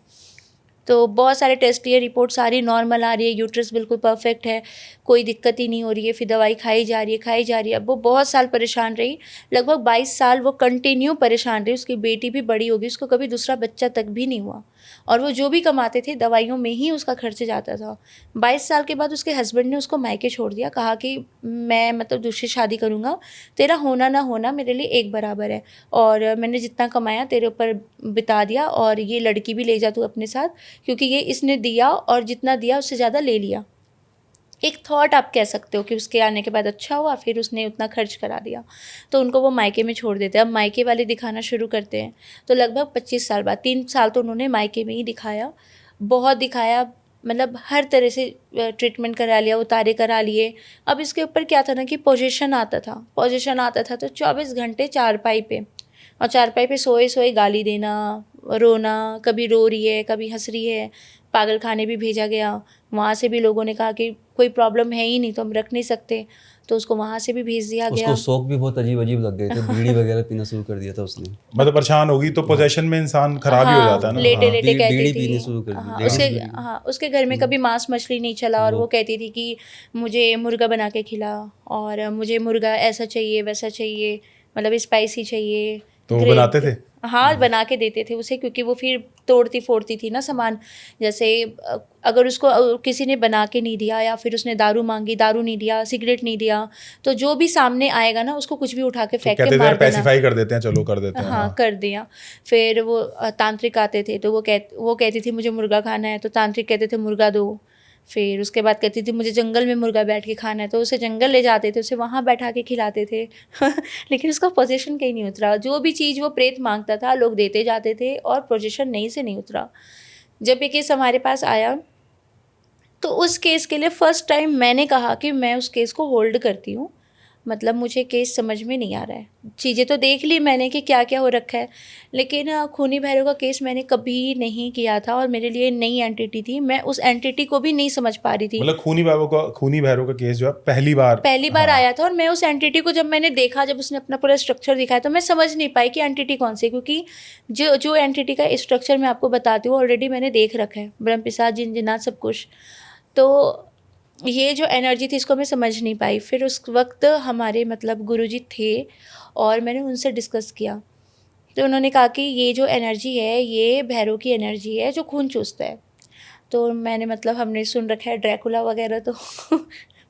तो बहुत सारे टेस्ट किए, रिपोर्ट सारी नॉर्मल आ रही है, यूट्रस बिल्कुल परफेक्ट है, कोई दिक्कत ही नहीं हो रही है। फिर दवाई खाई जा रही है। अब वो बहुत साल परेशान रही, लगभग 22 साल वो कंटिन्यू परेशान रही। उसकी बेटी भी बड़ी होगी, उसको कभी दूसरा बच्चा तक भी नहीं हुआ, और वो जो भी कमाते थे दवाइयों में ही उसका खर्च जाता था। 22 साल के बाद उसके हस्बैंड ने उसको मायके छोड़ दिया, कहा कि मैं मतलब दूसरी शादी करूँगा, तेरा होना ना होना मेरे लिए एक बराबर है, और मैंने जितना कमाया तेरे ऊपर बिता दिया, और ये लड़की भी ले जा तू अपने साथ, क्योंकि ये इसने दिया और जितना दिया उससे ज़्यादा ले लिया। एक थॉट आप कह सकते हो कि उसके आने के बाद अच्छा हुआ, फिर उसने उतना खर्च करा दिया, तो उनको वो मायके में छोड़ देते हैं। अब मायके वाले दिखाना शुरू करते हैं, तो लगभग 25 साल बाद, 3 साल तो उन्होंने मायके में ही दिखाया, बहुत दिखाया, मतलब हर तरह से ट्रीटमेंट करा लिया, उतारे करा लिए। अब इसके ऊपर क्या था ना कि पोजीशन आता था तो 24 घंटे चारपाई पे, और चारपाई पे सोए सोए गाली देना, रोना, कभी रो रही है कभी हंस रही है। पागल खाने भी भेजा गया, वहाँ से भी लोगों ने कहा कि कोई प्रॉब्लम है ही नहीं तो हम रख नहीं सकते, तो उसको वहाँ से भी भेज दिया गया। उसको शौक भी बहुत अजीब अजीब लग गए थे, बीड़ी वगैरह पीना शुरू कर दिया था उसने। मतलब परेशान होगी तो पोजेशन में इंसान खराब ही हो जाता है ना। लेटे लेटे कहती बीड़ी थी, पीनी शुरू कर दी, हाँ लेडीज उसके, बीड़ी। हाँ उसके घर में कभी मांस मछली नहीं चला, और वो कहती थी कि मुझे मुर्गा बना के खिला, और मुझे मुर्गा ऐसा चाहिए वैसा चाहिए, मतलब स्पाइसी चाहिए। तो वो बनाते थे? हाँ बना के देते थे उसे, क्योंकि वो फिर तोड़ती फोड़ती थी ना सामान। जैसे अगर उसको किसी ने बना के नहीं दिया, या फिर उसने दारू मांगी, दारू नहीं दिया, सिगरेट नहीं दिया, तो जो भी सामने आएगा ना उसको कुछ भी उठा के फेंक के कहते थे मार यार देना। पैसिफाई कर देते हैं, चलो कर देते हैं। हाँ कर दिया। फिर वो तांत्रिक आते थे, तो वो कहती थी मुझे मुर्गा खाना है, तो तांत्रिक कहते थे मुर्गा दो। फिर उसके बाद कहती थी मुझे जंगल में मुर्गा बैठ के खाना है, तो उसे जंगल ले जाते थे, उसे वहाँ बैठा के खिलाते थे लेकिन उसका पोजीशन कहीं नहीं उतरा। जो भी चीज़ वो प्रेत मांगता था लोग देते जाते थे, और पोजीशन नहीं से नहीं उतरा। जब ये केस हमारे पास आया, तो उस केस के लिए फ़र्स्ट टाइम मैंने कहा कि मैं उस केस को होल्ड करती हूँ। मतलब मुझे केस समझ में नहीं आ रहा है। चीज़ें तो देख ली मैंने कि क्या क्या हो रखा है, लेकिन खूनी भैरव का केस मैंने कभी नहीं किया था, और मेरे लिए नई एंटिटी थी। मैं उस एंटिटी को भी नहीं समझ पा रही थी। मतलब खूनी भैरव का केस जो है पहली बार आया था, और मैं उस एंटिटी को जब मैंने देखा, जब उसने अपना पूरा स्ट्रक्चर दिखाया, तो मैं समझ नहीं पाई कि एंटिटी कौन सी है, क्योंकि जो एंटिटी का स्ट्रक्चर मैं आपको बताती हूँ ऑलरेडी मैंने देख रखा है, ब्रह्म पिशाच जिन जिन्नात सब कुछ। तो ये जो एनर्जी थी इसको मैं समझ नहीं पाई। फिर उस वक्त हमारे मतलब गुरुजी थे, और मैंने उनसे डिस्कस किया, तो उन्होंने कहा कि ये जो एनर्जी है ये भैरव की एनर्जी है जो खून चूसता है। तो मैंने मतलब हमने सुन रखा है ड्रैकुला वगैरह, तो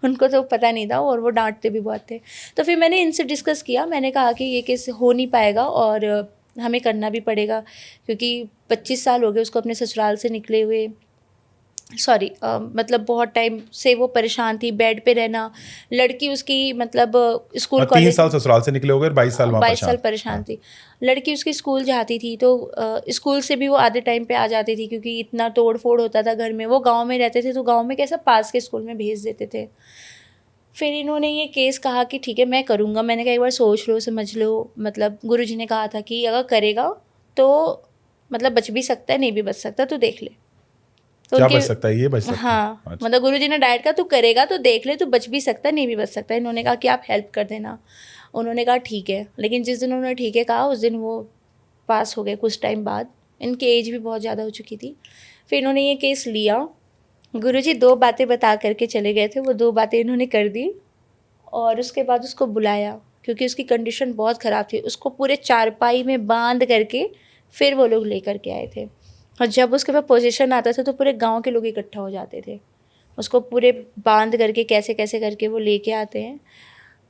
उनको तो पता नहीं था, और वो डांटते भी बहुत थे। तो फिर मैंने इनसे डिस्कस किया, मैंने कहा कि ये केस हो नहीं पाएगा, और हमें करना भी पड़ेगा, क्योंकि 25 साल हो गए उसको अपने ससुराल से निकले हुए। मतलब बहुत टाइम से वो परेशान थी, बेड पे रहना। लड़की उसकी मतलब स्कूल 3 कॉलेज, साल ससुराल से निकले हो गए, 22 साल वहाँ 22 साल परेशान। परेशान थी। लड़की उसकी स्कूल जाती थी, तो स्कूल से भी वो आधे टाइम पे आ जाती थी, क्योंकि इतना तोड़ फोड़ होता था घर में। वो गांव में रहते थे, तो गांव में कैसा पास के स्कूल में भेज देते थे। फिर इन्होंने ये केस कहा कि ठीक है मैं करूँगा। मैंने कहा एक बार सोच लो समझ लो। मतलब गुरुजी ने कहा था कि अगर करेगा तो मतलब बच भी सकता है, नहीं भी बच सकता, तो देख ले। तो क्या उनके, बच सकता है, ये बच सकता है। हाँ अच्छा। मतलब गुरुजी ने डायरेक्ट कहा तू करेगा तो देख ले, तू बच भी सकता है नहीं भी बच सकता है। इन्होंने कहा कि आप हेल्प कर देना। उन्होंने कहा ठीक है, लेकिन जिस दिन उन्होंने ठीक है कहा उस दिन वो पास हो गए कुछ टाइम बाद। इनकी एज भी बहुत ज़्यादा हो चुकी थी। फिर इन्होंने ये केस लिया। गुरुजी 2 बातें बता करके चले गए थे, वो 2 बातें इन्होंने कर दी, और उसके बाद उसको बुलाया, क्योंकि उसकी कंडीशन बहुत ख़राब थी। उसको पूरे चारपाई में बांध करके फिर वो लोग लेकर के आए थे, और जब उसके पास पोजीशन आता था तो पूरे गांव के लोग इकट्ठा हो जाते थे। उसको पूरे बांध करके कैसे कैसे करके वो लेके आते हैं।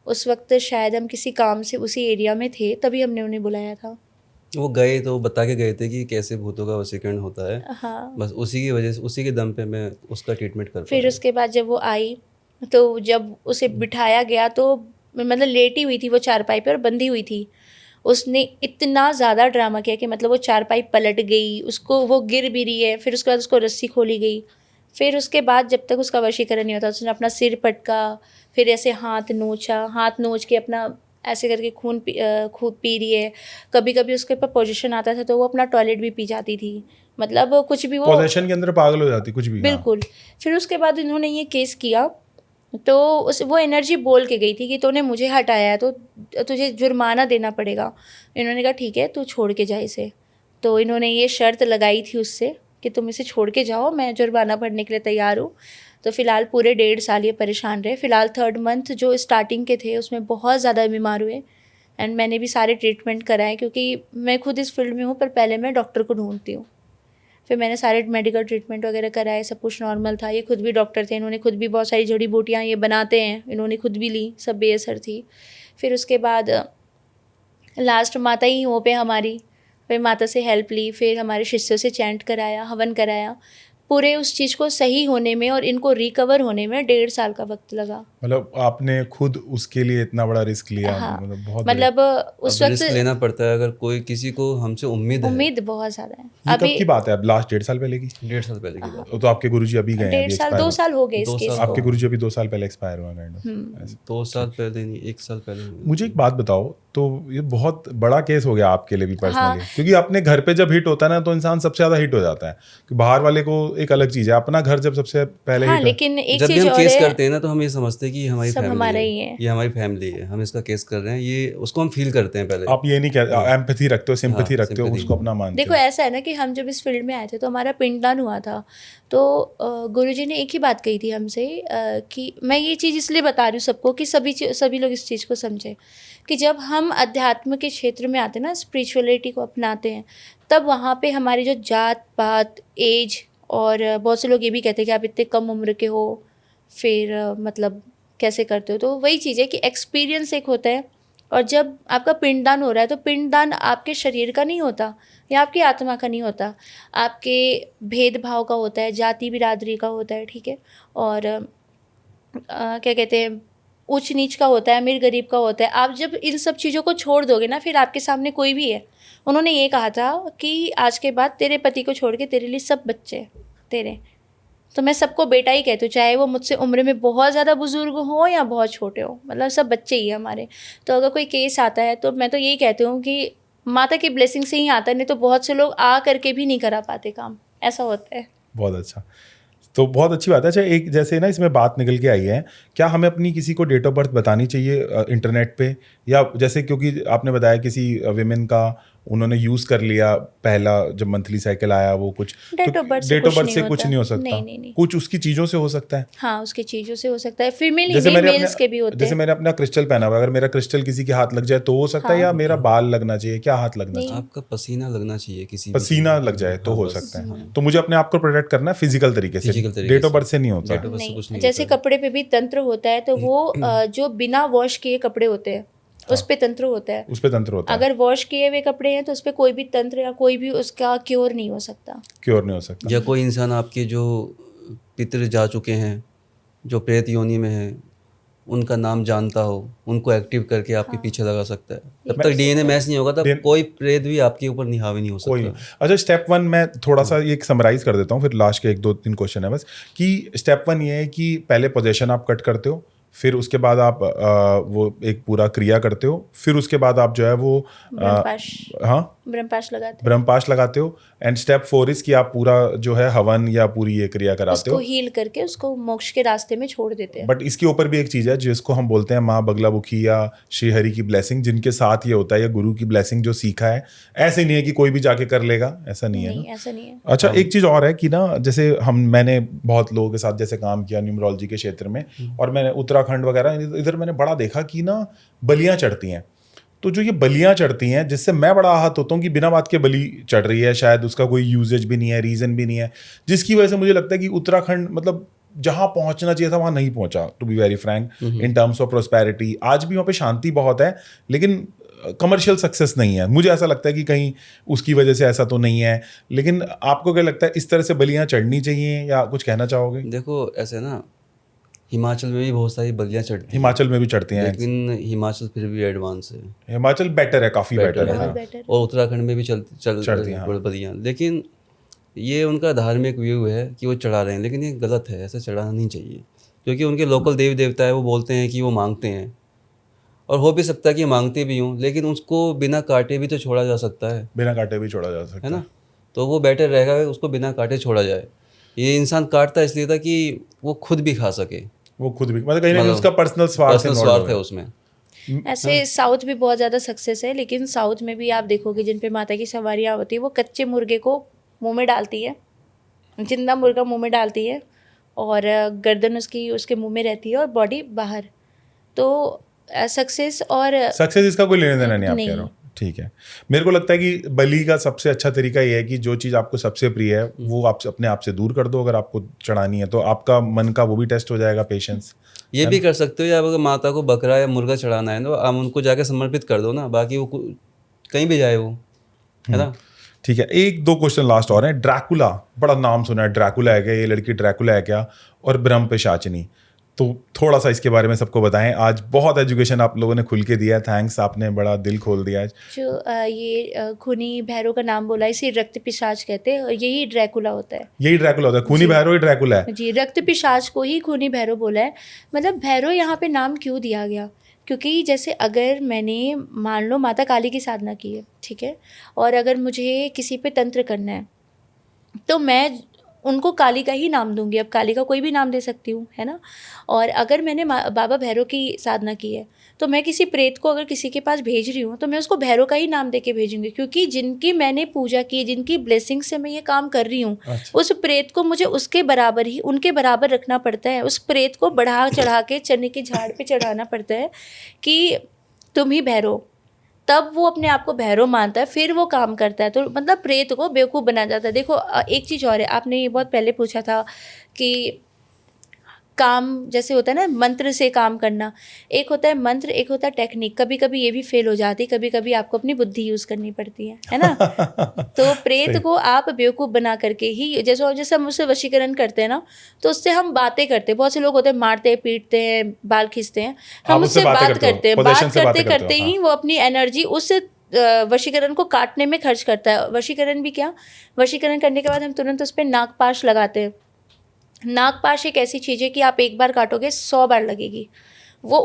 उस वक्त शायद हम किसी काम से उसी एरिया में थे, तभी हमने उन्हें बुलाया था। वो गए तो बता के गए थे कि कैसे भूतों का वशीकरण होता है। हाँ। बस उसी की वजह से, उसी के दम पे मैं उसका ट्रीटमेंट कर फिर पाया। उसके बाद जब वो आई, तो जब उसे बिठाया गया तो मतलब लेटी हुई थी वो चारपाई पे और बंधी हुई थी। उसने इतना ज़्यादा ड्रामा किया कि मतलब वो चारपाई पलट गई, उसको वो गिर भी रही है। फिर उसके बाद उसको रस्सी खोली गई। फिर उसके बाद जब तक उसका वशीकरण नहीं होता, उसने अपना सिर पटका, फिर ऐसे हाथ नोचा, हाथ नोच के अपना ऐसे करके खून पी रही है। कभी कभी उसके ऊपर पोजीशन आता था तो वो अपना टॉयलेट भी पी जाती थी। मतलब कुछ भी वो पोजेशन के अंदर पागल हो जाती कुछ भी। हाँ। बिल्कुल। फिर उसके बाद इन्होंने ये केस किया, तो उस वो एनर्जी बोल के गई थी कि तूने मुझे हटाया है तो तुझे जुर्माना देना पड़ेगा। इन्होंने कहा ठीक है तू छोड़ के जा इसे। तो इन्होंने ये शर्त लगाई थी उससे कि तुम इसे छोड़ के जाओ, मैं जुर्माना भरने के लिए तैयार हूँ। तो फ़िलहाल पूरे 1.5 साल ये परेशान रहे। फ़िलहाल 3rd मंथ जो स्टार्टिंग के थे उसमें बहुत ज़्यादा बीमार हुए, एंड मैंने भी सारे ट्रीटमेंट कराए, क्योंकि मैं खुद इस फील्ड में हूँ, पर पहले मैं डॉक्टर को ढूंढती हूँ। फिर मैंने सारे मेडिकल ट्रीटमेंट वगैरह कराए, सब कुछ नॉर्मल था। ये खुद भी डॉक्टर थे, इन्होंने खुद भी बहुत सारी जड़ी बूटियाँ ये बनाते हैं, इन्होंने खुद भी ली, सब बेअसर थी। फिर उसके बाद लास्ट माता ही हो पे हमारी, फिर माता से हेल्प ली, फिर हमारे शिष्यों से चैंट कराया, हवन कराया। पूरे उस चीज़ को सही होने में और इनको रिकवर होने में 1.5 साल का वक्त लगा। मतलब आपने खुद उसके लिए इतना बड़ा रिस्क लिया, हाँ, मतलब बहुत मतलब उस अब वक्त रिस्क लेना पड़ता है अगर कोई किसी को हमसे उम्मीद है। उम्मीद बहुत ज़्यादा है। ये कब की बात है? अब लास्ट 1.5 साल पहले की? 1.5 साल पहले की बात। तो आपके गुरुजी अभी गए हैं, 1.5 अभी साल expire 2 हुए। साल हो गए इस 2 केस साल को। आपके गुरुजी अभी 2 साल पहले एक्सपायर हुआ काइंड ऑफ। 2 साल पहले नहीं, 1 साल पहले हुए। मुझे एक बात बताओ, तो ये बहुत बड़ा केस हो गया आपके लिए भी हाँ। पर्सनली, क्योंकि अपने घर पे जब हिट होता है ना तो इंसान सबसे ज्यादा हिट हो जाता है, कि बाहर वाले को एक अलग चीज है, अपना घर जब सबसे पहले हाँ, हिट लेकिन एक जब भी चीज़ हम और केस है, करते हैं ना तो हम ये समझते हैं कि हमारी सब फैमिली हमारा है, ही है। ये हमारी फैमिली है, हम इसका केस कर रहे हैं, ये उसको हम फील करते हैं पहले। आप ये नहीं कहते, एम्पैथी रखते हो, सिंपैथी हाँ, रखते हो, sympathy। उसको अपना मानते देखो हो। ऐसा है ना कि हम जब इस फील्ड में आए थे तो हमारा पिंडदान हुआ था, तो गुरुजी ने एक ही बात कही थी हमसे कि मैं ये चीज़ इसलिए बता रही हूँ सबको कि सभी लोग इस चीज़ को समझें कि जब हम अध्यात्म के क्षेत्र में आते हैं ना, स्पिरिचुअलिटी को अपनाते हैं, तब वहाँ पे हमारी जो जात पात, एज, और बहुत से लोग ये भी कहते हैं कि आप इतने कम उम्र के हो, फिर मतलब कैसे करते हो। तो वही चीज़ है कि एक्सपीरियंस एक होता है, और जब आपका पिंडदान हो रहा है तो पिंडदान आपके शरीर का नहीं होता या आपकी आत्मा का नहीं होता, आपके भेदभाव का होता है, जाति बिरादरी का होता है, ठीक है, और क्या कहते हैं, ऊंच नीच का होता है, अमीर गरीब का होता है। आप जब इन सब चीज़ों को छोड़ दोगे ना, फिर आपके सामने कोई भी है। उन्होंने ये कहा था कि आज के बाद तेरे पति को छोड़ के तेरे लिए सब बच्चे हैं तेरे, तो मैं सबको बेटा ही कहती हूँ, चाहे वो मुझसे उम्र में बहुत ज़्यादा बुजुर्ग हो या बहुत छोटे हो, मतलब सब बच्चे ही हैं हमारे। तो अगर कोई केस आता है तो मैं तो यही कहती हूँ कि माता की ब्लेसिंग से ही आता है, नहीं तो बहुत से लोग आ करके भी नहीं करा पाते काम, ऐसा होता है। बहुत अच्छा, तो बहुत अच्छी बात है। अच्छा, एक जैसे ना इसमें बात निकल के आई है, क्या हमें अपनी किसी को डेट ऑफ बर्थ बतानी चाहिए इंटरनेट पे, या जैसे क्योंकि आपने बताया किसी विमेन का उन्होंने यूज कर लिया पहला जब मंथली साइकिल आया वो कुछ, डेट ऑफ बर्थ से डेट ऑफ बर्थ कुछ से नहीं कुछ होता। नहीं हो सकता? नहीं। कुछ उसकी चीजों से हो सकता है। हाँ, उसकी चीज़ों से हो सकता है, फीमेल जैसे नहीं, मैंने मेल्स के भी होते जैसे हैं। मैंने अपना क्रिस्टल पहना हुआ है, अगर मेरा क्रिस्टल किसी के हाथ लग जाए तो हो सकता है, या मेरा बाल लगना चाहिए, क्या हाथ लगना नहीं। चाहिए? आपका पसीना लगना चाहिए किसी भी पसीना चीज़ में। लग जाए तो हाँ, हो बस, सकता है। हाँ। तो मुझे अपने आप को प्रोटेक्ट करना है फिजिकल तरीके से, फिजिकल तरीके डेट ऑफ से। बर्थ से नहीं होता Date of birth से कुछ नहीं जैसे होता है। कपड़े पे भी तंत्र होता है, तो वो जो बिना वॉश किए कपड़े होते हैं उस पे तंत्र होता है। उस पे तंत्र होता है, अगर वॉश किए हुए कपड़े हैं तो उस पे कोई भी तंत्र या कोई भी उसका क्योर नहीं हो सकता। क्योर नहीं हो सकता। या कोई इंसान आपके जो पितृ जा चुके हैं, जो प्रेत योनि में हैं, उनका नाम जानता हो, उनको एक्टिव करके आपके पीछे लगा सकता है। जब तक डीएनए मैच नहीं होगा तब कोई प्रेत भी आपके ऊपर हावी नहीं हो कोई सकता। नहीं। अच्छा, स्टेप 1 मैं थोड़ा सा ये समराइज कर देता हूँ, फिर लास्ट के 1-2-3 क्वेश्चन है बस, कि स्टेप 1 ये है कि पहले पोजेशन आप कट करते हो, फिर उसके बाद आप वो एक पूरा क्रिया करते हो, फिर उसके बाद आप जो है वो ब्रह्मपाश लगाते हैं। ब्रह्मपाश लगाते हो, एंड स्टेप 4 इज कि आप पूरा जो है हवन या पूरी ये क्रिया कराते उसको हो, हील करके उसको मोक्ष के रास्ते में छोड़ देते हैं। बट इसके ऊपर भी एक चीज है जिसको हम बोलते हैं माँ बगलामुखी या श्रीहरि की ब्लेसिंग, जिनके साथ ये होता है, या गुरु की ब्लेसिंग जो सीखा है। ऐसे नहीं है कि कोई भी जाके कर लेगा, ऐसा नहीं है नहीं, ना। ऐसा नहीं है। अच्छा, एक चीज और है कि ना, जैसे मैंने बहुत लोगों के साथ जैसे काम किया न्यूमरोलॉजी के क्षेत्र में, और मैंने उत्तराखंड वगैरह इधर मैंने बड़ा देखा कि ना बलियां चढ़ती हैं। तो जो ये बलियां चढ़ती हैं, जिससे मैं बड़ा आहत होता हूँ कि बिना बात के बलि चढ़ रही है, शायद उसका कोई यूजेज भी नहीं है, रीजन भी नहीं है, जिसकी वजह से मुझे लगता है कि उत्तराखंड मतलब जहां पहुंचना चाहिए था वहां नहीं पहुंचा, to be very frank, in terms of prosperity. आज भी वहां पे शांति बहुत है, लेकिन कमर्शियल सक्सेस नहीं है। मुझे ऐसा लगता है कि कहीं उसकी वजह से ऐसा तो नहीं है, लेकिन आपको क्या लगता है, इस तरह से बलियां चढ़नी चाहिए, या कुछ कहना चाहोगे? देखो ऐसे ना, हिमाचल में भी बहुत सारी बलियां चढ़ती हैं, हिमाचल में भी चढ़ती हैं, लेकिन हिमाचल फिर भी एडवांस है, हिमाचल बेटर है, काफी बेटर है, है। हाँ। बेटर। और उत्तराखंड में भी चढ़ती हैं, हाँ। बलियां, लेकिन ये उनका धार्मिक व्यू है कि वो चढ़ा रहे हैं, लेकिन ये गलत है, ऐसे चढ़ाना नहीं चाहिए, क्योंकि उनके लोकल देवी देवता है, वो बोलते हैं कि वो मांगते हैं, और हो भी सकता है कि मांगते भी हों, लेकिन उसको बिना काटे भी तो छोड़ा जा सकता है, बिना काटे भी छोड़ा जा सकता है ना। तो वो बेटर रहेगा उसको बिना काटे छोड़ा जाए। ये इंसान काटता इसलिए था कि वो खुद भी खा सके, वो खुद भी मतलब कहीं ना कहीं उसका पर्सनल स्वार्थ है उसमें। ऐसे साउथ भी बहुत ज़्यादा सक्सेस है, लेकिन साउथ में भी आप देखोगे जिन पे माता की सवारियाँ होती है, वो कच्चे मुर्गे को मुंह में डालती है, जिंदा मुर्गा मुंह में डालती है, और गर्दन उसके मुंह में रहती है और बॉडी बाहर। तो सक्सेस इसका कोई लेने देना नहीं, आप कह रहे हो, ठीक है। मेरे को लगता है कि बलि का सबसे अच्छा तरीका ये है कि जो चीज़ आपको सबसे प्रिय है वो आप अपने आप से दूर कर दो, अगर आपको चढ़ानी है तो आपका मन का वो भी टेस्ट हो जाएगा, पेशेंस। ये भी कर सकते हो, या अगर माता को बकरा या मुर्गा चढ़ाना है तो आप उनको जाके समर्पित कर दो ना, बाकी वो कहीं भी जाए वो, है ना। ठीक है, एक दो क्वेश्चन लास्ट और हैं। ड्रैकुला, बड़ा नाम सुना है, ड्रैकुला है क्या, ये लड़की ड्रैकुला है क्या, और ब्रह्म पिशाचिनी, तो थोड़ा सा इसके बारे में सबको बताएं। आज बहुत एजुकेशन आप लोगों ने खुल के दिया है, थैंक्स, आपने बड़ा दिल खोल दिया आज। जो ये खूनी भैरव का नाम बोला, इसे रक्त पिशाच कहते हैं, और यही ड्रैकुला होता है। यही ड्रैकुला होता है, खूनी भैरव ही ड्रैकुला है। जी, रक्त पिशाच को ही खूनी भैरव बोला है। मतलब भैरव यहाँ पे नाम क्यों दिया गया, क्योंकि जैसे अगर मैंने मान लो माता काली की साधना की है, ठीक है, और अगर मुझे किसी पे तंत्र करना है तो मैं उनको काली का ही नाम दूंगी। अब काली का कोई भी नाम दे सकती हूँ, है ना। और अगर मैंने बाबा भैरव की साधना की है तो मैं किसी प्रेत को अगर किसी के पास भेज रही हूँ तो मैं उसको भैरव का ही नाम दे के भेजूंगी, क्योंकि जिनकी मैंने पूजा की, जिनकी ब्लेसिंग से मैं ये काम कर रही हूँ, अच्छा। उस प्रेत को मुझे उसके बराबर ही, उनके बराबर रखना पड़ता है। उस प्रेत को बढ़ा चढ़ा के चने के झाड़ पे चढ़ाना पड़ता है कि तुम ही भैरव, तब वो अपने आप को भैरव मानता है, फिर वो काम करता है। तो मतलब प्रेत को बेवकूफ़ बनाया जाता है। देखो एक चीज़ और है, आपने ये बहुत पहले पूछा था कि काम जैसे होता है ना, मंत्र से काम करना, एक होता है मंत्र, एक होता है टेक्निक। कभी कभी ये भी फेल हो जाती, कभी कभी आपको अपनी बुद्धि यूज़ करनी पड़ती है ना। तो प्रेत को आप बेवकूफ़ बना करके ही, जैसे हम उससे वशीकरण करते हैं ना, तो उससे हम बातें करते हैं। बहुत से लोग होते हैं मारते हैं, पीटते हैं, बाल खींचते हैं, हम उससे बात करते हैं, बात करते करते ही वो अपनी एनर्जी उस वशीकरण को काटने में खर्च करता है। वशीकरण भी क्या, वशीकरण करने के बाद हम तुरंत उस पर नागपाश लगाते हैं। नागपाश एक ऐसी चीज़ है कि आप एक बार काटोगे 100 बार लगेगी। वो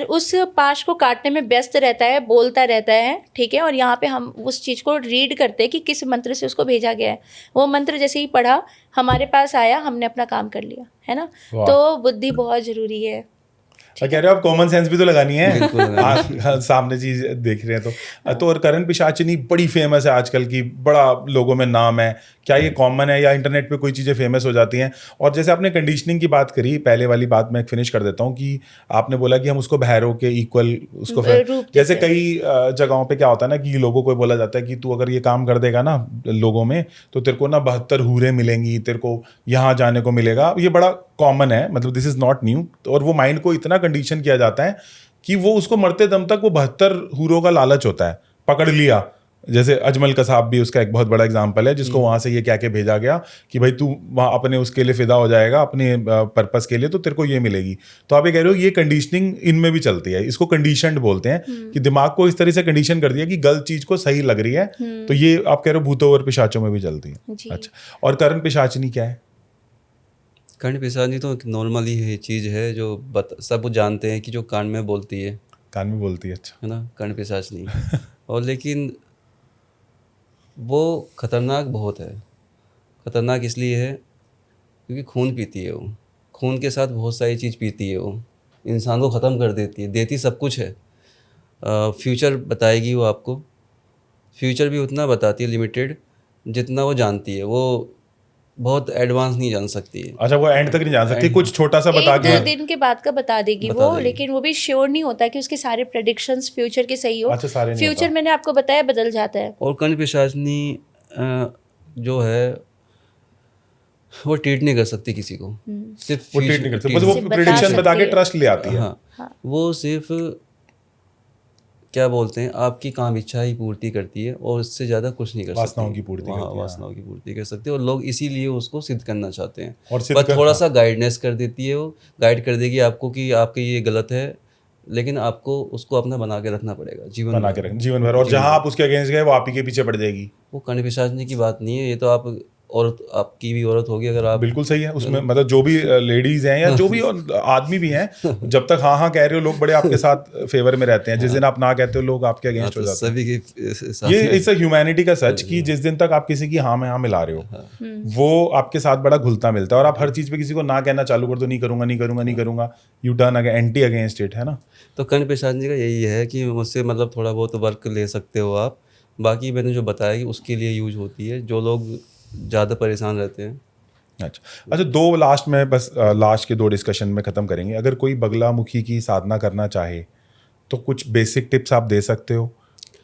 उस पाश को काटने में व्यस्त रहता है, बोलता रहता है, ठीक है। और यहाँ पे हम उस चीज़ को रीड करते हैं कि किस मंत्र से उसको भेजा गया है। वो मंत्र जैसे ही पढ़ा, हमारे पास आया, हमने अपना काम कर लिया, है ना। तो बुद्धि बहुत ज़रूरी है। कह रहे हो आप, कॉमन सेंस भी तो लगानी है। बिल्कुल लगानी हाँ, सामने चीज देख रहे हैं तो और करण पिशाचिनी बड़ी फेमस है आजकल की, बड़ा लोगों में नाम है। क्या ये कॉमन है या इंटरनेट पे कोई चीज़ें फेमस हो जाती हैं? और जैसे आपने कंडीशनिंग की बात करी, पहले वाली बात मैं फिनिश कर देता हूँ कि आपने बोला कि हम उसको भैरव के इक्वल उसको जैसे कई जगहों पे क्या होता है ना कि लोगों को बोला जाता है कि तू अगर ये काम कर देगा ना लोगों में, तो तेरे को ना 72 हूरें मिलेंगी, तेरे को यहाँ जाने को मिलेगा। ये बड़ा कॉमन है, मतलब दिस इज नॉट न्यू। और वो माइंड को इतना कंडीशन किया जाता है कि वो उसको मरते दम तक वो 72 हूरों का लालच होता है, पकड़ लिया। जैसे अजमल कसाब भी उसका एक बहुत बड़ा एग्जाम्पल है, जिसको वहां से ये क्या के भेजा गया कि भाई तू वहां अपने उसके लिए फिदा हो जाएगा, अपने पर्पस के लिए, तो तेरे को ये मिलेगी। तो आप ये कह रहे हो ये कंडीशनिंग इनमें भी चलती है, इसको कंडीशनड बोलते हैं कि दिमाग को इस तरह से कंडीशन कर दिया कि गलत चीज को सही लग रही है। तो ये आप कह रहे हो भूतों और पिशाचों में भी चलती है। अच्छा, और करण पिशाचिनी क्या है? कर्ण पिशाचिनी तो नॉर्मली ये चीज़ है जो सब जानते हैं कि जो कान में बोलती है, कान में बोलती है। अच्छा, है ना, कर्ण पिशाचिनी। और लेकिन वो खतरनाक बहुत है। खतरनाक इसलिए है क्योंकि खून पीती है। वो खून के साथ बहुत सारी चीज़ पीती है। वो इंसान को ख़त्म कर देती है, देती सब कुछ है। फ्यूचर बताएगी वो आपको, फ्यूचर भी उतना बताती है लिमिटेड जितना वो जानती है। वो बहुत एडवांस नहीं जान सकती है। अच्छा, वो एंड तक नहीं जान सकती, कुछ छोटा सा बता के 1-2 दिन के बाद का बता देगी वो, लेकिन वो भी श्योर नहीं होता कि उसके सारे प्रेडिक्शंस फ्यूचर के सही हो। अच्छा, सारे नहीं फ्यूचर मैंने आपको बताया बदल जाता है। और कर्ण पिशाचिनी जो है वो ट्रीट नहीं कर सकती किसी को, सिर्फ वो ट्रीट नहीं कर सकती, बस वो प्रेडिक्शन बता के ट्रस्ट ले आती है। हाँ, वो सिर्फ क्या बोलते हैं, आपकी काम इच्छा ही पूर्ति करती है और इससे ज़्यादा कुछ नहीं कर सकती। वासनाओं की पूर्ति करती है। वासनाओं की पूर्ति कर सकती है, और लोग इसीलिए उसको सिद्ध करना चाहते हैं। और बस थोड़ा सा गाइडनेस कर देती है, वो गाइड कर देगी आपको कि आपके ये गलत है, लेकिन आपको उसको अपना बना के रखना पड़ेगा जीवन भर। और जहाँ आप उसके अगेंस्ट गए वो आप ही के पीछे पड़ जाएगी। वो कर्ण पिशाचिनी की बात नहीं है, ये तो आप औरत, आपकी भी औरत होगी अगर आप। बिल्कुल सही है उसमें, मतलब जो भी लेडीज हैं या जो भी आदमी भी हैं, जब तक हाँ हाँ कह रहे हो लोग बड़े आपके साथ फेवर में रहते हैं। जिस दिन आप ना कहते हो लोग आपके अगेंस्ट हो जाते हैं। सभी के ये इट्स ह्यूमैनिटी का सच कि जिस दिन तक आप किसी की हाँ में हाँ मिला रहे हो, वो आपके साथ बड़ा घुलता मिलता है। और आप हर चीज पे किसी को ना कहना चालू कर दो, नहीं करूंगा नहीं करूंगा नहीं करूंगा, U turn anti against it, है ना। तो कर्ण पिशाचिनी का यही है कि मुझसे मतलब थोड़ा बहुत वर्क ले सकते हो आप। बाकी मैंने जो बताया कि उसके लिए यूज होती है जो लोग ज़्यादा परेशान रहते हैं। अच्छा, दो लास्ट में, बस लास्ट के 2 डिस्कशन में ख़त्म करेंगे। अगर कोई बगलामुखी की साधना करना चाहे तो कुछ बेसिक टिप्स आप दे सकते हो,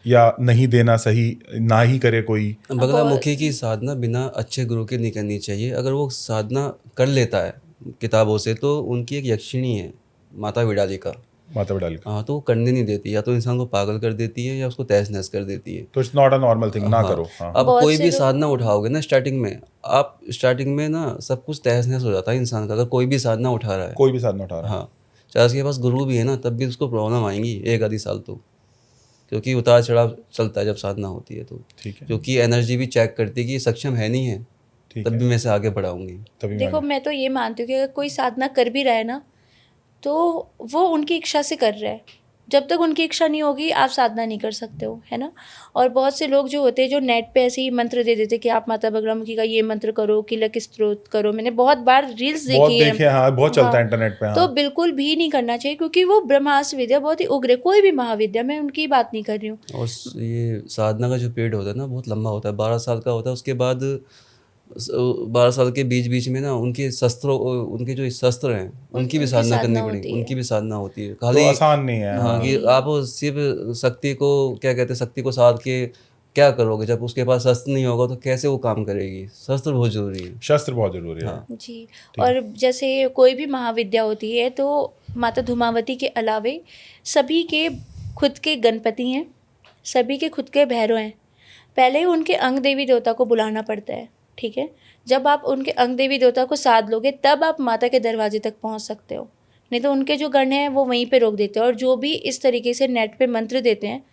या नहीं देना सही, ना ही करे कोई? बगलामुखी की साधना बिना अच्छे गुरु के नहीं करनी चाहिए। अगर वो साधना कर लेता है किताबों से तो उनकी एक यक्षिणी है, माता विडालिका, माथा पे डाल के। हाँ, तो वो करने नहीं देती, या तो इंसान को पागल कर देती है या उसको तहस नहस कर देती है। तो it's not a normal thing, ना करो। हाँ अब बहुत कोई से भी लोग- साधना उठाओगे ना स्टार्टिंग में, आप स्टार्टिंग में ना सब कुछ तहस नहस हो जाता है इंसान का, अगर कोई भी साधना उठा रहा है। कोई भी साधना उठा रहा है। हाँ, चाहे उसके पास गुरु भी है ना, तब भी उसको प्रॉब्लम आएंगी एक आधी साल तो, क्योंकि उतार चढ़ाव चलता है जब साधना होती है तो। ठीक है, क्योंकि एनर्जी भी चेक करती है कि ये सक्षम है नहीं है, ठीक तब है, भी मैं इसे आगे बढ़ाऊंगी। तभी देखो मैं तो ये मानती हूँ कि अगर कोई साधना कर भी रहा है ना, तो वो उनकी इच्छा से कर रहा है। जब तक उनकी इच्छा नहीं होगी आप साधना नहीं कर सकते हो, है ना। और बहुत से लोग जो होते हैं जो नेट पे ऐसे ही मंत्र दे देते कि आप माता बगलामुखी का ये मंत्र करो, किलक स्तोत्र करो। मैंने बहुत बार रील्स बहुत देखी है। देखे, हाँ बहुत चलता है हाँ, इंटरनेट पे। तो हाँ, बिल्कुल भी नहीं करना चाहिए, क्योंकि वो ब्रह्मास्त्र विद्या बहुत ही उग्र है। कोई भी महाविद्या, मैं उनकी बात नहीं कर रही हूँ। और ये साधना का जो पीरियड होता है ना बहुत लंबा होता है, 12 साल का होता है। उसके बाद 12 साल के बीच बीच में ना उनके शस्त्रों, उनके जो शस्त्र हैं उनकी भी उनकी साधना करनी साधना होती पड़ेगी, है। उनकी भी साधना होती है। तो खाली आसान नहीं है। हाँ, हाँ, कि आप सिर्फ शक्ति को क्या कहते हैं, शक्ति को साध के क्या करोगे, जब उसके पास शस्त्र नहीं होगा तो कैसे वो काम करेगी। शस्त्र बहुत जरूरी है। शस्त्र बहुत जरूरी है। हाँ। जी। और जैसे कोई भी महाविद्या होती है तो माता धूमावती के अलावे सभी के खुद के गणपति हैं, सभी के खुद के भैरव हैं। पहले ही उनके अंग देवी देवता को बुलाना पड़ता है, ठीक है। जब आप उनके अंग देवी देवता को साध लोगे तब आप माता के दरवाजे तक पहुंच सकते हो, नहीं तो उनके जो गण हैं वो वहीं पे रोक देते हैं। और जो भी इस तरीके से नेट पे मंत्र देते हैं,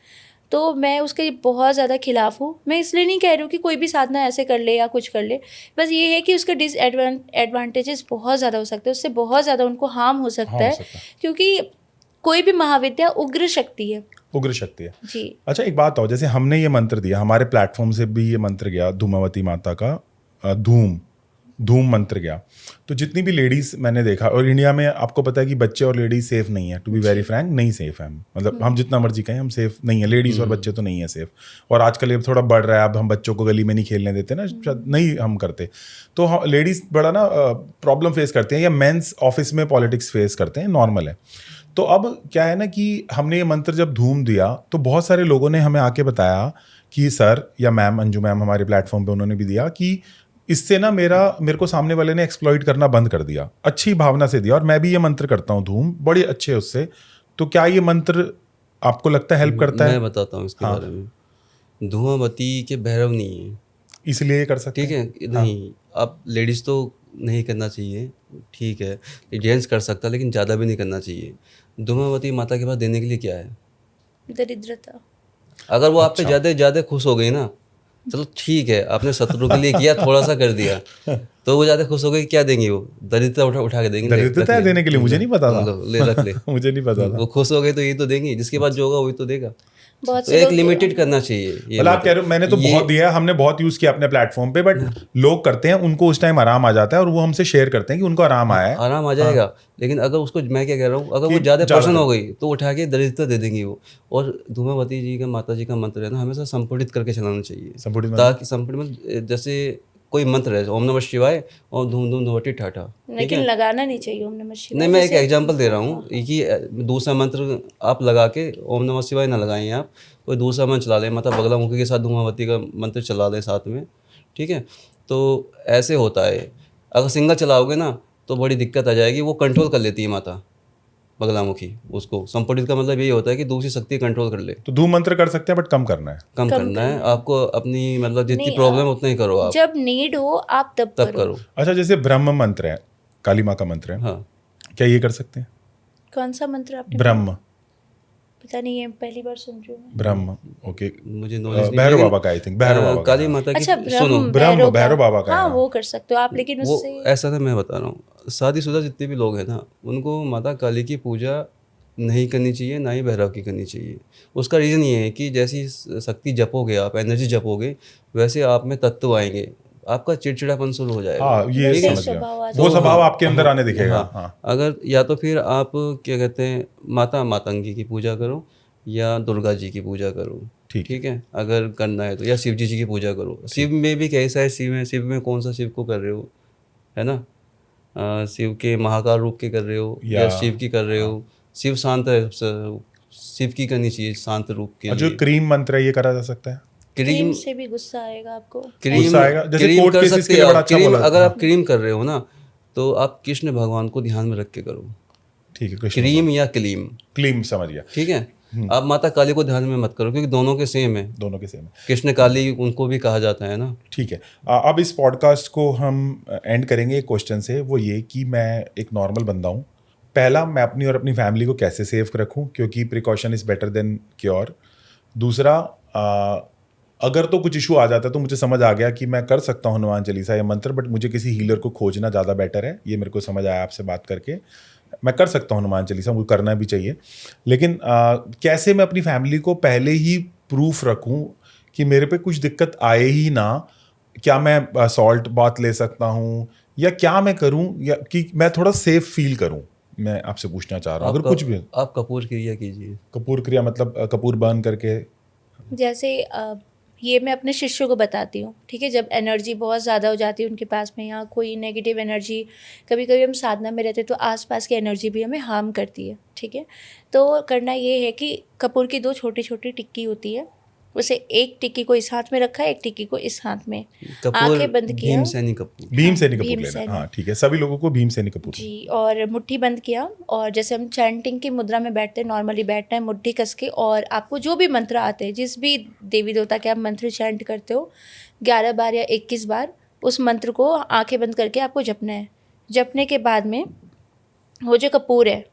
तो मैं उसके बहुत ज़्यादा खिलाफ हूँ। मैं इसलिए नहीं कह रही हूँ कि कोई भी साधना ऐसे कर ले या कुछ कर ले, बस ये है कि उसके डिसएडवांटेजेस बहुत ज़्यादा हो सकते हैं, उससे बहुत ज़्यादा उनको हार्म हो सकता हाँ, हो है, सकता है। क्योंकि कोई भी महाविद्या उग्र शक्ति है। उग्र शक्ति है। जी। अच्छा एक बात हो, जैसे हमने ये मंत्र दिया, हमारे प्लेटफॉर्म से भी ये मंत्र गया धूमावती माता का, धूम मंत्र गया, तो जितनी भी लेडीज मैंने देखा, और इंडिया में आपको पता है कि बच्चे और लेडीज सेफ नहीं है, टू बी वेरी फ्रैंक, नहीं सेफ है। मतलब हम जितना मर्जी कहें, हम सेफ नहीं है, लेडीज और बच्चे तो नहीं है सेफ। और आजकल ये थोड़ा बढ़ रहा है, अब हम बच्चों को गली में नहीं खेलने देते ना, शायद नहीं हम करते, तो लेडीज बड़ा ना प्रॉब्लम फेस करते हैं, या मेंस ऑफिस में पॉलिटिक्स फेस करते हैं, नॉर्मल है। तो अब क्या है ना कि हमने ये मंत्र जब धूम दिया तो बहुत सारे लोगों ने हमें आके बताया कि सर या मैम, अंजू मैम हमारे प्लेटफॉर्म पे उन्होंने भी दिया कि इससे ना मेरे को सामने वाले ने एक्सप्लॉइट करना बंद कर दिया, अच्छी भावना से दिया। और मैं भी ये मंत्र करता हूँ धूम, बड़े अच्छे है उससे। तो क्या ये मंत्र आपको लगता है हेल्प करता है? मैं बताता हूँ इसके बारे में। धुआंवती के भैरव नहीं है, इसलिए ये कर सकते ठीक है। नहीं, अब लेडीज़ तो नहीं करना चाहिए, ठीक है, जेंट्स कर सकता है, लेकिन ज़्यादा भी नहीं करना चाहिए। धूमावती माता के पास देने के लिए क्या है? दरिद्रता। अगर वो आप पे ज़्यादा खुश हो गई ना, चलो ठीक है, आपने शत्रु के लिए किया, थोड़ा सा कर दिया, तो वो ज़्यादा खुश हो गई, क्या देंगी वो? दरिद्रता उठा के देंगे। दरिद्रता देने के लिए मुझे नहीं पता था। ले रख ले। मुझे नहीं पता था। वो खुश हो गए तो ये तो देंगी, जिसके पास जो होगा वही तो देगा। बहुत तो से एक लोग लिमिटेड करना चाहिए ये। मतलब आप कह रहे हो, मैंने तो बहुत दिया है, हमने बहुत यूज किया अपने प्लेटफॉर्म पे, बट लोग करते हैं, उनको उस टाइम आराम आ जाता है और वो हमसे शेयर करते हैं कि उनको आराम आया है। आराम आ जाएगा, लेकिन अगर उसको, मैं क्या कह रहा हूँ, अगर वो ज़्यादा पर्सन हो गई तो उठा के दरिद्रता दे देंगी वो। और धूमावती जी का, माता जी का मंत्र है ना, हमेशा संपुटित करके चलाना चाहिए, संपुटित ताकि संपुटित, जैसे कोई मंत्र है ओम नमः शिवाय और धूम धूम धुवटी ठाठा, लेकिन लगाना नहीं चाहिए ओम नमः शिवाय। नहीं, मैं एक एग्जांपल दे रहा हूँ कि दूसरा मंत्र आप लगा के ओम नमः शिवाय ना लगाएं, आप कोई दूसरा मंत्र चला लें, मतलब बगलामुखी के साथ धूमावती का मंत्र चला लें साथ में, ठीक है। तो ऐसे होता है, अगर सिंगल चलाओगे ना तो बड़ी दिक्कत आ जाएगी, वो कंट्रोल कर लेती है माता बगलामुखी उसको। संपुटित का मतलब यही होता है कि दूसरी शक्ति कंट्रोल कर ले। तो धूम मंत्र कर सकते हैं, बट कम करना है, कम करना है आपको, अपनी मतलब जितनी प्रॉब्लम उतना ही करो आप, जब नीड हो आप तब करो। अच्छा जैसे ब्रह्म मंत्र है, काली माँ का मंत्र है, हाँ, क्या ये कर सकते हैं? कौन सा मंत्र आपने? ब्रह्म, पता नहीं, है पहली बार सुन रही हूँ। ब्रह्म, ओके। मुझे नॉलेज नहीं, भैरव लेकिन बाबा का, आई थिंक भैरव बाबा का। काली माता की, अच्छा, सुनो, भैरव बाबा का, हाँ वो कर सकते हो आप, लेकिन वो उससे ऐसा था, मैं बता रहा हूँ, शादीशुदा जितने भी लोग हैं ना, उनको माता काली की पूजा नहीं करनी चाहिए, ना ही भैरव की करनी चाहिए। उसका रीज़न ये है कि जैसी शक्ति जपोगे आप, एनर्जी जपोगे, वैसे आप में तत्व आएंगे, आपका चिड़चिड़ापन शुरू हो जाएगा। हाँ, ये वैसे समझ स्वभाव आ गया, वो स्वभाव आपके अंदर आने दिखेगा। हाँ, हाँ, अगर या तो फिर आप क्या कहते हैं, मातंगी की पूजा करो या दुर्गा जी की पूजा करो, ठीक है, अगर करना है तो, या शिव जी की पूजा करो। शिव में भी कैसा है, शिव में कौन सा शिव को कर रहे हो, है ना, शिव के महाकाल रूप के कर रहे हो या शिव की कर रहे हो। शिव शांत है, शिव की करनी चाहिए शांत रूप के जो लिए। क्रीम मंत्र है ये करा जा सकता है? क्रीम से भी गुस्सा आएगा आपको। गुस्सा आएगा, जैसे क्रीम कोर्ट कर केसेस सकते के लिए हो बड़ा आप। अच्छा क्रीम बोला। अगर आप क्रीम कर रहे हो ना, तो आप कृष्ण भगवान को ध्यान में रख के करो, ठीक है, कृष्ण क्रीम या क्लीम, क्लीम, समझ गया। ठीक है। आप माता काली को ध्यान में मत करो क्योंकि दोनों के सेम है, दोनों के सेम है। कृष्ण काली उनको भी कहा जाता है ना। ठीक है, अब इस पॉडकास्ट को हम एंड करेंगे एक क्वेश्चन से, वो ये कि मैं एक नॉर्मल बंदा हूँ। पहला, मैं अपनी और अपनी फैमिली को कैसे सेव रखूँ, क्योंकि precaution is better than cure. दूसरा, अगर तो कुछ इशू आ जाता है तो मुझे समझ आ गया कि मैं कर सकता हूँ हनुमान चालीसा या मंत्र, बट मुझे किसी हीलर को खोजना ज़्यादा बेटर है। ये मेरे को समझ आया आपसे बात करके। मैं कर सकता हूँ हनुमान चालीसा, मुझे करना भी चाहिए, लेकिन कैसे मैं अपनी फैमिली को पहले ही प्रूफ रखूँ कि मेरे पे कुछ दिक्कत आए ही ना। क्या मैं सॉल्ट बाथ ले सकता हूँ, या क्या मैं करूँ, या कि मैं थोड़ा सेफ फील करूँ? मैं आपसे पूछना चाह रहा हूँ, अगर कुछ भी। आप कपूर क्रिया कीजिए। कपूर क्रिया मतलब कपूर बर्न करके? जैसे ये मैं अपने शिष्यों को बताती हूँ, ठीक है। जब एनर्जी बहुत ज़्यादा हो जाती है उनके पास में, या कोई नेगेटिव एनर्जी, कभी कभी हम साधना में रहते तो आसपास की एनर्जी भी हमें हार्म करती है, ठीक है। तो करना ये है कि कपूर की 2 छोटी छोटी टिक्की होती है, उसे एक टिक्की को इस हाथ में रखा है, एक टिक्की को इस हाथ में, आंखें बंद किया। भीमसेनी कपूर, भीमसेनी कपूर भीमसेनी। लेना, हाँ ठीक है, सभी लोगों को भीमसेनी कपूर जी, और मुट्ठी बंद किया, और जैसे हम चैंटिंग की मुद्रा में बैठते हैं, नॉर्मली बैठना है मुट्ठी कस के, और आपको जो भी मंत्र आते हैं, जिस भी देवी देवता के आप मंत्र चैंट करते हो, 11 बार या 21 बार उस मंत्र को आंखें बंद करके आपको जपना है। जपने के बाद में वो जो कपूर है,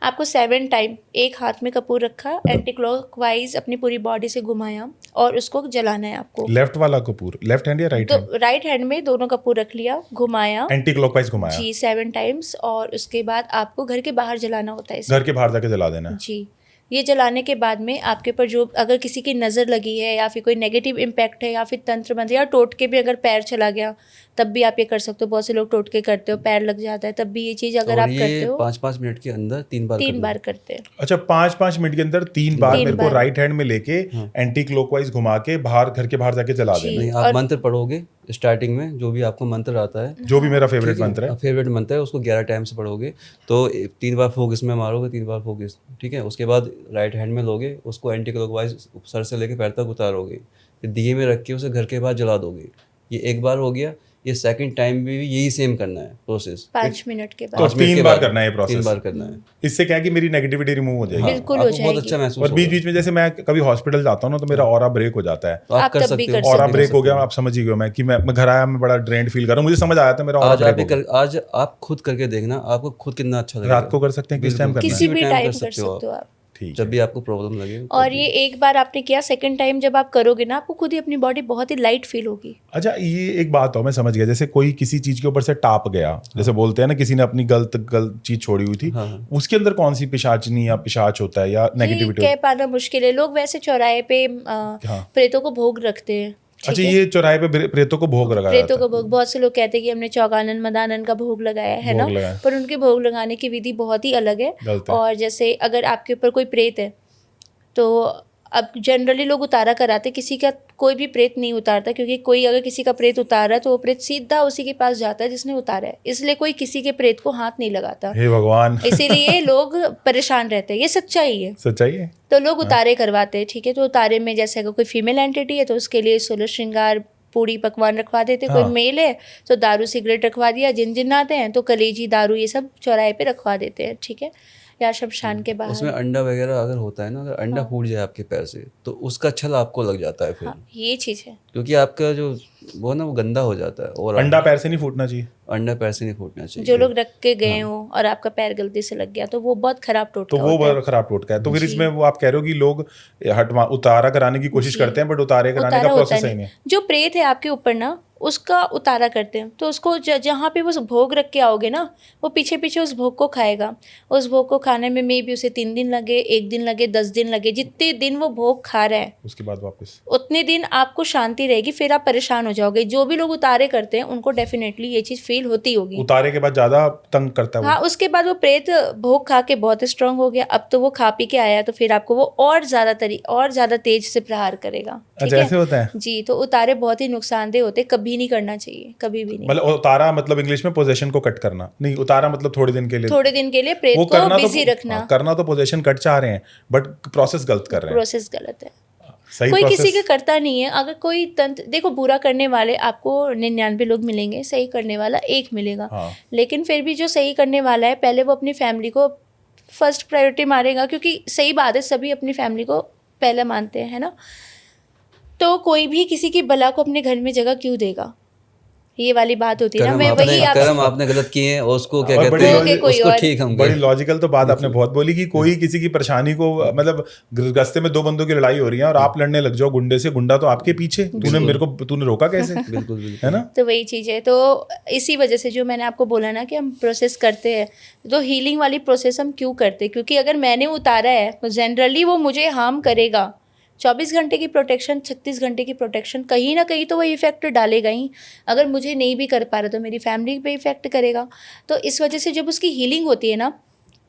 आपको 7 टाइम एक हाथ में कपूर रखा, एंटी क्लॉकवाइज अपनी पूरी बॉडी से घुमाया, और उसको जलाना है आपको। लेफ्ट वाला कपूर, लेफ्ट हैंड या राइट हैंड? तो राइट हैंड में दोनों कपूर रख लिया, घुमाया एंटी क्लॉकवाइज घुमाया जी 7 टाइम्स, और उसके बाद आपको घर के बाहर जलाना होता है इसे। घर के बाहर जाके जला देना है। जी, ये जलाने के बाद में आपके ऊपर जो अगर किसी की नज़र लगी है, या फिर कोई नेगेटिव इम्पैक्ट है, या फिर तंत्र मंत्र या टोटके भी अगर पैर चला गया, तब भी आप ये कर सकते हो। बहुत से लोग टोटके करते हो, पैर लग जाता है, तब भी ये चीज़ अगर और आप ये करते हो 5-5 मिनट के अंदर 3 बार 3 बार करते हैं। अच्छा, 5-5 मिनट के अंदर 3 बार तीन मेरे को बार। राइट हैंड में लेके एंटी क्लॉकवाइज घुमा के बाहर, घर के बाहर जाके जला जी। देना। नहीं, और- आप मंत्र पढ़ोगे स्टार्टिंग में, जो भी आपको मंत्र आता है, जो भी मेरा फेवरेट मंत्र है। फेवरेट मंत्र है, उसको 11 टाइम से पढ़ोगे। तो 3 बार फूक इसमें मारोगे, 3 बार फूक इस, ठीक है। उसके बाद राइट हैंड में लोगे, उसको एंटी क्लॉकवाइज सर से लेके पैर तक उतारोगे, फिर दिए में रख के उसे घर के बाहर जला दोगे। ये एक बार हो गया। ये सेकंड टाइम भी यही सेम करना है प्रोसेस, 5 मिनट के तो बाद 3 बार करना है ये प्रोसेस। 3 बार करना है। इससे क्या है कि मेरी नेगेटिविटी रिमूव हो जाएगी। बिल्कुल हो आपको बहुत जाएगी। अच्छा महसूस और बीच होगा। बीच में जैसे मैं कभी हॉस्पिटल जाता हूँ ना, तो मेरा ऑरा ब्रेक हो जाता है। तो आप आप कर तब भी सकते कर हो। ऑरा सकते ब्रेक हो गया, आप समझ ही गए मैं कि मैं घर आया, मैं बड़ा ड्रेन्ड फील कर रहा हूँ, मुझे समझ आया था मेरा ऑरा ब्रेक हो गया। आज आप खुद करके देखना, आपको खुद कितना अच्छा लगेगा। रात को कर सकते हैं, किस टाइम करना है? किसी भी टाइम टाइम कर कर सकते हो सकते हो आप। ठीक जब है। भी आपको प्रॉब्लम लगे। और ये एक बार आपने किया, सेकंड टाइम जब आप करोगे ना, आपको खुद ही अपनी बॉडी बहुत ही लाइट फील होगी। अच्छा, ये एक बात हो, मैं समझ गया, जैसे कोई किसी चीज के ऊपर से टाप गया, जैसे बोलते हैं ना, किसी ने अपनी गलत चीज छोड़ी हुई थी, उसके अंदर कौन सी पिशाचनी या पिशाच होता है या ये नेगेटिविटी? कह पाना मुश्किल है। लोग वैसे चौराहे पे प्रेतों को भोग रखते हैं, ठीक अच्छा, है? ये चौराहे पे प्रेतों को भोग लगाया प्रेतों जाता का भोग, बहुत से लोग कहते हैं कि हमने चौगानन मदानन का भोग लगाया है ना, भोग लगाया। पर उनके भोग लगाने की विधि बहुत ही अलग है। गलत है। और जैसे अगर आपके ऊपर कोई प्रेत है, तो अब जनरली लोग उतारा कराते, किसी का कोई भी प्रेत नहीं उतारता, क्योंकि कोई अगर किसी का प्रेत उतारा है तो वो प्रेत सीधा उसी के पास जाता है जिसने उतारा है, इसलिए कोई किसी के प्रेत को हाथ नहीं लगाता। हे भगवान, इसीलिए लोग परेशान रहते हैं, ये सच्चाई है। सच्चाई है। तो लोग उतारे करवाते हैं, ठीक है। तो उतारे में जैसे अगर कोई फीमेल एंटिटी है तो उसके लिए 16 श्रृंगार पूड़ी पकवान रखवा देते हैं। कोई मेल है तो दारू सिगरेट रखवा दिया, जिन आते हैं तो कलेजी दारू ये सब चौराहे पे रखवा देते हैं, ठीक है, या शमशान के बाहर। उसमें अंडा वगैरह अगर होता है ना, अगर अंडा फूट जाए आपके पैर से, तो उसका छल आपको लग जाता है फिर। हाँ, ये चीज़ है। क्योंकि आपका जो वो ना, वो गंदा हो जाता है। और अंडा पैर से नहीं फूटना चाहिए। अंडा पैर से नहीं फूटना चाहिए। जो लोग रख के गए हो और आपका पैर गलती से लग गया तो वो बहुत खराब टोटका तो वो होता है। बहुत खराब टोटका है। तो फिर इसमें वो आप कह रहे हो कि लोग उतारा कराने की कोशिश करते हैं, बट उतारे कराने उतारा का होता प्रोसेस नहीं। सही नहीं है। जो प्रेत है आपके ऊपर ना, उसका उतारा करते हैं, तो उसको जहाँ पे वो भोग रख के आओगे ना, वो पीछे पीछे उस भोग को खाएगा। उस भोग को खाने में मे भी उसे 3 दिन लगे, 1 दिन लगे, 10 दिन लगे, जितने दिन वो भोग खा रहा है उसके बाद वापस उतने दिन आपको शांति रहेगी, फिर आप परेशान हो जाओगे। जो भी लोग उतारे करते हैं उनको डेफिनेटली ये चीज़ फील होती होगी। उतारे के बाद ज्यादा तंग करता है वो। हाँ, उसके बाद वो प्रेत भोग खा के बहुत स्ट्रांग हो गया, अब तो वो खा पी के आया, तो फिर आपको वो और ज़्यादा तेज से प्रहार करेगा, ठीक अच्छा, है? ऐसे होता है। जी, तो उतारे बहुत ही नुकसानदेह होते, कभी नहीं करना चाहिए, कभी भी नहीं। मतलब उतारा मतलब इंग्लिश में पोजेशन को कट करना नहीं, उतारा मतलब थोड़े दिन के लिए, थोड़े दिन के लिए प्रेत वो को करना बिजी तो रखना। हाँ, करना तो पोजेशन कट चाह रहे हैं, बट प्रोसेस गलत कर रहे हैं। प्रोसेस गलत है। सही कोई प्रोसेस। किसी का करता नहीं है। अगर कोई तंत्र देखो, बुरा करने वाले आपको 99 लोग मिलेंगे, सही करने वाला 1 मिलेगा। हाँ। लेकिन फिर भी जो सही करने वाला है, पहले वो अपनी फैमिली को फर्स्ट प्रायोरिटी मारेगा, क्योंकि सही बात है, सभी अपनी फैमिली को पहले मानते हैं, है ना। तो कोई भी किसी की बला को अपने घर में जगह क्यों देगा, ये वाली बात होती है ना। मैं वही कर्म आपने गलत किए हैं और उसको क्या और कहते हैं, उसको ठीक हम बड़ी लॉजिकल तो बात आपने बहुत बोली कि कोई किसी की परेशानी को, मतलब रास्ते में दो बंदों की लड़ाई हो रही है और आप लड़ने लग जाओ गुंडे से, गुंडा तो आपके पीछे, तूने रोका कैसे? बिल्कुल है ना। तो वही चीज़ है। तो इसी वजह से जो मैंने आपको बोला ना कि हम प्रोसेस करते हैं, तो हीलिंग वाली प्रोसेस हम क्यों करते हैं, क्योंकि अगर मैंने उतारा है तो जनरली वो मुझे हार्म करेगा। 24 घंटे की प्रोटेक्शन, 36 घंटे की प्रोटेक्शन, कहीं ना कहीं तो वो इफेक्ट डालेगा ही। अगर मुझे नहीं भी कर पा रहा तो मेरी फैमिली पे इफेक्ट करेगा। तो इस वजह से जब उसकी हीलिंग होती है ना,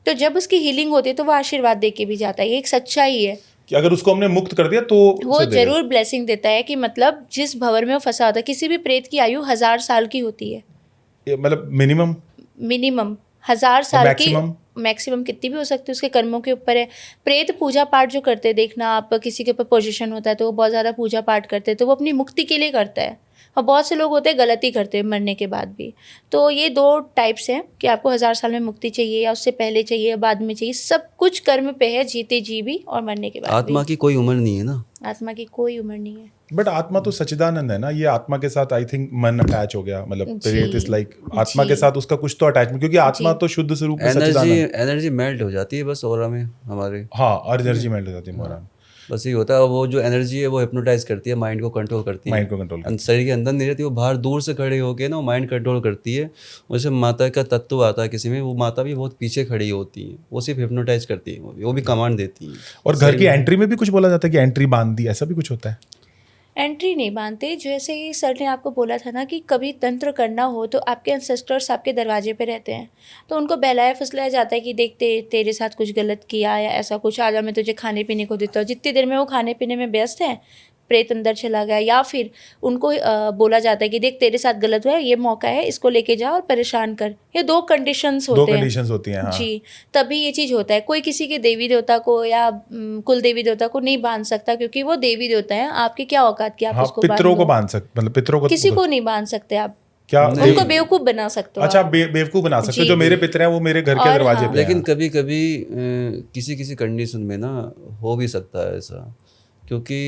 तो जब उसकी हीलिंग होती है तो वो आशीर्वाद दे के भी जाता है। ये एक सच्चाई है कि अगर उसको हमने मुक्त कर दिया तो वो जरूर ब्लेसिंग देता है। कि मतलब जिस भंवर में वो फंसा होता है, किसी भी प्रेत की आयु 1000 साल की होती है, मतलब मिनिमम 1000 साल की, मैक्सिमम मैक्सिमम कितनी भी हो सकती है, उसके कर्मों के ऊपर है। प्रेत पूजा पाठ जो करते हैं, देखना आप, किसी के ऊपर पोजीशन होता है तो वो बहुत ज़्यादा पूजा पाठ करते हैं, तो वो अपनी मुक्ति के लिए करता है। और बहुत से लोग होते हैं गलती करते हैं मरने के बाद भी। तो ये 2 टाइप्स हैं कि आपको 1000 साल में मुक्ति चाहिए या उससे पहले चाहिए या बाद में चाहिए। सब कुछ कर्म पे है, जीते जी भी और मरने के बाद भी। आत्मा की कोई उम्र नहीं है ना, आत्मा की कोई उम्र नहीं है। बट आत्मा तो सच्चिदानंद है ना। ये आत्मा के साथ आई थिंक मन अटैच हो गया, मतलब प्रेत इज लाइक आत्मा के साथ उसका कुछ तो अटैचमेंट, क्योंकि आत्मा तो शुद्ध स्वरूप में सच्चिदानंद। एनर्जी मेल्ट हो जाती है बस ऑरा में हमारे। हाँ, और एनर्जी मेल्ट हो जाती है मोरा। बस ये होता है, वो जो एनर्जी है वो हिप्नोटाइज करती है, माइंड को कंट्रोल करती है, माइंड को कंट्रोल शरीर के अंदर नहीं रहती, वो बाहर दूर से खड़े होके ना वो माइंड कंट्रोल करती है। जैसे माता का तत्व आता है किसी में, वो माता भी बहुत पीछे खड़ी होती है, वो सिर्फ हिप्नोटाइज करती है, वो भी कमांड देती है। और घर की एंट्री में भी कुछ बोला जाता है कि एंट्री बांध दी, ऐसा भी कुछ होता है? एंट्री नहीं बांधते। जैसे सर ने आपको बोला था ना कि कभी तंत्र करना हो तो आपके एंसेस्टर्स आपके दरवाजे पे रहते हैं, तो उनको बहलाया फुसलाया जाता है कि देख तेरे साथ कुछ गलत किया या ऐसा कुछ, आजा मैं तुझे खाने पीने को देता हूँ। जितनी देर में वो खाने पीने में व्यस्त हैं, प्रेत अंदर चला गया, या फिर उनको बोला जाता है कि देख तेरे साथ गलत हुआ है, ये मौका है, इसको लेके जा और परेशान कर। ये 2 कंडीशंस होते हैं। 2 कंडीशंस होती हैं, हाँ। जी, तभी ये चीज़ होता है। कोई किसी के देवी देवता को या कुल देवी देवता को नहीं बांध सकता, क्योंकि वो देवी देवता है। आपकी क्या औकात की आप उसको पितरों को बांध सकते, मतलब पितरों को किसी को नहीं बांध सकते आप। क्या उनको बेवकूफ बना सकते हो। अच्छा, बेवकूफ बना सकते हो। जो मेरे पितर हैं वो मेरे घर के दरवाजे पे। लेकिन कभी कभी किसी किसी कंडीशन में ना हो भी सकता है ऐसा, क्योंकि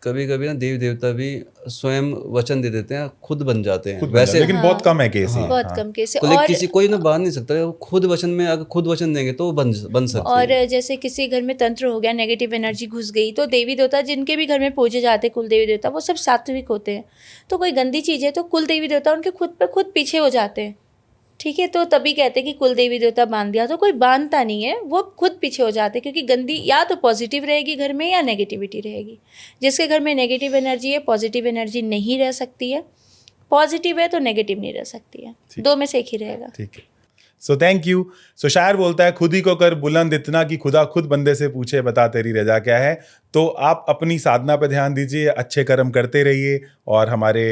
कभी कभी ना देवी देवता भी स्वयं वचन दे देते हैं, खुद बन जाते हैं वैसे, लेकिन बहुत कम है केस। बहुत कम केस है। और किसी कोई ना बांध नहीं सकता, वो खुद वचन में, अगर खुद वचन देंगे तो वो बन सकते हैं। और जैसे किसी घर में तंत्र हो गया, नेगेटिव एनर्जी घुस गई, तो देवी देवता जिनके भी घर में पूजे जाते हैं, कुल देवी देवता, वो सब सात्विक होते हैं। तो कोई गंदी चीज़ है तो कुल देवी देवता उनके खुद पे खुद पीछे हो जाते हैं, ठीक है। तो तभी कहते हैं कि कुल देवी देवता बांध दिया, तो कोई बांधता नहीं है, वो खुद पीछे हो जाते हैं। क्योंकि गंदी या तो पॉजिटिव रहेगी घर में या नेगेटिविटी रहेगी। जिसके घर में नेगेटिव एनर्जी है, पॉजिटिव एनर्जी नहीं रह सकती है। पॉजिटिव है तो नेगेटिव नहीं रह सकती है, 2 में से एक ही रहेगा। ठीक है। So thank you. सो शायर बोलता है, खुद ही को कर बुलंद इतना कि खुदा खुद बंदे से पूछे बता तेरी रजा क्या है। तो आप अपनी साधना पे ध्यान दीजिए, अच्छे कर्म करते रहिए, और हमारे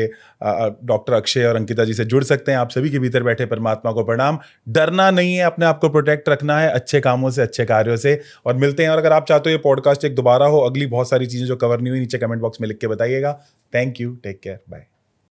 डॉक्टर अक्षय और अंकिता जी से जुड़ सकते हैं। आप सभी के भीतर बैठे परमात्मा को प्रणाम। डरना नहीं है, अपने आप को प्रोटेक्ट रखना है अच्छे कामों से, अच्छे कार्यों से। और मिलते हैं। और अगर आप चाहते हो ये पॉडकास्ट एक दोबारा हो, अगली बहुत सारी चीज़ें जो कवर नहीं हुई, नीचे कमेंट बॉक्स में लिख के बताइएगा। Thank you, take care, bye.